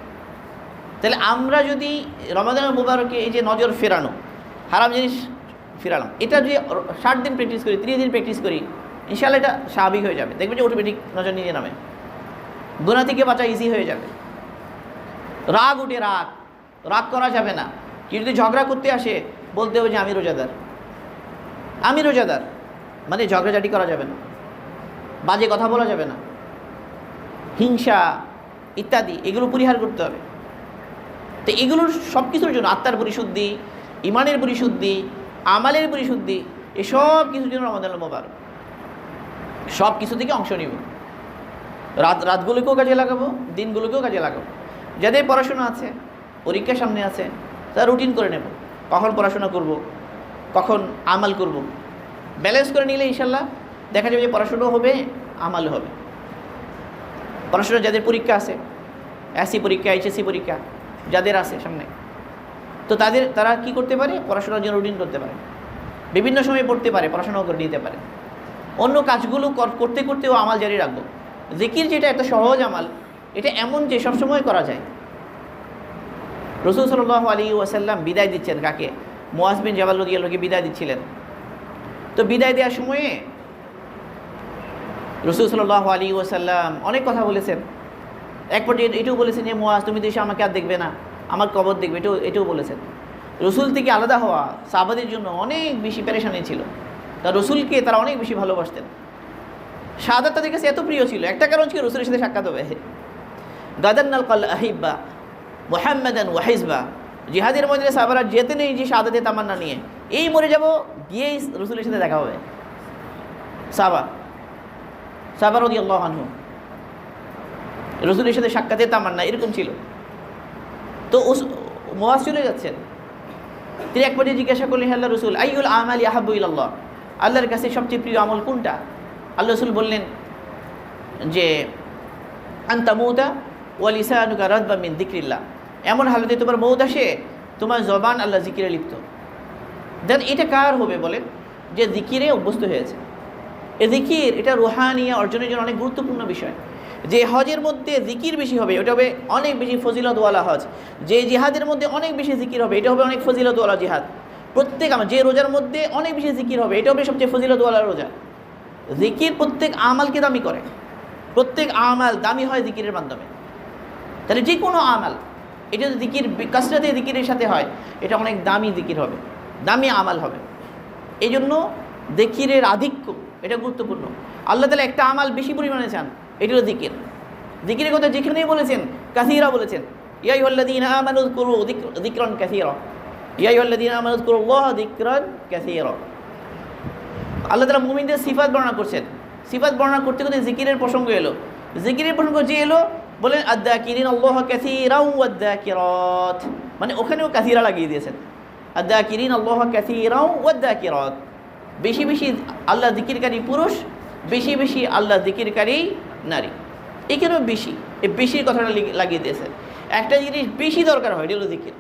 তাহলে আমরা যদি রমাদানুল মুবারকে এই যে নজর ফেরানো, হারাম জিনিস ফিরালাম। এটা যে 60 দিন প্র্যাকটিস করি, 30 দিন প্র্যাকটিস করি, ইনশাআল্লাহ এটা স্বাভাবিক হয়ে যাবে। দেখবেন যে অটোমেটিক নজর নিজে নামে, গুনাহ থেকে বাঁচা ইজি হয়ে যাবে। রাগ উঠে, রাগ করা যাবে না। কেউ যদি ঝগড়া করতে আসে বলতে হবে যে আমি রোজাদার, মানে ঝগড়াঝাটি করা যাবে না, বাজে কথা বলা যাবে না, হিংসা ইত্যাদি এগুলো পরিহার করতে হবে। তো এগুলোর সব কিছুর জন্য আত্মার পরিশুদ্ধি, ইমানের পরিশুদ্ধি, আমালের পরিশুদ্ধি, এসব কিছুর জন্য রমাদানুল মুবারক। সব কিছু থেকে অংশ নিব, রাতগুলোকেও কাজে লাগাবো, দিনগুলোকেও কাজে লাগাবো। যাদের পড়াশোনা আছে, পরীক্ষার সামনে আছে, তারা রুটিন করে নেব, কখন পড়াশোনা করব, কখন আমাল করব। ব্যালেন্স করে নিলে ইনশাল্লাহ দেখা যাবে যে পড়াশোনাও হবে, আমাল হবে। পড়াশোনা যাদের পরীক্ষা আছে, এসসি পরীক্ষা, এইচএসসি পরীক্ষা যাদের আছে সামনে, তো তারা কি করতে পারে, পড়াশোনার জন্য রুটিন করতে পারে, বিভিন্ন সময় পড়তে পারে, পড়াশোনাও করে নিতে পারে। অন্য কাজগুলো করতে করতেও আমাল জারি রাখবো। জিকির যেটা এত সহজ আমাল, এটা এমন যে সবসময় করা যায়। রাসূল সাল্লাল্লাহু আলাইহি ওয়াসাল্লাম বিদায় দিচ্ছেন কাকে? মুআয বিন জাবাল রাদিয়াল্লাহু আনহুকে বিদায় দিচ্ছিলেন। তো বিদায় দেওয়ার সময়ে রাসূল সাল্লাল্লাহু আলাইহি ওয়াসাল্লাম অনেক কথা বলেছেন। এক পর্যায়ে এটাও বলেছেন যে মুআয, তুমি তো এসে আমাকে আর দেখবে না, আমার কবর দেখবে, এটাও বলেছেন। রসুল থেকে আলাদা হওয়া সাহাবাদের জন্য অনেক বেশি পেরেশানি ছিল। তা রসুলকে তারা অনেক বেশি ভালোবাসতেন, শাহাদাত তাদের কাছে এত প্রিয় ছিল। একটা কারণ ছিল রসুলের সাথে সাক্ষাৎ হবে। গাদান নালকাল আহিব্বা মুহাম্মাদান ওয়া হিজবা, জিহাদের ময়দানে সাহাবারা যেতে নেই যে শাহাদাতের তামান্না নিয়ে, এই মরে যাব গিয়েই রসুলের সাথে দেখা হবে। সাহাবা রাদিয়াল্লাহু আনহু রসুলের সাথে সাক্ষাতের তামান্না এরকম ছিল। তো মুআয চলে যাচ্ছেন, তিনি এক পর্যায়ে জিজ্ঞাসা করলেন, আল্লাহ রসুল, আইয়ুল আমালি আহাব্বু ইলাল্লাহ, আল্লাহর কাছে সবচেয়ে প্রিয় আমল কোনটা? আল্লাহ রসুল বললেন যে আনতা মৌতা ওয়া লিসানুকা রাদবা মিন যিকরিল্লাহ, এমন হালতে তোমার মৌত আসে, তোমার জবান আল্লাহ জিকিরে লিপ্ত। দেন এটা কার হবে বলেন? যে জিকিরে অভ্যস্ত হয়েছে। এ জিকির এটা রুহানিয়া অর্জনের জন্য অনেক গুরুত্বপূর্ণ বিষয়। যে হজের মধ্যে জিকির বেশি হবে, ওটা হবে অনেক বেশি ফজিলতওয়ালা হজ। যে জিহাদের মধ্যে অনেক বেশি জিকির হবে, এটা হবে অনেক ফজিলতওয়ালা জিহাদ। প্রত্যেক যে রোজার মধ্যে অনেক বেশি জিকির হবে, এটা হবে সবচেয়ে ফজিলতওয়ালা রোজা। জিকির প্রত্যেক আমালকে দামি করে, প্রত্যেক আমাল দামি হয় জিকিরের মাধ্যমে। তাহলে যে কোনো আমাল এটা যদি জিকির কাসরাতে জিকিরের সাথে হয়, এটা অনেক দামি জিকির হবে, দামি আমাল হবে। এই জন্য জিকিরের আধিক্য এটা গুরুত্বপূর্ণ। আল্লাহ তাআলা একটা আমাল বেশি পরিমাণে চান, এটা হলো জিকির। জিকিরের কথা যেখানেই বলেছেন কাসীরা বলেছেন, ইয়া আইয়ুহাল্লাযীনা আমানু যকুরু যিকরান কাসীরা, ইয়া আইয়ুহাল্লাযীনা আমানু যকুরুল্লাহা যিকরান কাসীরা। আল্লাহ তাআলা মুমিনদের সিফাত বর্ণনা করছেন, সিফাত বর্ণনা করতে করতে জিকিরের প্রসঙ্গ এলো। জিকিরের প্রসঙ্গ যে এলো বলেন আদ-দাকিরিন আল্লাহ কাসীরাও ওয়াদ-দাকিরাত, মানে ওখানেও কাসীরা লাগিয়ে দিয়েছেন। আদ-দাকিরিন আল্লাহ কাসীরাও ওয়াদ-দাকিরাত, বেশি বেশি আল্লাহ জিকিরকারী পুরুষ, বেশি বেশি আল্লাহ জিকিরকারী নারী। এখানেও বেশি, এই বেশির কথাটা লাগিয়ে দিয়েছে। একটা জিনিস বেশি দরকার হয়, এটা হলো জিকির।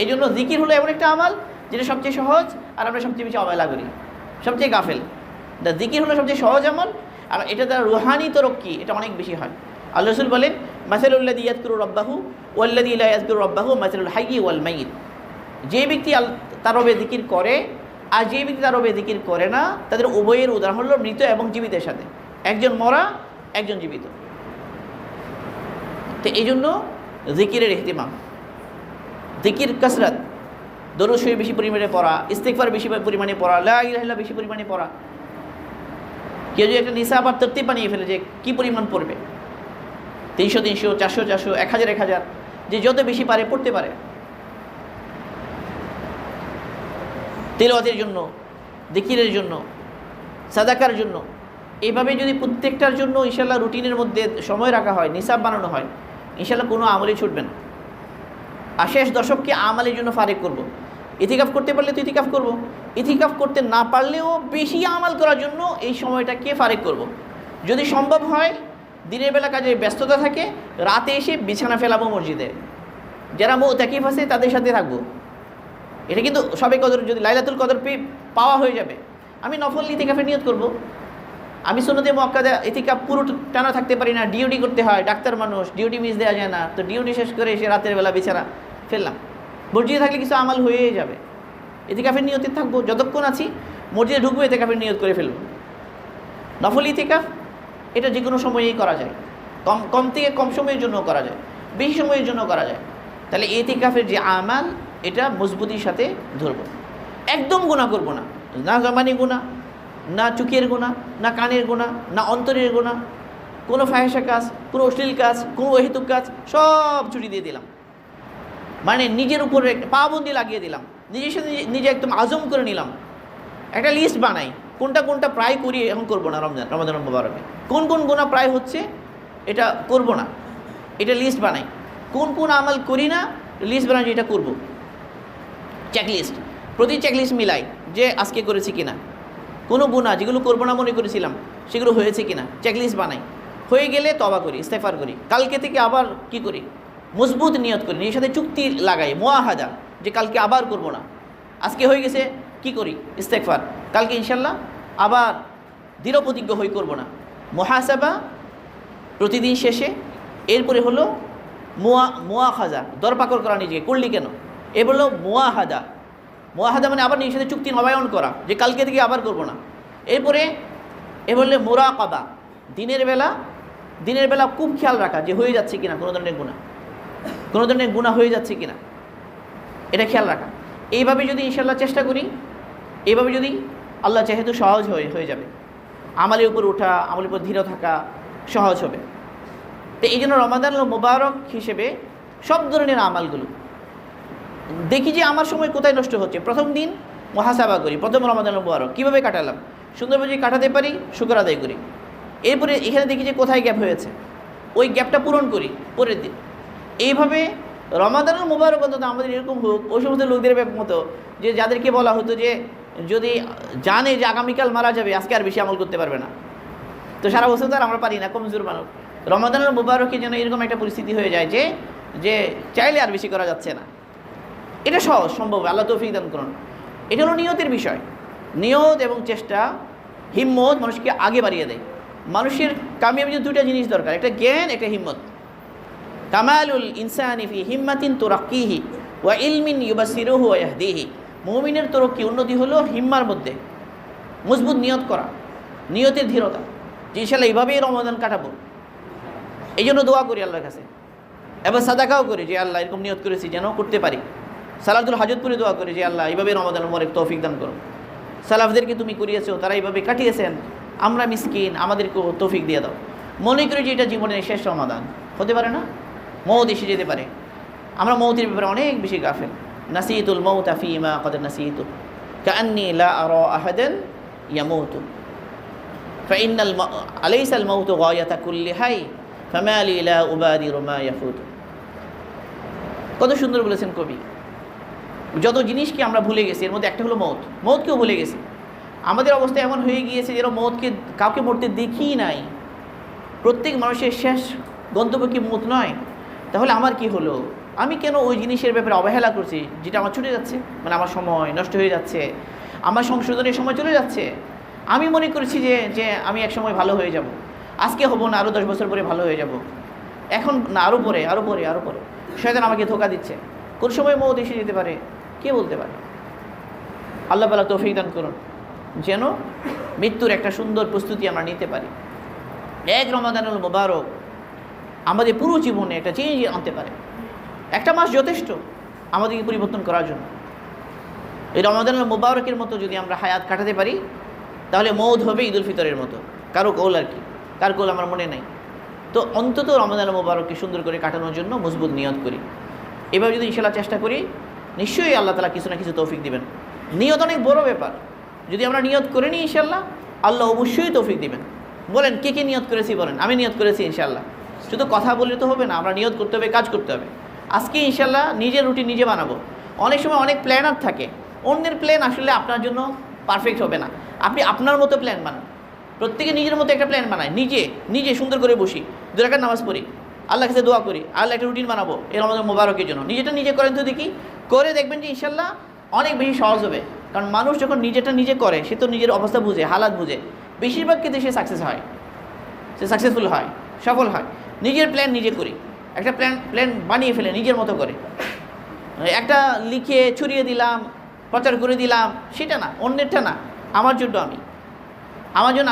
এই জন্য জিকির হলো এমন একটা আমাল যেটা সবচেয়ে সহজ, আর আমরা সবচেয়ে বেশি অবহেলা করি, সবচেয়ে গাফেল। জিকির হলো সবচেয়ে সহজ আমল, আর এটা দ্বারা রুহানি তরক্কি এটা অনেক বেশি হয়। আল্লাহ রাসূল বলেন, মাসালুল্লাযী ইয়াযকুরু রাব্বাহু ওয়াল্লাযী লা ইয়াযকুরু রাব্বাহু মাসালুল হাইয়্যি ওয়াল মাইয়িত। যে ব্যক্তি তার রবে জিকির করে আর যে ব্যক্তি তার রবে জিকির করে না, তাদের উভয়ের উদাহরণ হলো মৃত এবং জীবিতের সাথে, একজন মরা একজন জীবিত। তো এই জন্য জিকিরের ইহতিমাম, জিকির কাসরাত, দরুদ শরীফ বেশি পরিমাণে পড়া, ইস্তিগফার বেশি পরিমাণে পড়া, লা ইলাহা ইল্লাল্লাহ বেশি পরিমাণে পড়া। কেউ যদি একটা নিসাব আর তরতিব বানিয়ে ফেলে যে কী পরিমাণ পড়বে, 300 300, 400 400, 1000 1000, যে যত বেশি পারে পড়তে পারে। তিলাওয়াতের জন্য, জিকিরের জন্য, সাদাকার জন্য, এইভাবে যদি প্রত্যেকটার জন্য ইনশাআল্লাহ রুটিনের মধ্যে সময় রাখা হয়, নিসাব বানানো হয়, ইনশাআল্লাহ কোনো আমলই ছুটবে না। আর শেষ দশককে আমলের জন্য ফারেক করব। ইতিকাফ করতে পারলে তো ইতিকাফ করব, ইতিকাফ করতে না পারলেও বেশি আমল করার জন্য এই সময়টাকে ফারেক করব। যদি সম্ভব হয় দিনের বেলা কাজে ব্যস্ততা থাকে, রাতে এসে বিছানা ফেলাবো মসজিদে, যারা মুতাকিফ আছে তাদের সাথে থাকবো। এটা কিন্তু সবে কদর, যদি লাইলাতুল কদর পাওয়া হয়ে যাবে, আমি নফল ইতিকাফের নিয়ত করব। আমি সুন্নতে মুআক্কাদা ইতিকাফ পুরো টানা থাকতে পারি না, ডিউটি করতে হয়, ডাক্তার মানুষ, ডিউটি মিস দেওয়া যায় না। তো ডিউটি শেষ করে এসে রাতের বেলা বিছানা ফেললাম, মসজিদে থাকলে কিছু আমল হয়েই যাবে। ইতিকাফের নিয়তে থাকবো, যতক্ষণ আছি মসজিদে ঢুকবো ইতিকাফের নিয়ত করে ফেলবো। নফল ইতিকাফ এটা যে কোনো সময়েই করা যায়, কম থেকে কম সময়ের জন্য করা যায়, বেশি সময়ের জন্য করা যায়। তাহলে ইতিকাফের যে আমাল এটা মজবুতির সাথে ধরবো, একদম গুনাহ করবো না, না জবানি গুনাহ, না চোখের গুনাহ, না কানের গুনাহ, না অন্তরের গুনাহ, কোনো ফাহিশা কাজ, কোনো অশ্লীল কাজ, কোনো অহেতুক কাজ সব ছুটি দিয়ে দিলাম। মানে নিজের উপরে পাবন্দি লাগিয়ে দিলাম, নিজের সাথে নিজে একদম আজম করে নিলাম। একটা লিস্ট বানাই কোনটা কোনটা প্রায় করি, এখন করবো না। রমজান মুবারকে কোন কোন গুনাহ প্রায় হচ্ছে এটা করব না, এটা লিস্ট বানাই। কোন কোন আমল করি না লিস্ট বানাই, এটা করব, চেকলিস্ট। প্রতি চেকলিস্ট মিলাই যে আজকে করেছি কিনা, কোনো গুনাহ যেগুলো করবো না মনে করেছিলাম সেগুলো হয়েছে কিনা, চেকলিস্ট বানাই। হয়ে গেলে তওবা করি, ইস্তেগফার করি। কালকে থেকে আবার কি করি, মজবুত নিয়ত করি, নিজের সাথে চুক্তি লাগাই, মুআহাদা, যে কালকে আবার করব না। আজকে হয়ে গেছে কি করি, ইস্তেগফার, কালকে ইনশাল্লাহ আবার দৃঢ় প্রতিজ্ঞ হয়ে করব না। মুহাসাবা প্রতিদিন শেষে, এরপরে হলো মুআখাযা, দরপাকড় করা নিজেকে, করলি কেন, এ হলো মুআহাদা। মুআহাদা মানে আবার নিজের সাথে চুক্তি নবায়ন করা, যে কালকে থেকে আবার করব না। এরপরে এ বললে মুরাকাবা, দিনের বেলা খুব খেয়াল রাখা যে হয়ে যাচ্ছে কিনা কোনো ধরনের গুনাহ হয়ে যাচ্ছে কিনা, এটা খেয়াল রাখা। এইভাবে যদি ইনশাল্লাহ চেষ্টা করি, এইভাবে যদি আল্লাহ যেহেতু সহজ হয়ে যাবে, আমলের উপর ওঠা, আমলের উপর ধীর থাকা সহজ হবে। তো এই জন্য রমাদান মুবারক হিসেবে সব ধরনের আমালগুলো দেখি যে আমার সময় কোথায় নষ্ট হচ্ছে। প্রথম দিন মুহাসাবা করি, প্রথম রমাদান মুবারক কীভাবে কাটালাম, সুন্দরভাবে যদি কাটাতে পারি শুকর আদায় করি। এরপরে এখানে দেখি যে কোথায় গ্যাপ হয়েছে, ওই গ্যাপটা পূরণ করি পরের দিন। এইভাবে রমাদানুল মুবারক অন্তত আমাদের এরকম হোক, ওই সমস্ত লোকদের মতো যে যাদেরকে বলা হতো যে যদি জানে যে আগামীকাল মারা যাবে আজকে আর বেশি আমল করতে পারবে না, তো সারা বছর তো আর আমরা পারি না, কমজোর মানুষ। রমাদানুল মুবারকে যেন এরকম একটা পরিস্থিতি হয়ে যায় যে চাইলে আর বেশি করা যাচ্ছে না। এটা সহজ সম্ভব, আল্লাহ তৌফিক দান করুন। এটা হলো নিয়তের বিষয়। নিয়ত এবং চেষ্টা, হিম্মত মানুষকে আগে বাড়িয়ে দেয়। মানুষের কামিয়াবি দুটো জিনিস দরকার, একটা জ্ঞান, একটা হিম্মত। কামালুল ইনসানি ফি হিম্মাতিন তুরাক্কিহি ওয়া ইলমিন ইউবাসিরুহু ওয়া ইয়াহদিহি। মুমিনের তরক্কি, উন্নতি হলো হিম্মার মধ্যে মজবুত নিয়ত করা, নিয়তের দৃঢ়তা, যে ইনশাআল্লাহ এইভাবেই রমাদান কাটাবো। এই জন্য দোয়া করি আল্লাহর কাছে, এবার সাদাকাও করি যে আল্লাহ এরকম নিয়ত করেছি যেন করতে পারি। সালাতুল হাজত পড়ে দোয়া করি যে আল্লাহ এইভাবে রমাদান মুবারক তৌফিক দান করো। সালাফদেরকে তুমি করিয়েছো, তারা এইভাবে কাটিয়েছেন, আমরা মিসকিন, আমাদেরকেও তৌফিক দিয়ে দাও। মনে করি যে এটা জীবনের শেষ রমাদান, হতে পারে না, মৌত এসে যেতে পারে। আমরা মৌতের ব্যাপারে অনেক বেশি গাফেল। নাসিতুল মাউতা ফীমা ক্বাদ নাসিতু কাআন্নী লা আরা আহাদান ইয়ামুতু ফাইন্নাল আলাইসাল মাউতু গায়াতা কুল্লি হাই ফামা লি লা উবাদিরু মা ইয়াফুতু। কত সুন্দর বলেছেন কবি। যত জিনিসকে আমরা ভুলে গেছি এর মধ্যে একটা হলো মৌতকেও ভুলে গেছি। আমাদের অবস্থা এমন হয়ে গিয়েছে যেন মৌতকে কাউকে মরতে দেখি নাই। প্রত্যেক মানুষের শেষ গন্তব্য কি মৌত নয়? তাহলে আমার কি হলো? আমি কেন ওই জিনিসের ব্যাপারে অবহেলা করছি যেটা আমার ছুটে যাচ্ছে, মানে আমার সময় নষ্ট হয়ে যাচ্ছে, আমার সংশোধনের সময় চলে যাচ্ছে। আমি মনে করছি যে আমি এক সময় ভালো হয়ে যাব, আজকে হব না, আরও 10 বছর পরে ভালো হয়ে যাব, এখন না, আরও পরে। শয়তান আমাকে ধোঁকা দিচ্ছে। কোন সময় মৌত এসে যেতে পারে কে বলতে পারে? আল্লাহ তাআলা তৌফিক দান করুন যেন মৃত্যুর একটা সুন্দর প্রস্তুতি আমরা নিতে পারি। এক রমাদানুল মুবারক আমাদের পুরো জীবনে একটা চেঞ্জ আনতে পারে। একটা মাস যথেষ্ট আমাদেরকে পরিবর্তন করার জন্য। এই রমাদানুল মুবারকের মতো যদি আমরা হায়াত কাটাতে পারি তাহলে মৌত হবে ঈদুল ফিতরের মতো। কারো কৌল আর কি, কার কৌল আমার মনে নেই। তো অন্তত রমাদানুল মুবারককে সুন্দর করে কাটানোর জন্য মজবুত নিয়ত করি। এভাবে যদি ইনশাআল্লাহ চেষ্টা করি নিশ্চয়ই আল্লাহ তাআলা কিছু না কিছু তৌফিক দিবেন। নিয়ত অনেক বড় ব্যাপার। যদি আমরা নিয়ত করে নিই ইনশাআল্লাহ আল্লাহ অবশ্যই তৌফিক দিবেন। বলেন কে নিয়ত করেছি? বলেন আমি নিয়ত করেছি ইনশাআল্লাহ। শুধু কথা বললে তো হবে না, আমরা নিয়ত করতে হবে, কাজ করতে হবে। আজকে ইনশাআল্লাহ নিজের রুটিন নিজে বানাবো। অনেক সময় অনেক প্ল্যানার থাকে, অন্যের প্ল্যান আসলে আপনার জন্য পারফেক্ট হবে না। আপনি আপনার মতো প্ল্যান বানান, প্রত্যেকে নিজের মতো একটা প্ল্যান বানায়, নিজে সুন্দর করে বসি, 2 রাকাত নামাজ পড়ি, আল্লাহর কাছে দোয়া করি, আল্লাহ একটা রুটিন বানাবো এই রমাদান মুবারকের জন্য। নিজেটা নিজে করেন তো দেখি, করে দেখবেন যে ইনশাআল্লাহ অনেক বেশি সহজ হবে। কারণ মানুষ যখন নিজেটা নিজে করে সে তো নিজের অবস্থা বুঝে, হালাত বুঝে, বেশিরভাগ ক্ষেত্রে সে সাকসেসফুল হয়, সফল হয়। নিজের প্ল্যান নিজে করি, একটা প্ল্যান বানিয়ে ফেলে নিজের মতো করে, একটা লিখে ছড়িয়ে দিলাম, প্রচার করে দিলাম, সেটা না, অন্যেরটা না, আমার জন্য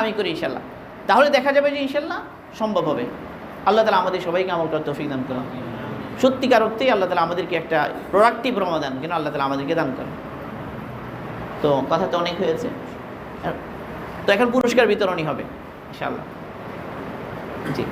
আমি করি ইনশাল্লাহ। তাহলে দেখা যাবে যে ইনশাল্লাহ সম্ভব হবে। আল্লাহ তাআলা আমাদের সবাইকে আমল করার তৌফিক দান করুন। সত্যিকার অর্থেই আল্লাহ তাআলা আমাদেরকে একটা প্রোডাক্টিভ রমাদান কেন আল্লাহ তাআলা আমাদেরকে দান করেন। তো কথা তো অনেক হয়েছে, তো এখন পুরস্কার বিতরণী হবে ইনশাআল্লাহ। জি।